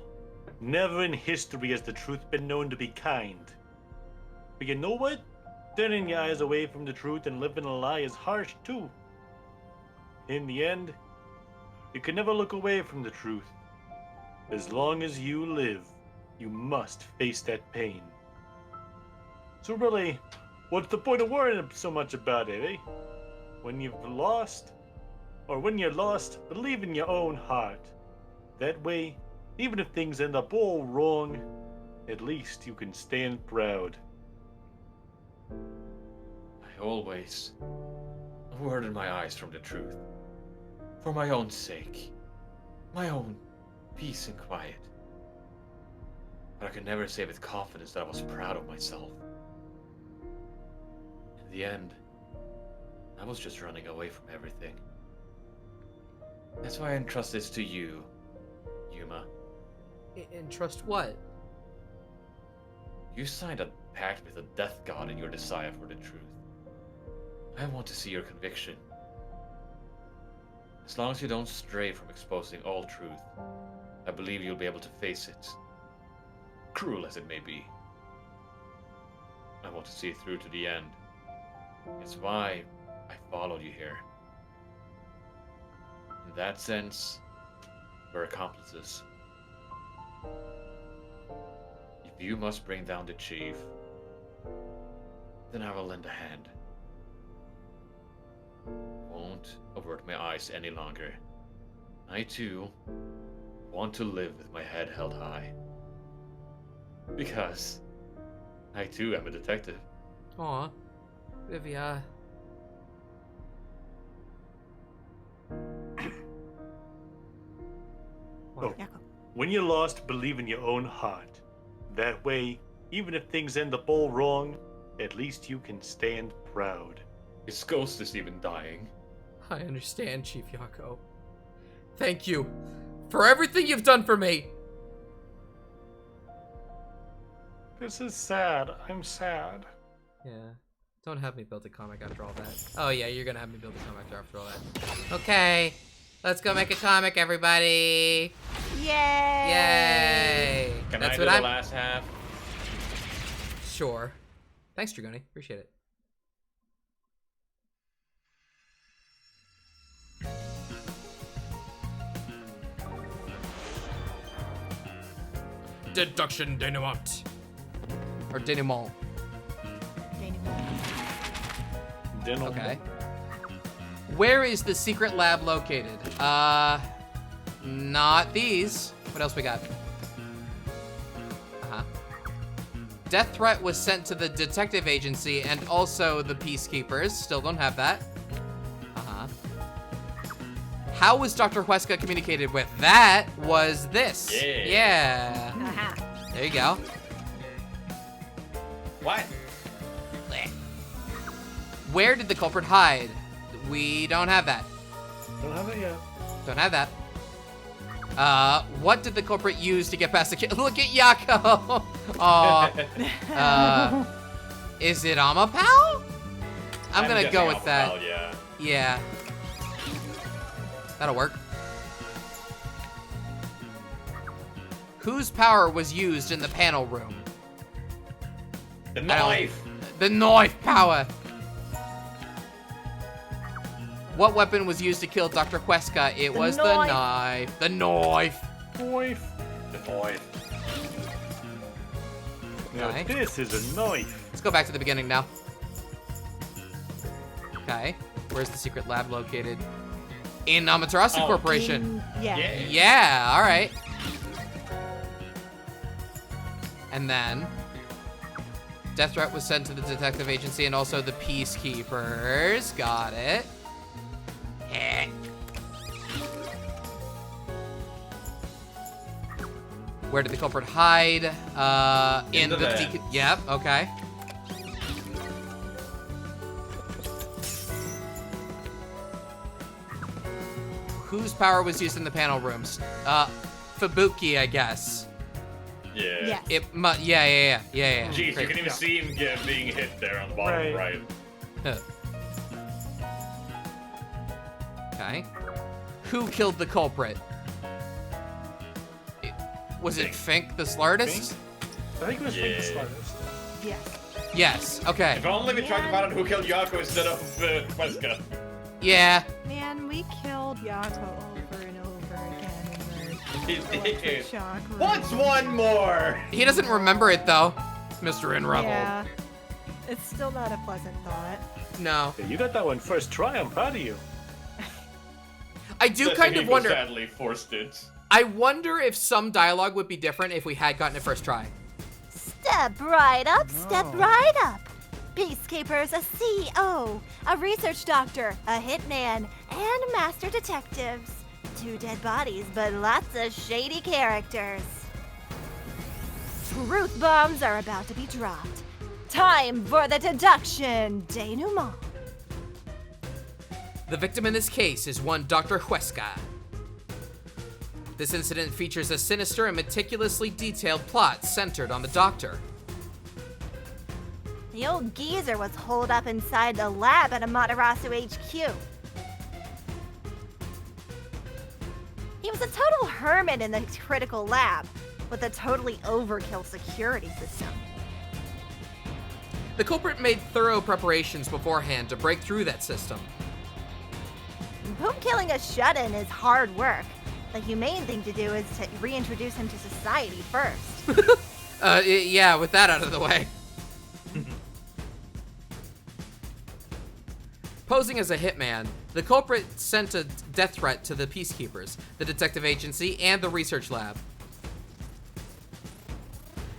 Never in history has the truth been known to be kind. But you know what? Turning your eyes away from the truth and living a lie is harsh too. In the end, you can never look away from the truth. As long as you live, you must face that pain. So really, what's the point of worrying so much about it, eh? When you're lost, believe in your own heart. That way, even if things end up all wrong, at least you can stand proud. I always averted my eyes from the truth. For my own sake. My own peace and quiet. But I could never say with confidence that I was proud of myself. In the end, I was just running away from everything. That's why I entrust this to you, Yuma. Entrust what? You signed a pact with the Death God in your desire for the truth. I want to see your conviction. As long as you don't stray from exposing all truth, I believe you'll be able to face it. Cruel as it may be. I want to see it through to the end. It's why I followed you here. In that sense, we're accomplices. If you must bring down the Chief, then I will lend a hand. Won't avert my eyes any longer. I too want to live with my head held high. Because I too am a detective. Aw, Vivia. Oh, when you're lost, believe in your own heart. That way, even if things end up all wrong, at least you can stand proud. His ghost is even dying. I understand, Chief Yako. Thank you for everything you've done for me. This is sad. I'm sad. Yeah. Don't have me build a comic after all that. Oh yeah, you're gonna have me build a comic after all that. Okay. Let's go make a comic, everybody. Yay! Yay! Can That's I do what the I'm... last half? Sure. Thanks, Dragoni. Appreciate it. Deduction denouement. Or denouement. Okay. Where is the secret lab located? Not these. What else we got? Death threat was sent to the detective agency and also the peacekeepers. Still don't have that. How was Dr. Huesca communicated with? That was this. Yeah. There you go. What? Where did the culprit hide? We don't have that. Don't have it yet. Don't have that. What did the culprit use to get past the Look at Yako. Aw. Is it Amapal? I'm gonna go with that. Yeah. Yeah. That'll work. Whose power was used in the panel room? The knife. The knife power. What weapon was used to kill Dr. Huesca? It was the knife. The knife. Knife. The knife. Now Okay. this is a knife. Let's go back to the beginning now. Okay. Where's the secret lab located? In Amaterasu Oh. Corporation. Yeah. Yeah. Yeah, all right. And then death threat was sent to the detective agency and also the peacekeepers. Got it. Eh. Where did the culprit hide? In the the van. Yep. Okay. Whose power was used in the panel rooms? Fubuki, I guess. Yeah. Yes. Yeah. Jeez, you Great. can even see him being hit there on the bottom right. Huh. Okay. Who killed the culprit? Was it Fink the Slartist? I think it was Yeah. Slartist. Yes. Yes. Okay. If only we tried to find out who killed Yako instead of Huesca. Yeah. Man, we killed Yako over and over again in the He electric did. shock room. What's one more? He doesn't remember it though, Mr. Inrevel. Yeah. It's still not a pleasant thought. No. Yeah, you got that one first try. I'm proud of you. I do That's kind why of he wonder. sadly forced it. I wonder if some dialogue would be different if we had gotten it first try. Step right up, step Oh. right up. Peacekeepers, a CEO, a research doctor, a hitman, and master detectives. 2 dead bodies, but lots of shady characters. Truth bombs are about to be dropped. Time for the deduction denouement. The victim in this case is one Dr. Huesca. This incident features a sinister and meticulously detailed plot centered on the doctor. The old geezer was holed up inside the lab at Amaterasu HQ. He was a total hermit in the critical lab, with a totally overkill security system. The culprit made thorough preparations beforehand to break through that system. Boom killing a shut-in is hard work. The humane thing to do is to reintroduce him to society first. Yeah, with that out of the way. Posing as a hitman, the culprit sent a death threat to the peacekeepers, the detective agency, and the research lab.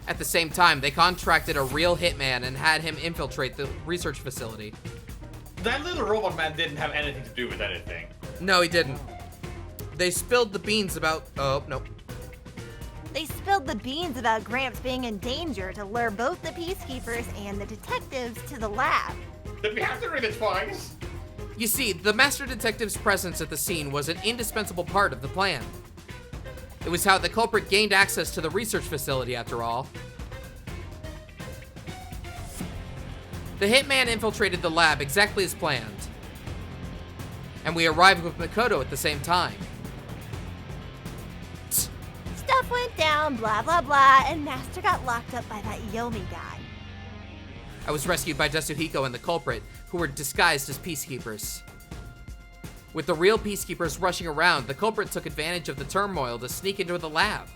At the same time, they contracted a real hitman and had him infiltrate the research facility. That little robot man didn't have anything to do with anything. No, he didn't. They spilled the beans about... Oh, no. They spilled the beans about Gramps being in danger to lure both the peacekeepers and the detectives to the lab. Did we have to read it twice? You see, the master detective's presence at the scene was an indispensable part of the plan. It was how the culprit gained access to the research facility, after all. The hitman infiltrated the lab exactly as planned. And we arrived with Makoto at the same time. Stuff went down, blah blah blah, and Master got locked up by that Yomi guy. I was rescued by Yasuhiko and the culprit, who were disguised as peacekeepers. With the real peacekeepers rushing around, the culprit took advantage of the turmoil to sneak into the lab.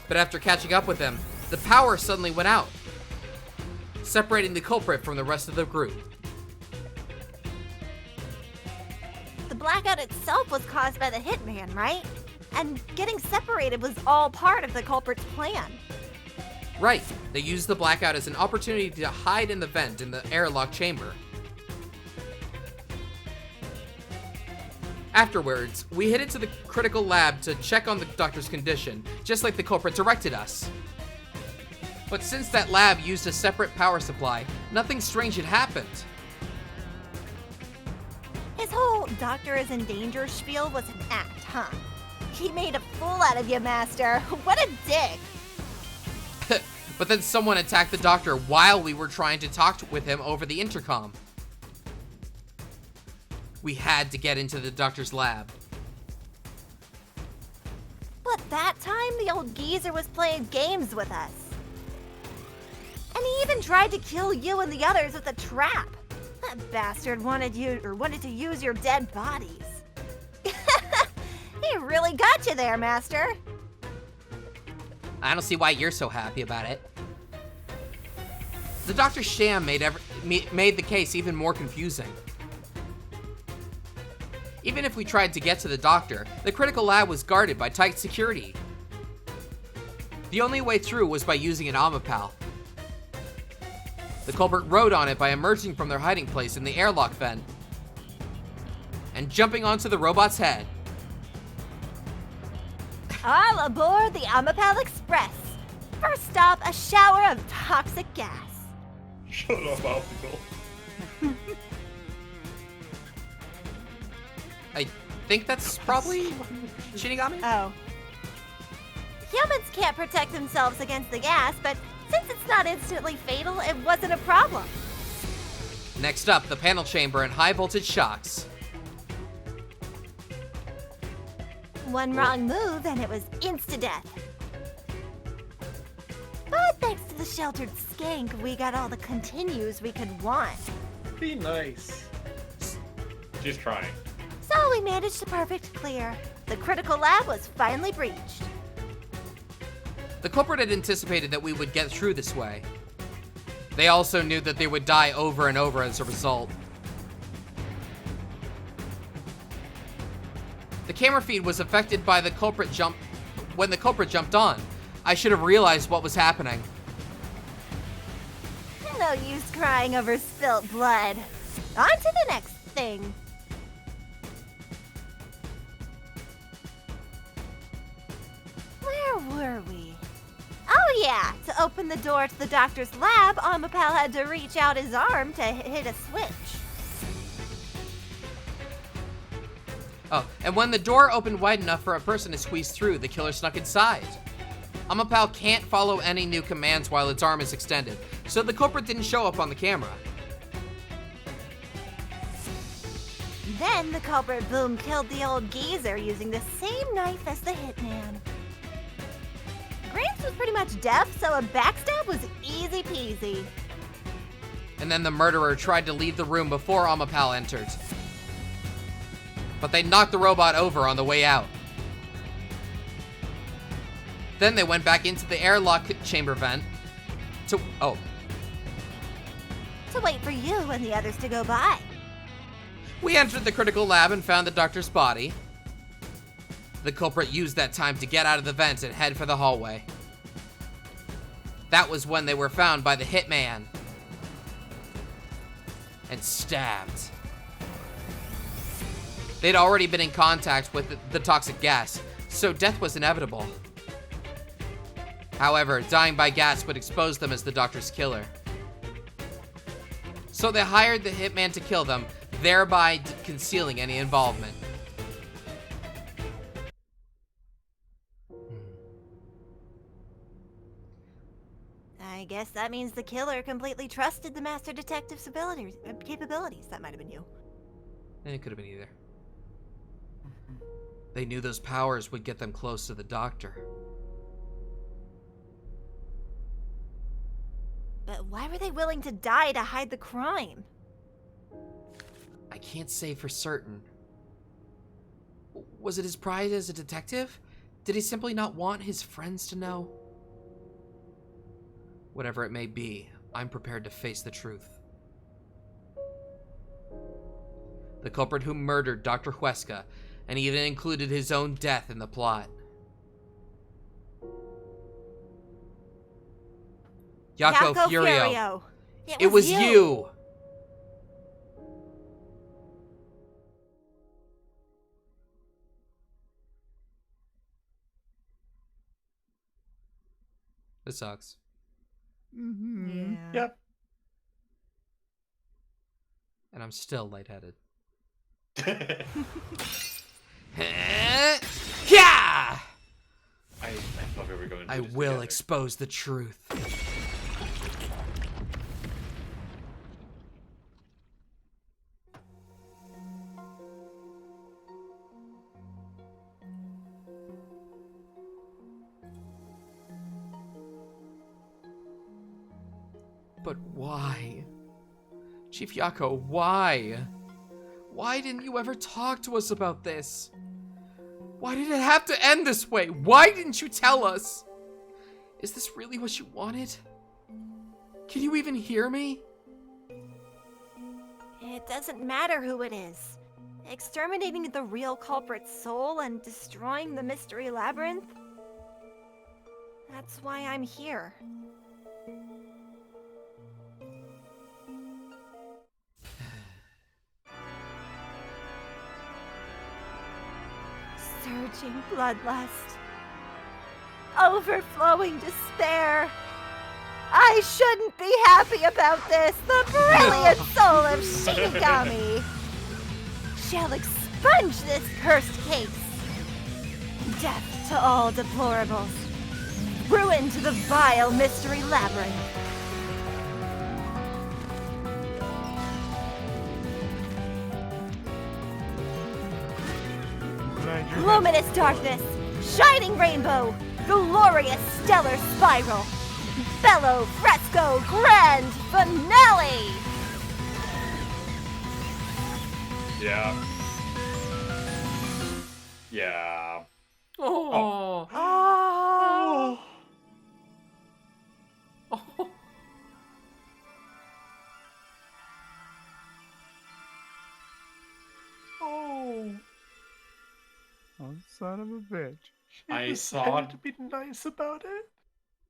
But after catching up with them, the power suddenly went out, separating the culprit from the rest of the group. The blackout itself was caused by the hitman, right? And getting separated was all part of the culprit's plan. Right, they used the blackout as an opportunity to hide in the vent in the airlock chamber. Afterwards, we hid into the critical lab to check on the doctor's condition, just like the culprit directed us. But since that lab used a separate power supply, nothing strange had happened. His whole doctor is in danger spiel was an act, huh? He made a fool out of you, Master. What a dick. But then someone attacked the doctor while we were trying to talk with him over the intercom. We had to get into the doctor's lab. But that time, the old geezer was playing games with us. And he even tried to kill you and the others with a trap. That bastard wanted to use your dead bodies. He really got you there, Master. I don't see why you're so happy about it. The Doctor's sham made the case even more confusing. Even if we tried to get to the Doctor, the critical lab was guarded by tight security. The only way through was by using an Omapal. The culprit rode on it by emerging from their hiding place in the airlock vent and jumping onto the robot's head. All aboard the Omapal Express. First stop, a shower of toxic gas. Shut up, Optical. I think that's probably Shinigami? Oh. Humans can't protect themselves against the gas, but since it's not instantly fatal, it wasn't a problem. Next up, the panel chamber and high voltage shocks. One wrong move and it was insta-death. But thanks to the sheltered skank, we got all the continues we could want. Be nice. She's trying. So we managed to perfect clear. The critical lab was finally breached. The culprit had anticipated that we would get through this way. They also knew that they would die over and over as a result. The camera feed was affected by the culprit when the culprit jumped on. I should have realized what was happening. No use crying over spilt blood. On to the next thing. Where were we? Oh yeah, to open the door to the doctor's lab, Omapal had to reach out his arm to hit a switch. Oh, and when the door opened wide enough for a person to squeeze through, the killer snuck inside. Omapal can't follow any new commands while its arm is extended, so the culprit didn't show up on the camera. Then the culprit boom killed the old geezer using the same knife as the hitman. Gramps was pretty much deaf, so a backstab was easy peasy. And then the murderer tried to leave the room before Omapal entered. But they knocked the robot over on the way out. Then they went back into the airlock chamber vent to wait for you and the others to go by. We entered the critical lab and found the doctor's body. The culprit used that time to get out of the vent and head for the hallway. That was when they were found by the hitman and stabbed. They'd already been in contact with the toxic gas, so death was inevitable. However, dying by gas would expose them as the doctor's killer. So they hired the hitman to kill them, thereby concealing any involvement. I guess that means the killer completely trusted the master detective's capabilities. That might have been you. It could have been either. They knew those powers would get them close to the doctor. But why were they willing to die to hide the crime? I can't say for certain. Was it his pride as a detective? Did he simply not want his friends to know? Whatever it may be, I'm prepared to face the truth. The culprit who murdered Dr. Huesca and even included his own death in the plot. Yako Furio. It was you! This sucks. Mm-hmm. Yeah. Yep. And I'm still lightheaded. Yeah! I thought we were going to I do this will together. expose the truth. But why? Chief Yako, why? Why didn't you ever talk to us about this? Why did it have to end this way? Why didn't you tell us? Is this really what you wanted? Can you even hear me? It doesn't matter who it is. Exterminating the real culprit's soul and destroying the mystery labyrinth? That's why I'm here. Surging bloodlust. Overflowing despair. I shouldn't be happy about this. The brilliant soul of Shinigami shall expunge this cursed case. Death to all deplorables. Ruin to the vile mystery labyrinth. Luminous darkness, shining rainbow, glorious stellar spiral, bellow fresco grand finale! Yeah. Yeah. Oh. Oh. Oh. Oh, son of a bitch. I Just thought to be nice about it.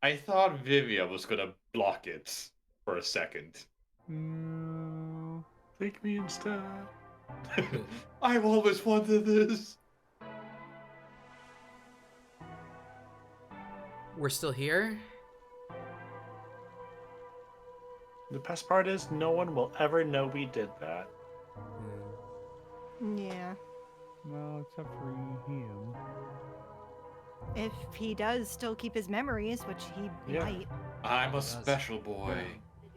I thought Vivia was gonna block it for a second. No. Take me instead. I've always wanted this. We're still here? The best part is no one will ever know we did that. Yeah. Well, except for him. If he does still keep his memories, which he Yeah. might. I'm a special boy.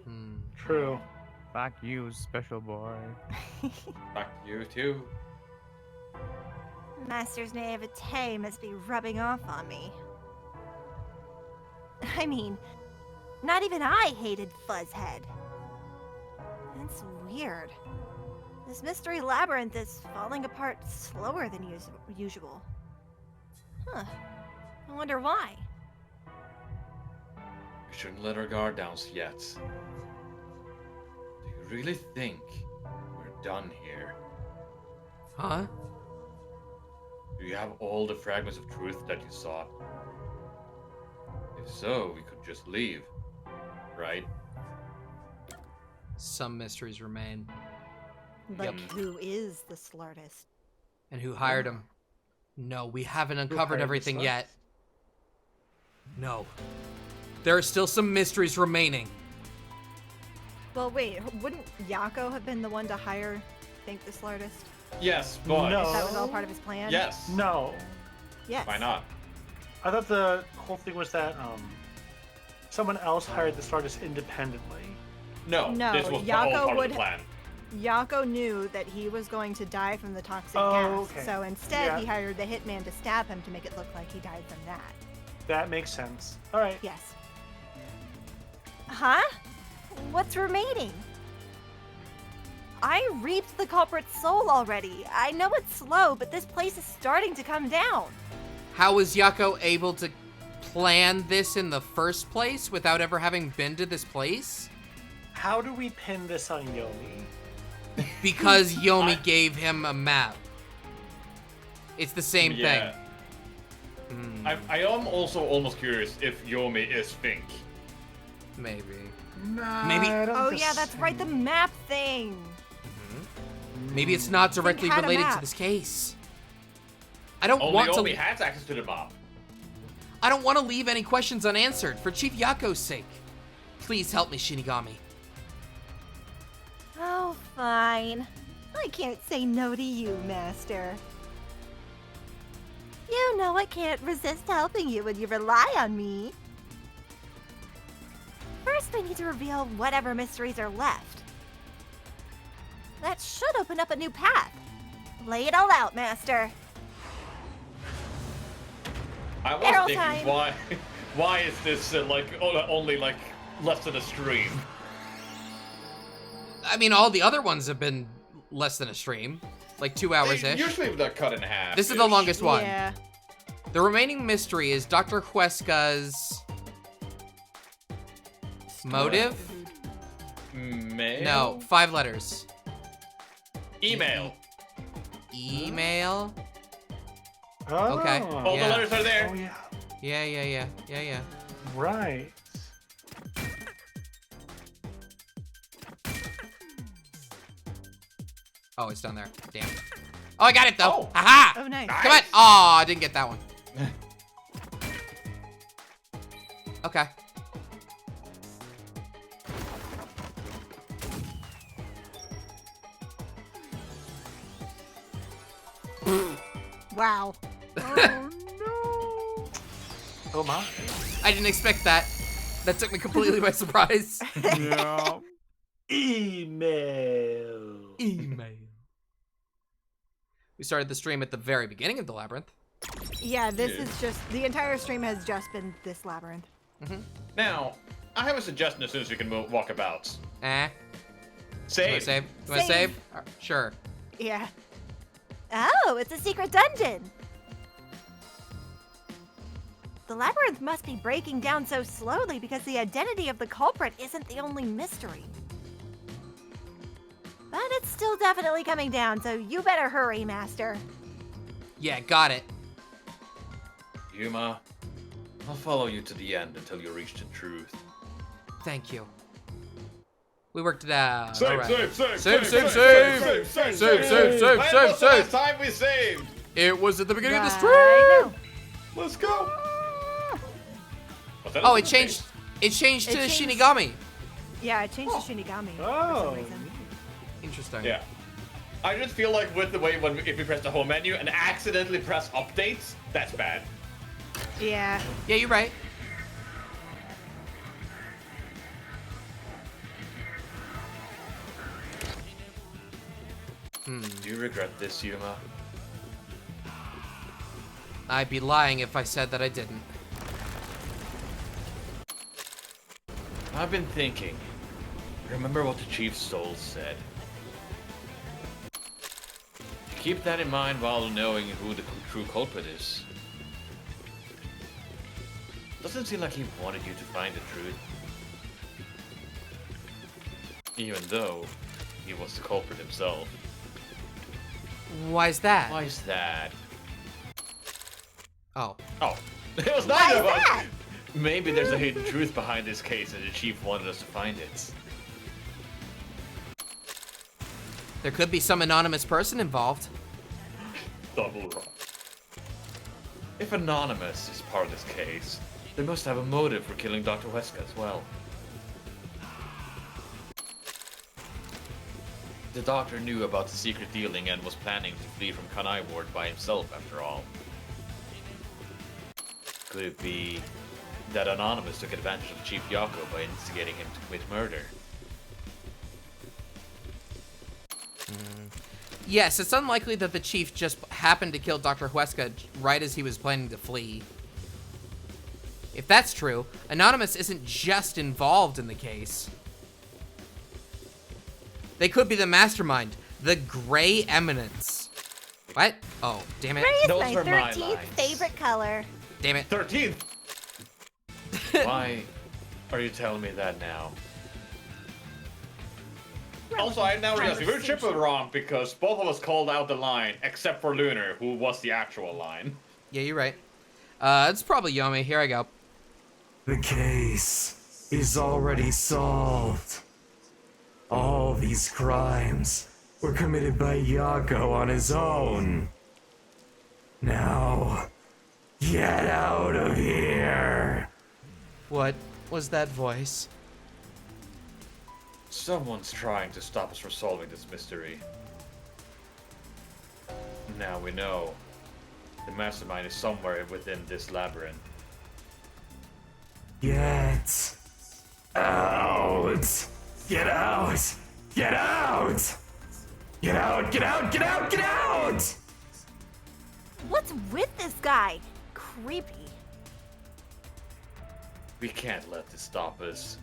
Hmm. True. Fuck you, special boy. Fuck you too. Master's naivete must be rubbing off on me. I mean, not even I hated Fuzzhead. That's weird. This mystery labyrinth is falling apart slower than usual. Huh. I wonder why. We shouldn't let our guard down yet. Do you really think we're done here? Huh? Do you have all the fragments of truth that you sought? If so, we could just leave, right? Some mysteries remain. Like, who is the Slartist? And who hired him? No, we haven't uncovered hired the everything Slartist? yet. No. There are still some mysteries remaining. Well, wait, wouldn't Yako have been the one to hire, think, the Slartist? Yes, but No. That was all part of his plan? yes. No. Yes. Why not? I thought the whole thing was that someone else hired the Slartist independently. No. No, This was Yako all part would of the plan. Yako knew that he was going to die from the toxic Oh, gas, okay. so instead Yeah. he hired the hitman to stab him to make it look like he died from that. That makes sense. All right. Yes. Huh? What's remaining? I reaped the culprit's soul already. I know it's slow, but this place is starting to come down. How was Yako able to plan this in the first place without ever having been to this place? How do we pin this on Yomi? Because Yomi gave him a map. It's the same Yeah. thing. I am also almost curious if Yomi is Fink. Maybe. Nah, Maybe- I don't Oh think yeah, that's right, the map thing. Maybe it's not directly had a related to map. this case. I don't Only want Yomi to. has access to the map. I don't want to leave any questions unanswered for Chief Yako's sake. Please help me, Shinigami. Oh, fine. I can't say no to you, Master. You know I can't resist helping you when you rely on me. First, we need to reveal whatever mysteries are left. That should open up a new path. Lay it all out, Master. I was Arrow thinking, time. why is this like only like less than a stream? I mean, all the other ones have been less than a stream. Like 2 hours-ish. Usually they're cut in half. This is the longest one. Yeah. The remaining mystery is Dr. Huesca's motive? Mail? No, 5 letters. Email. Email? Oh, Okay. All Yeah. the letters are there. Oh, yeah. Yeah. Right. Oh, it's down there. Damn. Oh, I got it, though. Oh. Haha! Oh, nice. Come on. Oh, I didn't get that one. Okay. Wow. Oh my. I didn't expect that. That took me completely by surprise. Yeah. Email. Email. We started the stream at the very beginning of the labyrinth. Yeah, this is just the entire stream has just been this labyrinth. Now, I have a suggestion as soon as we can walk about. You Save. wanna save? You wanna Save. save? Sure. Yeah. Oh, it's a secret dungeon. The labyrinth must be breaking down so slowly because the identity of the culprit isn't the only mystery. But it's still definitely coming down, so you better hurry, Master. Yeah, got it. Yuma, I'll follow you to the end until you reach the truth. Thank you. We worked it out. Save, All right. save. Save, save, save. Save. When was the last time we saved? It was at the beginning of the Right stream. Let's go. Oh, it changed. It changed to It changed. Shinigami. Yeah, I changed to Shinigami for Oh. some reason. Interesting. Yeah. I just feel like with the way if we press the home menu and accidentally press updates, that's bad. Yeah. Yeah, you're right. Do you regret this, Yuma? I'd be lying if I said that I didn't. I've been thinking. Remember what the Chief's soul said. Keep that in mind while knowing who the true culprit is. Doesn't seem like he wanted you to find the truth. Even though he was the culprit himself. Why's that? Why is that? Oh. Oh, it was Why neither is of us. that? Maybe there's a hidden truth behind this case and the Chief wanted us to find it. There could be some anonymous person involved. Double wrong. If Anonymous is part of this case, they must have a motive for killing Dr. Huesca as well. The doctor knew about the secret dealing and was planning to flee from Kanai Ward by himself after all. Could it be that Anonymous took advantage of Chief Yako by instigating him to commit murder? Yes, it's unlikely that the chief just happened to kill Dr. Huesca right as he was planning to flee. If that's true, Anonymous isn't just involved in the case. They could be the mastermind, the Gray Eminence. What? Oh, damn it. Gray is Those my were my 13th lines. favorite color. Damn it. 13th. Why are you telling me that now? Also, I now realize we were triple wrong because both of us called out the line, except for Lunar, who was the actual line. Yeah, you're right. It's probably Yomi. Here I go. The case is already solved. All these crimes were committed by Yako on his own. Now, get out of here. What was that voice? Someone's trying to stop us from solving this mystery. Now we know. The mastermind is somewhere within this labyrinth. Get out. Get out. Get out. Get out, get out, get out, get out! What's with this guy? Creepy. We can't let this stop us.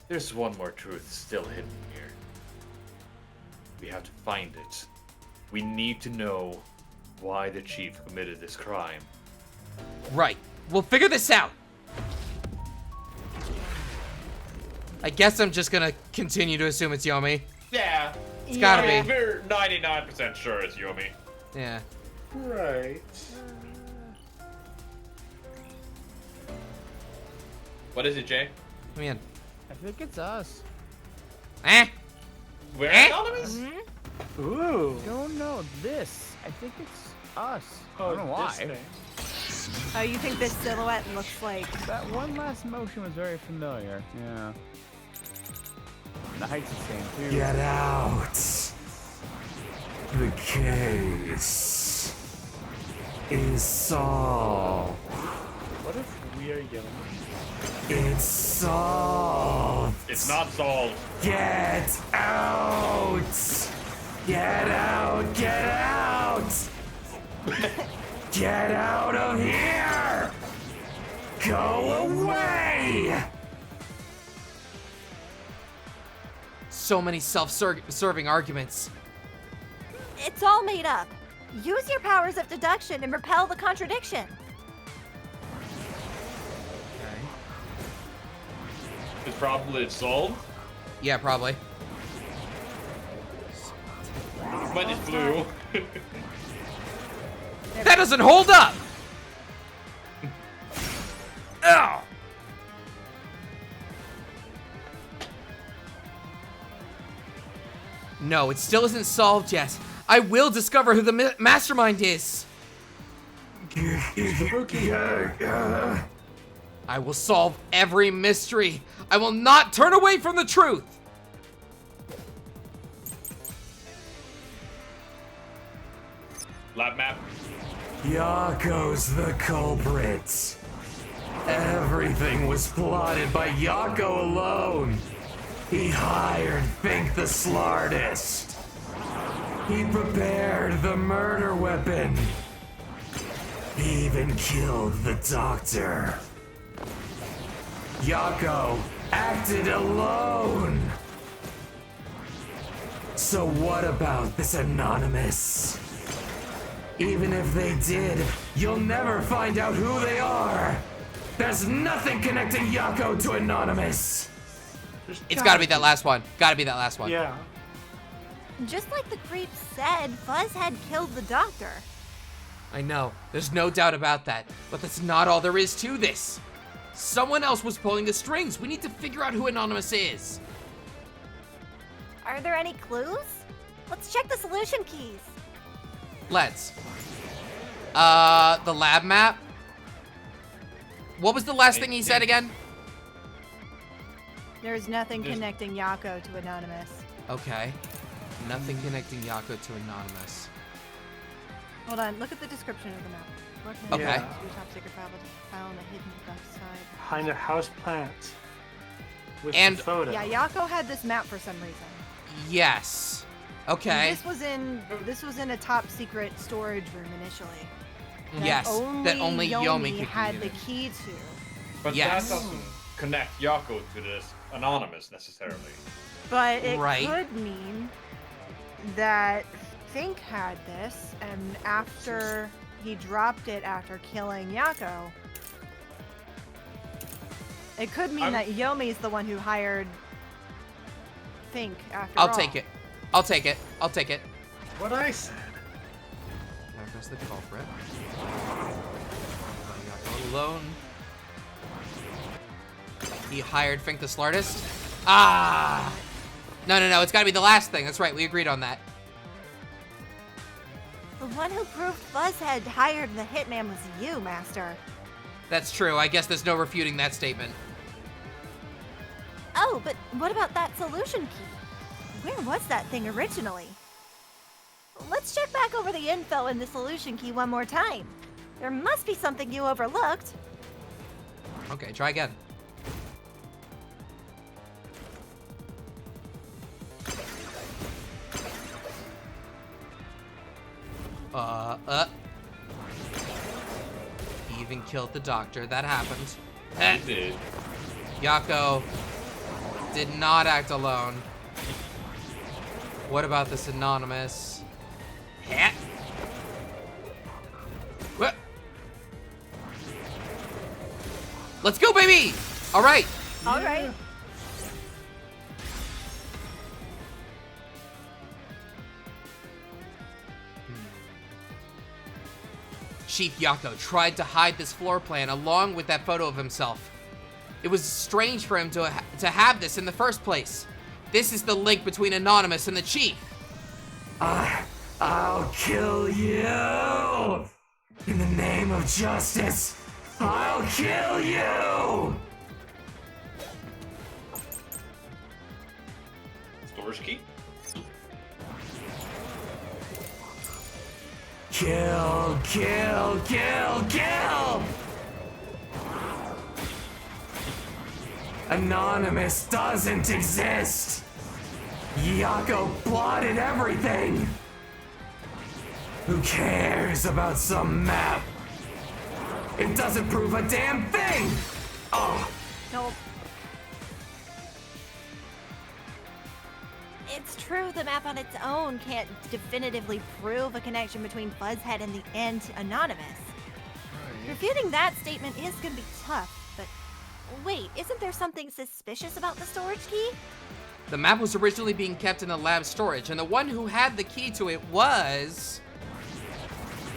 There's one more truth still hidden here. We have to find it. We need to know why the chief committed this crime. Right. We'll figure this out. I guess I'm just gonna continue to assume it's Yomi. Yeah. It's gotta Yeah. be. We're 99% sure it's Yomi. Yeah. Right. What is it, Jay? Come in. I think it's us. Eh? We're Eh? anonymous? Ooh. Don't know this. I think it's us. I Oh, don't know why. this thing. Oh, you think this silhouette looks like? That one last motion was very familiar. Yeah. And the height's the same too. Get out. The case is solved. What if we are yelling? It's solved. It's not solved. Get out. Get out. Get out. Get out of here. Go away. So many self-serving arguments. It's all made up. Use your powers of deduction and repel the contradiction. It's probably solved. Yeah, probably. But it's blue. That doesn't hold up! Ow! No, it still isn't solved yet. I will discover who the mastermind is. I will solve every mystery. I will not turn away from the truth. Lab map. Yako's the culprit. Everything was plotted by Yako alone. He hired Fink the Slartist. He prepared the murder weapon. He even killed the doctor. Yako acted alone. So what about this Anonymous? Even if they did, you'll never find out who they are. There's nothing connecting Yako to Anonymous. It's gotta be that last one. Gotta be that last one. Yeah. Just like the creep said, Fuzz had killed the doctor. I know. There's no doubt about that. But that's not all there is to this. Someone else was pulling the strings. We need to figure out who Anonymous is. Are there any clues? Let's check the solution keys. Let's. The lab map. What was the last thing he said again? There's nothing connecting Yako to Anonymous. Okay. Nothing connecting Yako to Anonymous. Hold on, look at the description of the map. What can Okay. your top secret file found a hidden left side? Behind a house plant. With And- the photo. Yeah, Yako had this map for some reason. Yes. Okay. This was in a top secret storage room initially. Yes. That only Yomi could had the use. key to. But Yes. that doesn't connect Yako to this Anonymous necessarily. But it Right. could mean that Fink had this, and after he dropped it after killing Yako, it could mean that Yomi's the one who hired Fink after all. I'll take it. I'll take it. I'll take it. What I said. Yako's the culprit. Yako alone. He hired Fink the Slartist. Ah! No. It's gotta be the last thing. That's right. We agreed on that. The one who proved Fuzz had hired the hitman was you, Master. That's true. I guess there's no refuting that statement. Oh, but what about that solution key? Where was that thing originally? Let's check back over the info in the solution key one more time. There must be something you overlooked. Okay, try again. He even killed the doctor. That happened. He did. Yako did not act alone. What about this anonymous? Hat? What? Let's go, baby! All right. All right. Chief Yako tried to hide this floor plan along with that photo of himself. It was strange for him to have this in the first place. This is the link between Anonymous and the Chief. I'll kill you! In the name of justice, I'll kill you! Storage key? Kill, kill, kill, kill! Anonymous doesn't exist! Yako plotted everything! Who cares about some map? It doesn't prove a damn thing! Oh, Nope. It's true the map on its own can't definitively prove a connection between Fuzzhead and Anonymous. Refuting that statement is gonna be tough, but wait, isn't there something suspicious about the storage key? The map was originally being kept in the lab storage, and the one who had the key to it was...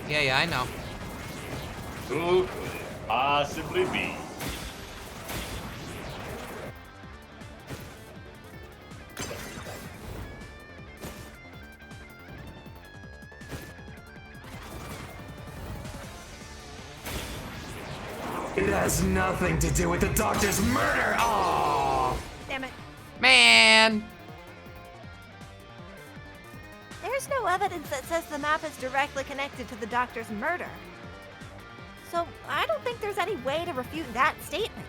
Yeah, I know. Who could it possibly be? it has nothing to do with the doctor's murder! Oh! Damn it. Man! There's no evidence that says the map is directly connected to the doctor's murder. So I don't think there's any way to refute that statement.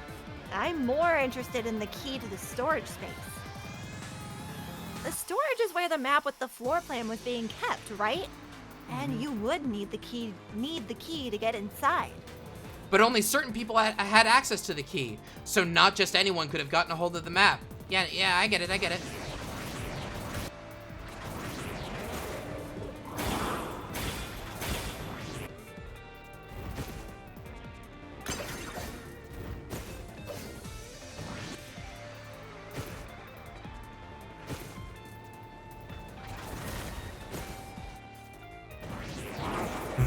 I'm more interested in the key to the storage space. The storage is where the map with the floor plan was being kept, right? And you would need the key to get inside. But only certain people had access to the key, so not just anyone could have gotten a hold of the map. Yeah, I get it.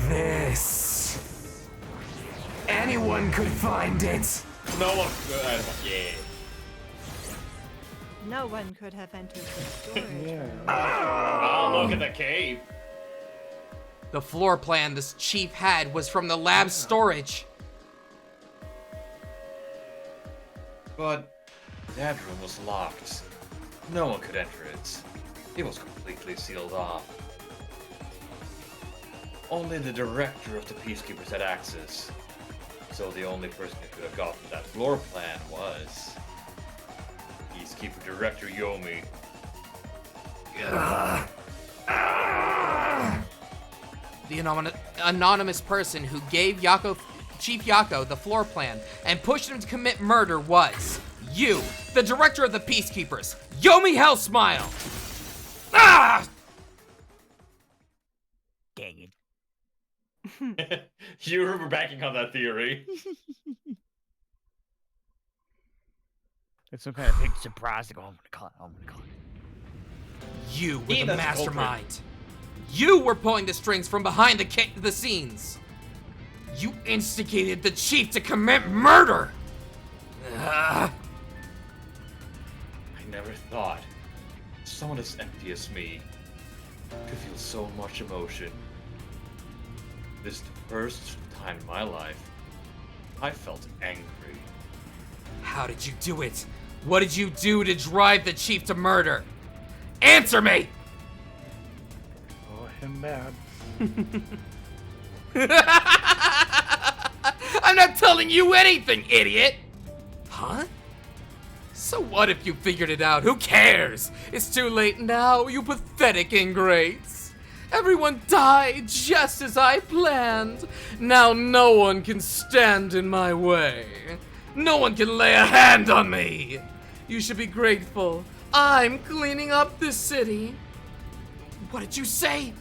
This... Anyone could find it! No one could. Yeah. No one could have entered the storage. Oh, look at the cave. The floor plan this chief had was from the lab storage. But that room was locked. No one could enter it. It was completely sealed off. Only the director of the Peacekeepers had access. So the only person who could have gotten that floor plan was Peacekeeper Director Yomi. The anonymous person who gave Chief Yako the floor plan and pushed him to commit murder was you, the director of the Peacekeepers, Yomi Hellsmile! Ah! Dang it. You were backing on that theory. It's some kind of big surprise to go. I'm gonna call it. You were Yeah, the that's the culprit. mastermind. You were pulling the strings from behind the scenes. You instigated the chief to commit murder. I never thought someone as empty as me could feel so much emotion. This is the first time in my life I felt angry. How did you do it? What did you do to drive the chief to murder? Answer me! Oh, him mad. I'm not telling you anything, idiot! Huh? So what if you figured it out? Who cares? It's too late now, you pathetic ingrates. Everyone died just as I planned. Now no one can stand in my way. No one can lay a hand on me. You should be grateful. I'm cleaning up this city. What did you say?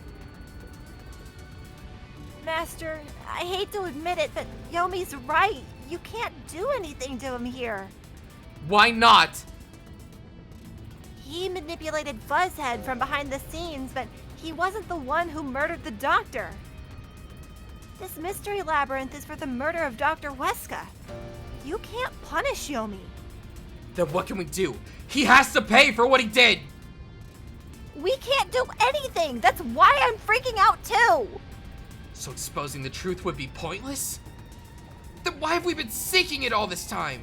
Master, I hate to admit it, but Yomi's right. You can't do anything to him here. Why not? He manipulated Fuzzhead from behind the scenes, but he wasn't the one who murdered the doctor. This mystery labyrinth is for the murder of Dr. Weska. You can't punish Yomi. Then what can we do? He has to pay for what he did! We can't do anything! That's why I'm freaking out too! So exposing the truth would be pointless? Then why have we been seeking it all this time?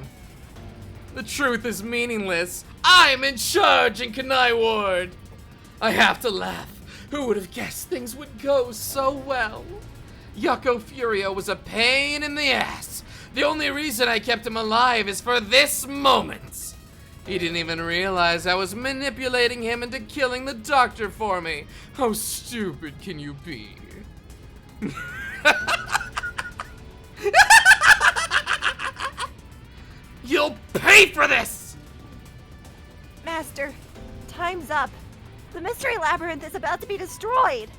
The truth is meaningless. I'm in charge in Kanai Ward. I have to laugh. Who would have guessed things would go so well? Yako Furio was a pain in the ass. The only reason I kept him alive is for this moment. He didn't even realize I was manipulating him into killing the doctor for me. How stupid can you be? You'll pay for this! Master, time's up. The mystery labyrinth is about to be destroyed.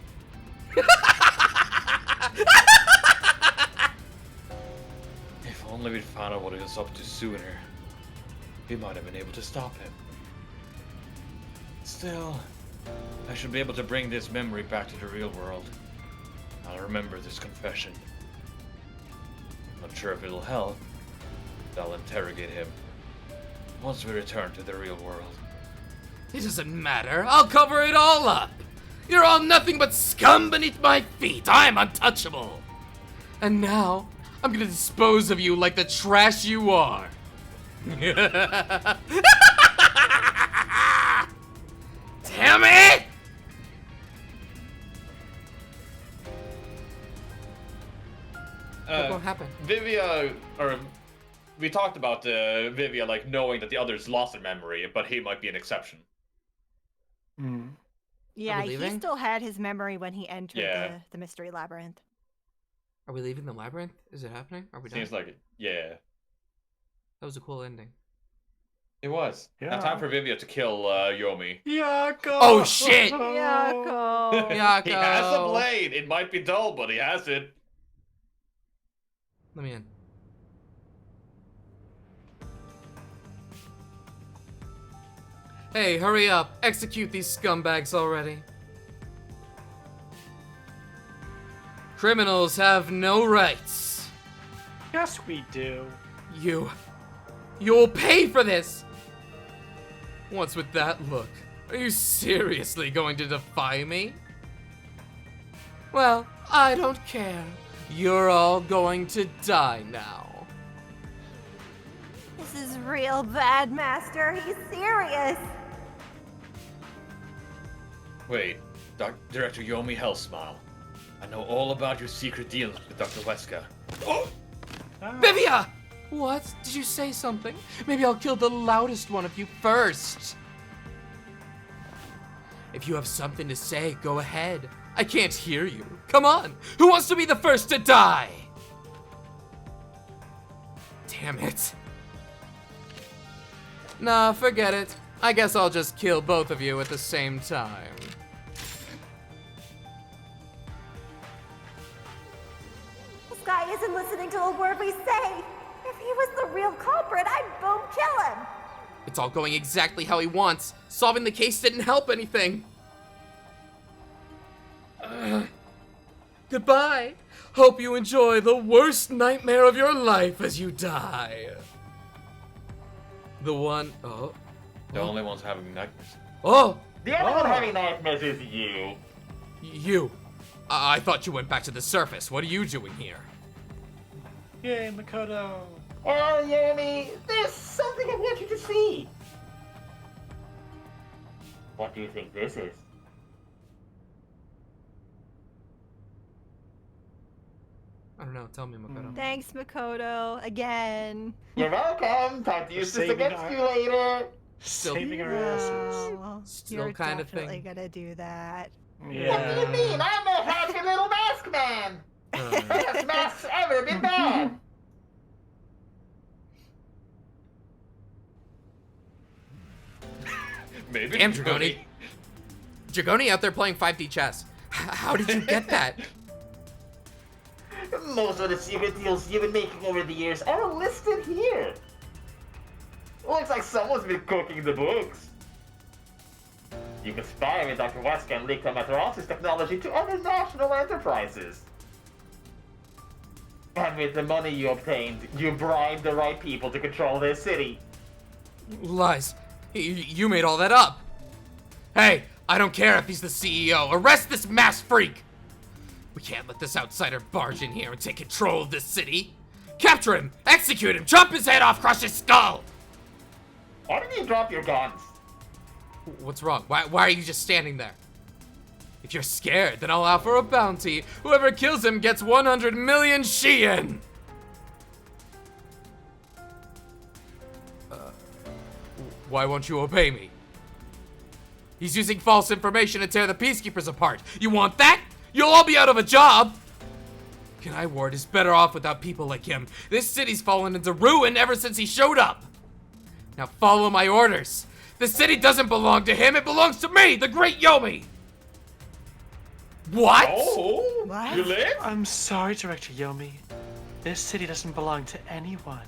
If only we'd found out what he was up to sooner, we might have been able to stop him. Still, I should be able to bring this memory back to the real world. I'll remember this confession. Not sure if it'll help, but I'll interrogate him once we return to the real world. It doesn't matter. I'll cover it all up. You're all nothing but scum beneath my feet. I'm untouchable. And now, I'm gonna dispose of you like the trash you are. Damn it! What happened? Vivia, or we talked about Vivia like knowing that the others lost their memory, but he might be an exception. Yeah, we he leaving? still had his memory when he entered Yeah. the mystery labyrinth. Are we leaving the labyrinth? Is it happening? Are we done? Seems like it. Yeah, That was a cool ending. it was. Now Yeah. time for Vivia to kill Yomi. Yako! Oh shit! Yako! Yako! He has a blade. It might be dull, but he has it. Let me in. Hey, hurry up. Execute these scumbags already. Criminals have no rights. Yes, we do. You'll pay for this! What's with that look? Are you seriously going to defy me? Well, I don't care. You're all going to die now. This is real bad, Master. He's serious. Wait, Director Yomi Hellsmile. I know all about your secret dealings with Dr. Weska. Vivia! What? Did you say something? Maybe I'll kill the loudest one of you first. If you have something to say, go ahead. I can't hear you. Come on! Who wants to be the first to die? Damn it. Nah, forget it. I guess I'll just kill both of you at the same time. This guy isn't listening to a word we say. If he was the real culprit, I'd boom kill him. It's all going exactly how he wants. Solving the case didn't help anything. Goodbye. Hope you enjoy the worst nightmare of your life as you die. The one... Oh. The only ones having nightmares. Oh! The other one having nightmares is you. You. I thought you went back to the surface. What are you doing here? Yay, Makoto. Oh, Yomi, there's something I want you to see. What do you think this is? I don't know. Tell me, Makoto. Thanks, Makoto. Again. You're welcome. Time to use this Saving against our- you later. Saving our asses. Well, Still you're kind of definitely thing. gonna do that. Yeah. What do you mean? I'm a happy little mask man. Best mask's ever been bad. Maybe. Damn, Dragoni. Dragoni out there playing 5D chess. How did you get that? Most of the secret deals you've been making over the years are listed here. Looks like someone's been cooking the books. You conspire with Dr. Wesker and leak Amateras's technology to other national enterprises. And with the money you obtained, you bribed the right people to control this city. Lies. You made all that up. Hey, I don't care if he's the CEO. Arrest this mass freak! We can't let this outsider barge in here and take control of this city. Capture him! Execute him! Chop his head off! Crush his skull! Why didn't you drop your guns? What's wrong? Why are you just standing there? If you're scared, then I'll offer a bounty. Whoever kills him gets 100 million Shien! Why won't you obey me? He's using false information to tear the Peacekeepers apart. You want that? You'll all be out of a job! Kanai Ward is better off without people like him. This city's fallen into ruin ever since he showed up. Now follow my orders. The city doesn't belong to him, it belongs to me, the Great Yomi! What? Oh, What? you live? I'm sorry, Director Yomi. This city doesn't belong to anyone.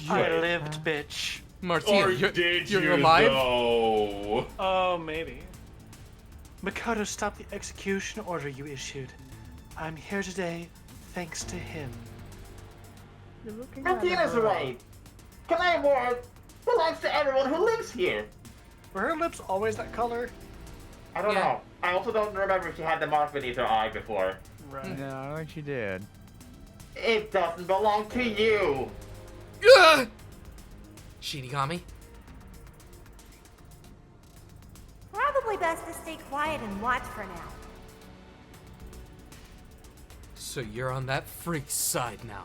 I lived, bitch. Martina, Or you're did you alive? though? Oh, maybe. Makoto stopped the execution order you issued. I'm here today thanks to him. Martina's right. Kanai Ward belongs to everyone who lives here. Were her lips always that color? I don't Yeah. know. I also don't remember if she had the mark beneath her eye before. Right. No, I don't think she did. It doesn't belong to you. Ugh! Shinigami? Probably best to stay quiet and watch for now. So you're on that freak's side now.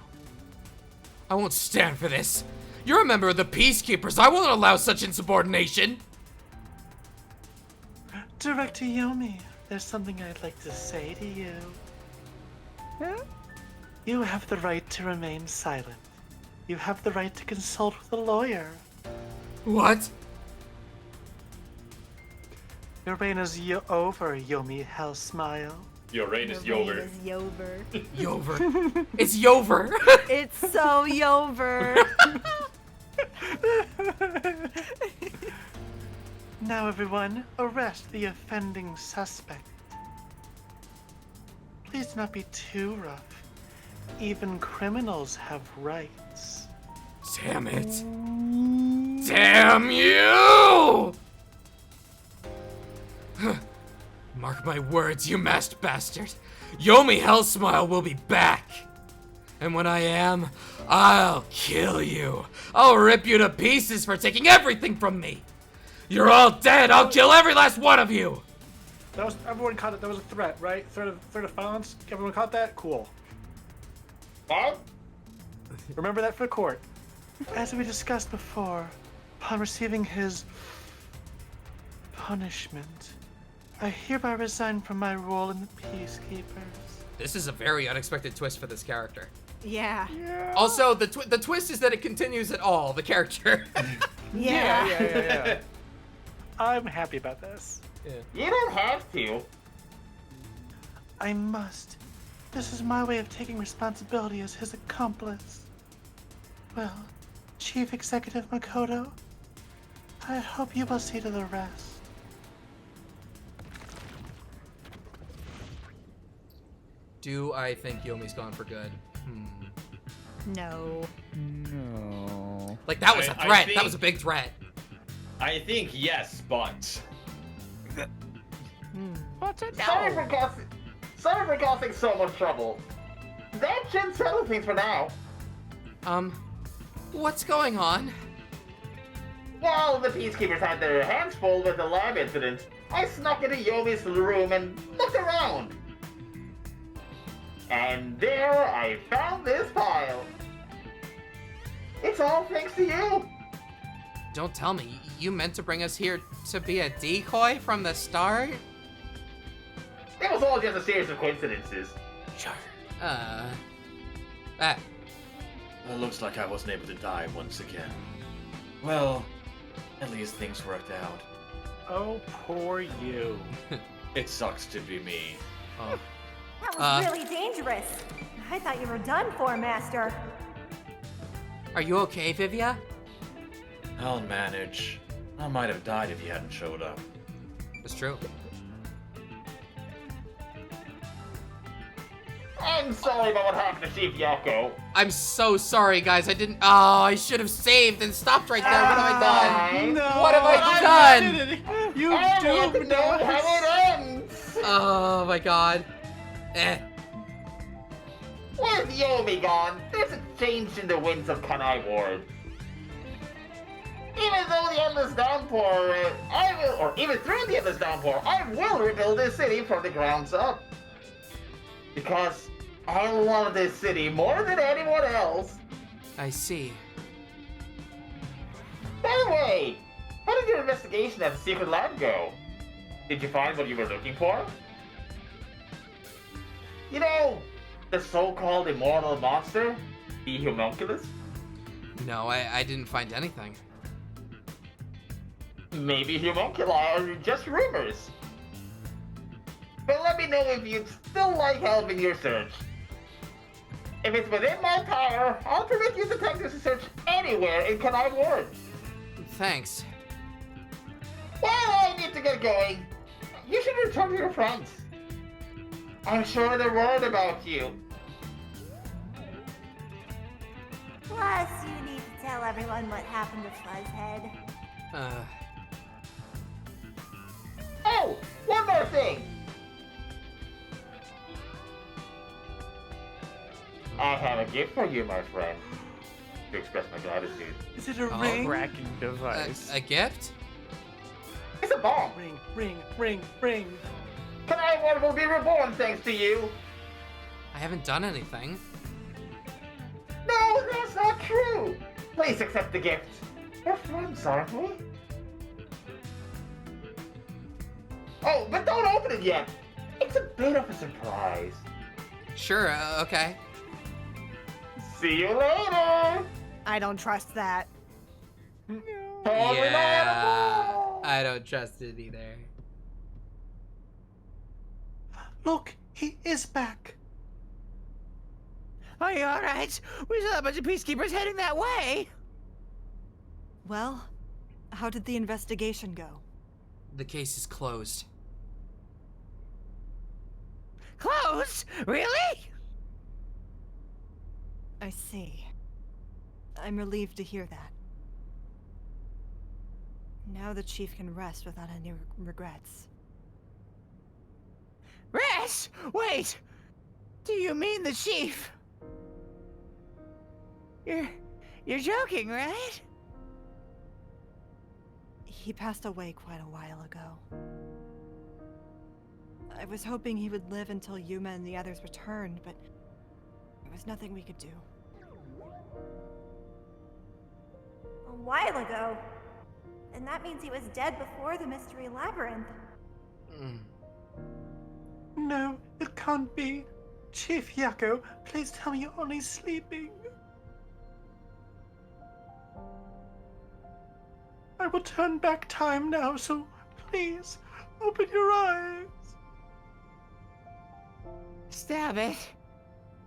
I won't stand for this. You're a member of the Peacekeepers. I won't allow such insubordination. Director Yomi, there's something I'd like to say to you. Huh? You have the right to remain silent. You have the right to consult with a lawyer. What? Your reign is over, Yomi Hell Smile. Your reign is The rain over. is Yover. Yover. It's Yover. It's so Yover. Now everyone, arrest the offending suspect. Please do not be too rough. Even criminals have rights. Damn it. Damn you! Mark my words, you masked bastard. Yomi Hellsmile will be back. And when I am, I'll kill you. I'll rip you to pieces for taking everything from me. You're all dead. I'll kill every last one of you. That was everyone caught it. That was a threat, right? Threat of violence. Everyone caught that. Cool. What? Remember that for court. As we discussed before, upon receiving his punishment, I hereby resign from my role in the Peacekeepers. This is a very unexpected twist for this character. Yeah. Also, the twist is that it continues at all, the character. Yeah. I'm happy about this. You don't have to. I must. This is my way of taking responsibility as his accomplice. Well, Chief Executive Makoto, I hope you will see to the rest. Do I think Yomi's gone for good? No. No. Like, that was a I threat. think- That was a big threat. I think yes, but What's it? Sorry for causing so much trouble. That should settle things for now. What's going on? While the Peacekeepers had their hands full with the lab incident, I snuck into Yomi's room and looked around. And there I found this file. It's all thanks to you. Don't tell me. You meant to bring us here to be a decoy from the start? It was all just a series of coincidences. Well, looks like I wasn't able to die once again. Well, at least things worked out. Oh, poor you. It sucks to be me. Oh. That was really dangerous. I thought you were done for, Master. Are you okay, Vivia? I'll manage. I might have died if you hadn't showed up. That's true. I'm sorry about what happened to Chief Yako. I'm so sorry, guys. I didn't. Oh, I should have saved and stopped right there. What have I done? No, What have I done? You I want to doomed know us. how it ends. Oh my god. Eh. With Yomi gone, there's a change in the winds of Kanai Ward. Even though the Endless Downpour, even through the Endless Downpour, I will rebuild this city from the grounds up. Because I love this city more than anyone else. I see. By the way, how did your investigation at the secret lab go? Did you find what you were looking for? You know, the so-called immortal monster, the homunculus? No, I didn't find anything. Maybe homunculi are just rumors. But let me know if you'd still like help in your search. If it's within my power, I'll permit you detectives to search anywhere in Kanai Ward. Thanks. Well, I need to get going. You should return to your friends. I'm sure they're worried about you. Plus, you need to tell everyone what happened to Fuzzhead. Oh, one more thing. I have a gift for you, my friend, to express my gratitude. Is it a Oh, ring? Cracking device. A gift? It's a bomb. Ring. Kanai Ward will be reborn thanks to you. I haven't done anything. No, that's not true. Please accept the gift. We're friends, aren't we? Oh, but don't open it yet. It's a bit of a surprise. Sure, okay. See you later. I don't trust that. Totally Yeah, not. I don't trust it either. Look, he is back. Are you alright? We saw a bunch of peacekeepers heading that way. Well, how did the investigation go? The case is closed. Closed? Really? I see. I'm relieved to hear that. Now the chief can rest without any regrets. Rest? Wait! Do you mean the chief? You're joking, right? He passed away quite a while ago. I was hoping he would live until Yuma and the others returned, but there was nothing we could do. A while ago. And that means he was dead before the Mystery Labyrinth. No, it can't be. Chief Yako, please tell me you're only sleeping. I will turn back time now, so please, open your eyes. Stab it.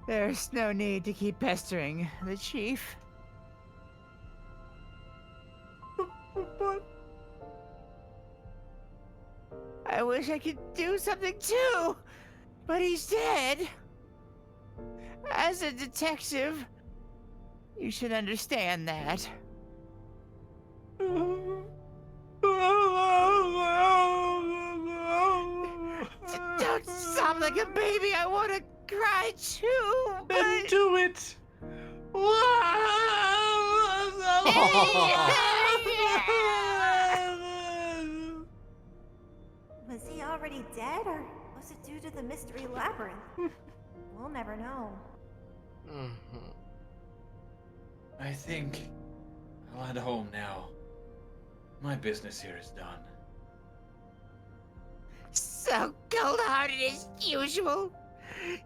There's no need to keep pestering the chief. But I wish I could do something too, but he's dead. As a detective, you should understand that. Don't sob like a baby. I want to cry too. Then do it. Was he already dead, or was it due to the Mystery Labyrinth? We'll never know. I think I'll head home now. My business here is done. So cold-hearted as usual.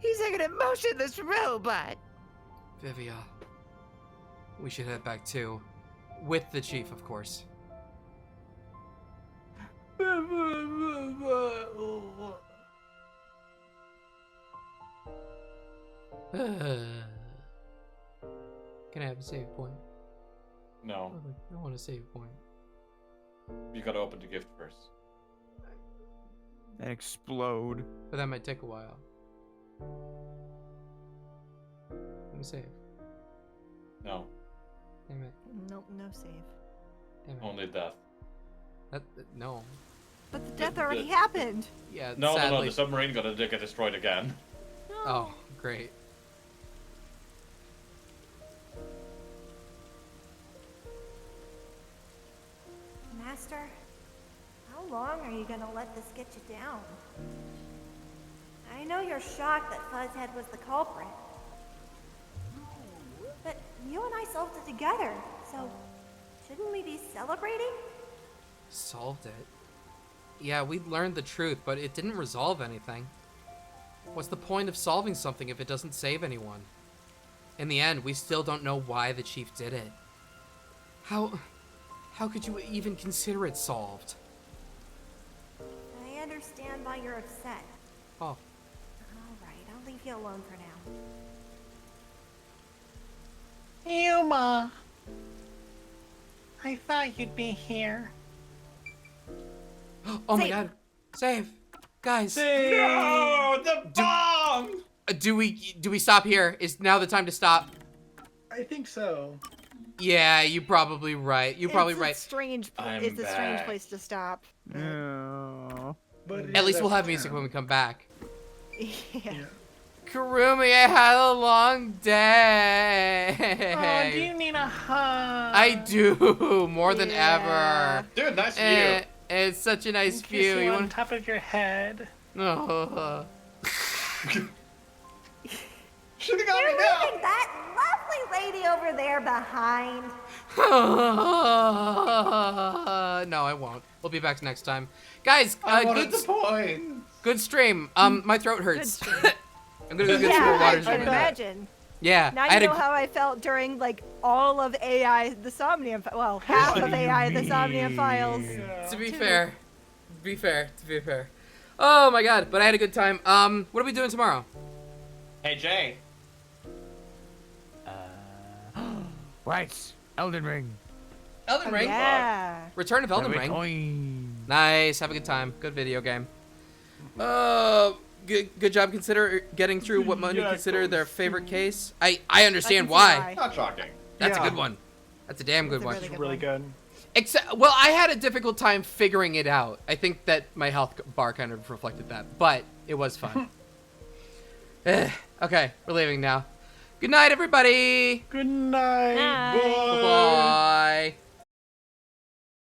He's like an emotionless robot. Vivia, we should head back too. With the chief, of course. But Can I have a save point? No, I want a save point. you gotta open the gift first. And explode. But that might take a while. Let me save. No, Damn it. Nope, no save. Damn it. only death. No. But the death already happened. Yeah, No, sadly. the submarine gonna get destroyed again. Oh, great. Master, how long are you gonna let this get you down? I know you're shocked that Fuzzhead was the culprit. But you and I solved it together, so shouldn't we be celebrating? Solved it. Yeah, we learned the truth, but it didn't resolve anything. What's the point of solving something if it doesn't save anyone? In the end, we still don't know why the chief did it. How could you even consider it solved? I understand why you're upset. Oh. All right, I'll leave you alone for now. Yuma. I thought you'd be here. Oh my Save. god. Save. Guys. No, the bomb! Do we stop here? Is now the time to stop? I think so. Yeah, you're probably right. You're probably It's right. A strange. I'm It's a strange back. place to stop. No. But At least we'll have music when we come back. Yeah. Kurumi, I had a long day. Oh, do you need a hug? I do, more than Yeah. ever. Dude, nice view. It's such a nice Kiss view. you You on want? top of your head. Oh. Should've got You're me now. leaving that lovely lady over there behind. No, I won't. We'll be back next time, guys. I wanted Good, the point. good stream. My throat hurts. I'm gonna go get some Yeah, more water. I can imagine. Yeah, Now I you had know a, how I felt during like all of AI the Somnium. Well, half of AI the Somnium files. to be fair. Oh my god, but I had a good time. What are we doing tomorrow? Hey, Jay. Right. Elden Ring. Elden Ring. Yeah. Return of Elden Every Ring. coin. Nice. Have a good time. Good video game. Good job getting through what many consider their favorite case. I understand I can see why. Not shocking. That's a Yeah. good one. That's a damn good That's a one. really It's good really one. good. Except, well, I had a difficult time figuring it out. I think that my health bar kind of reflected that, but it was fun. Okay, we're leaving now. Good night, everybody. Good night. Bye. Bye.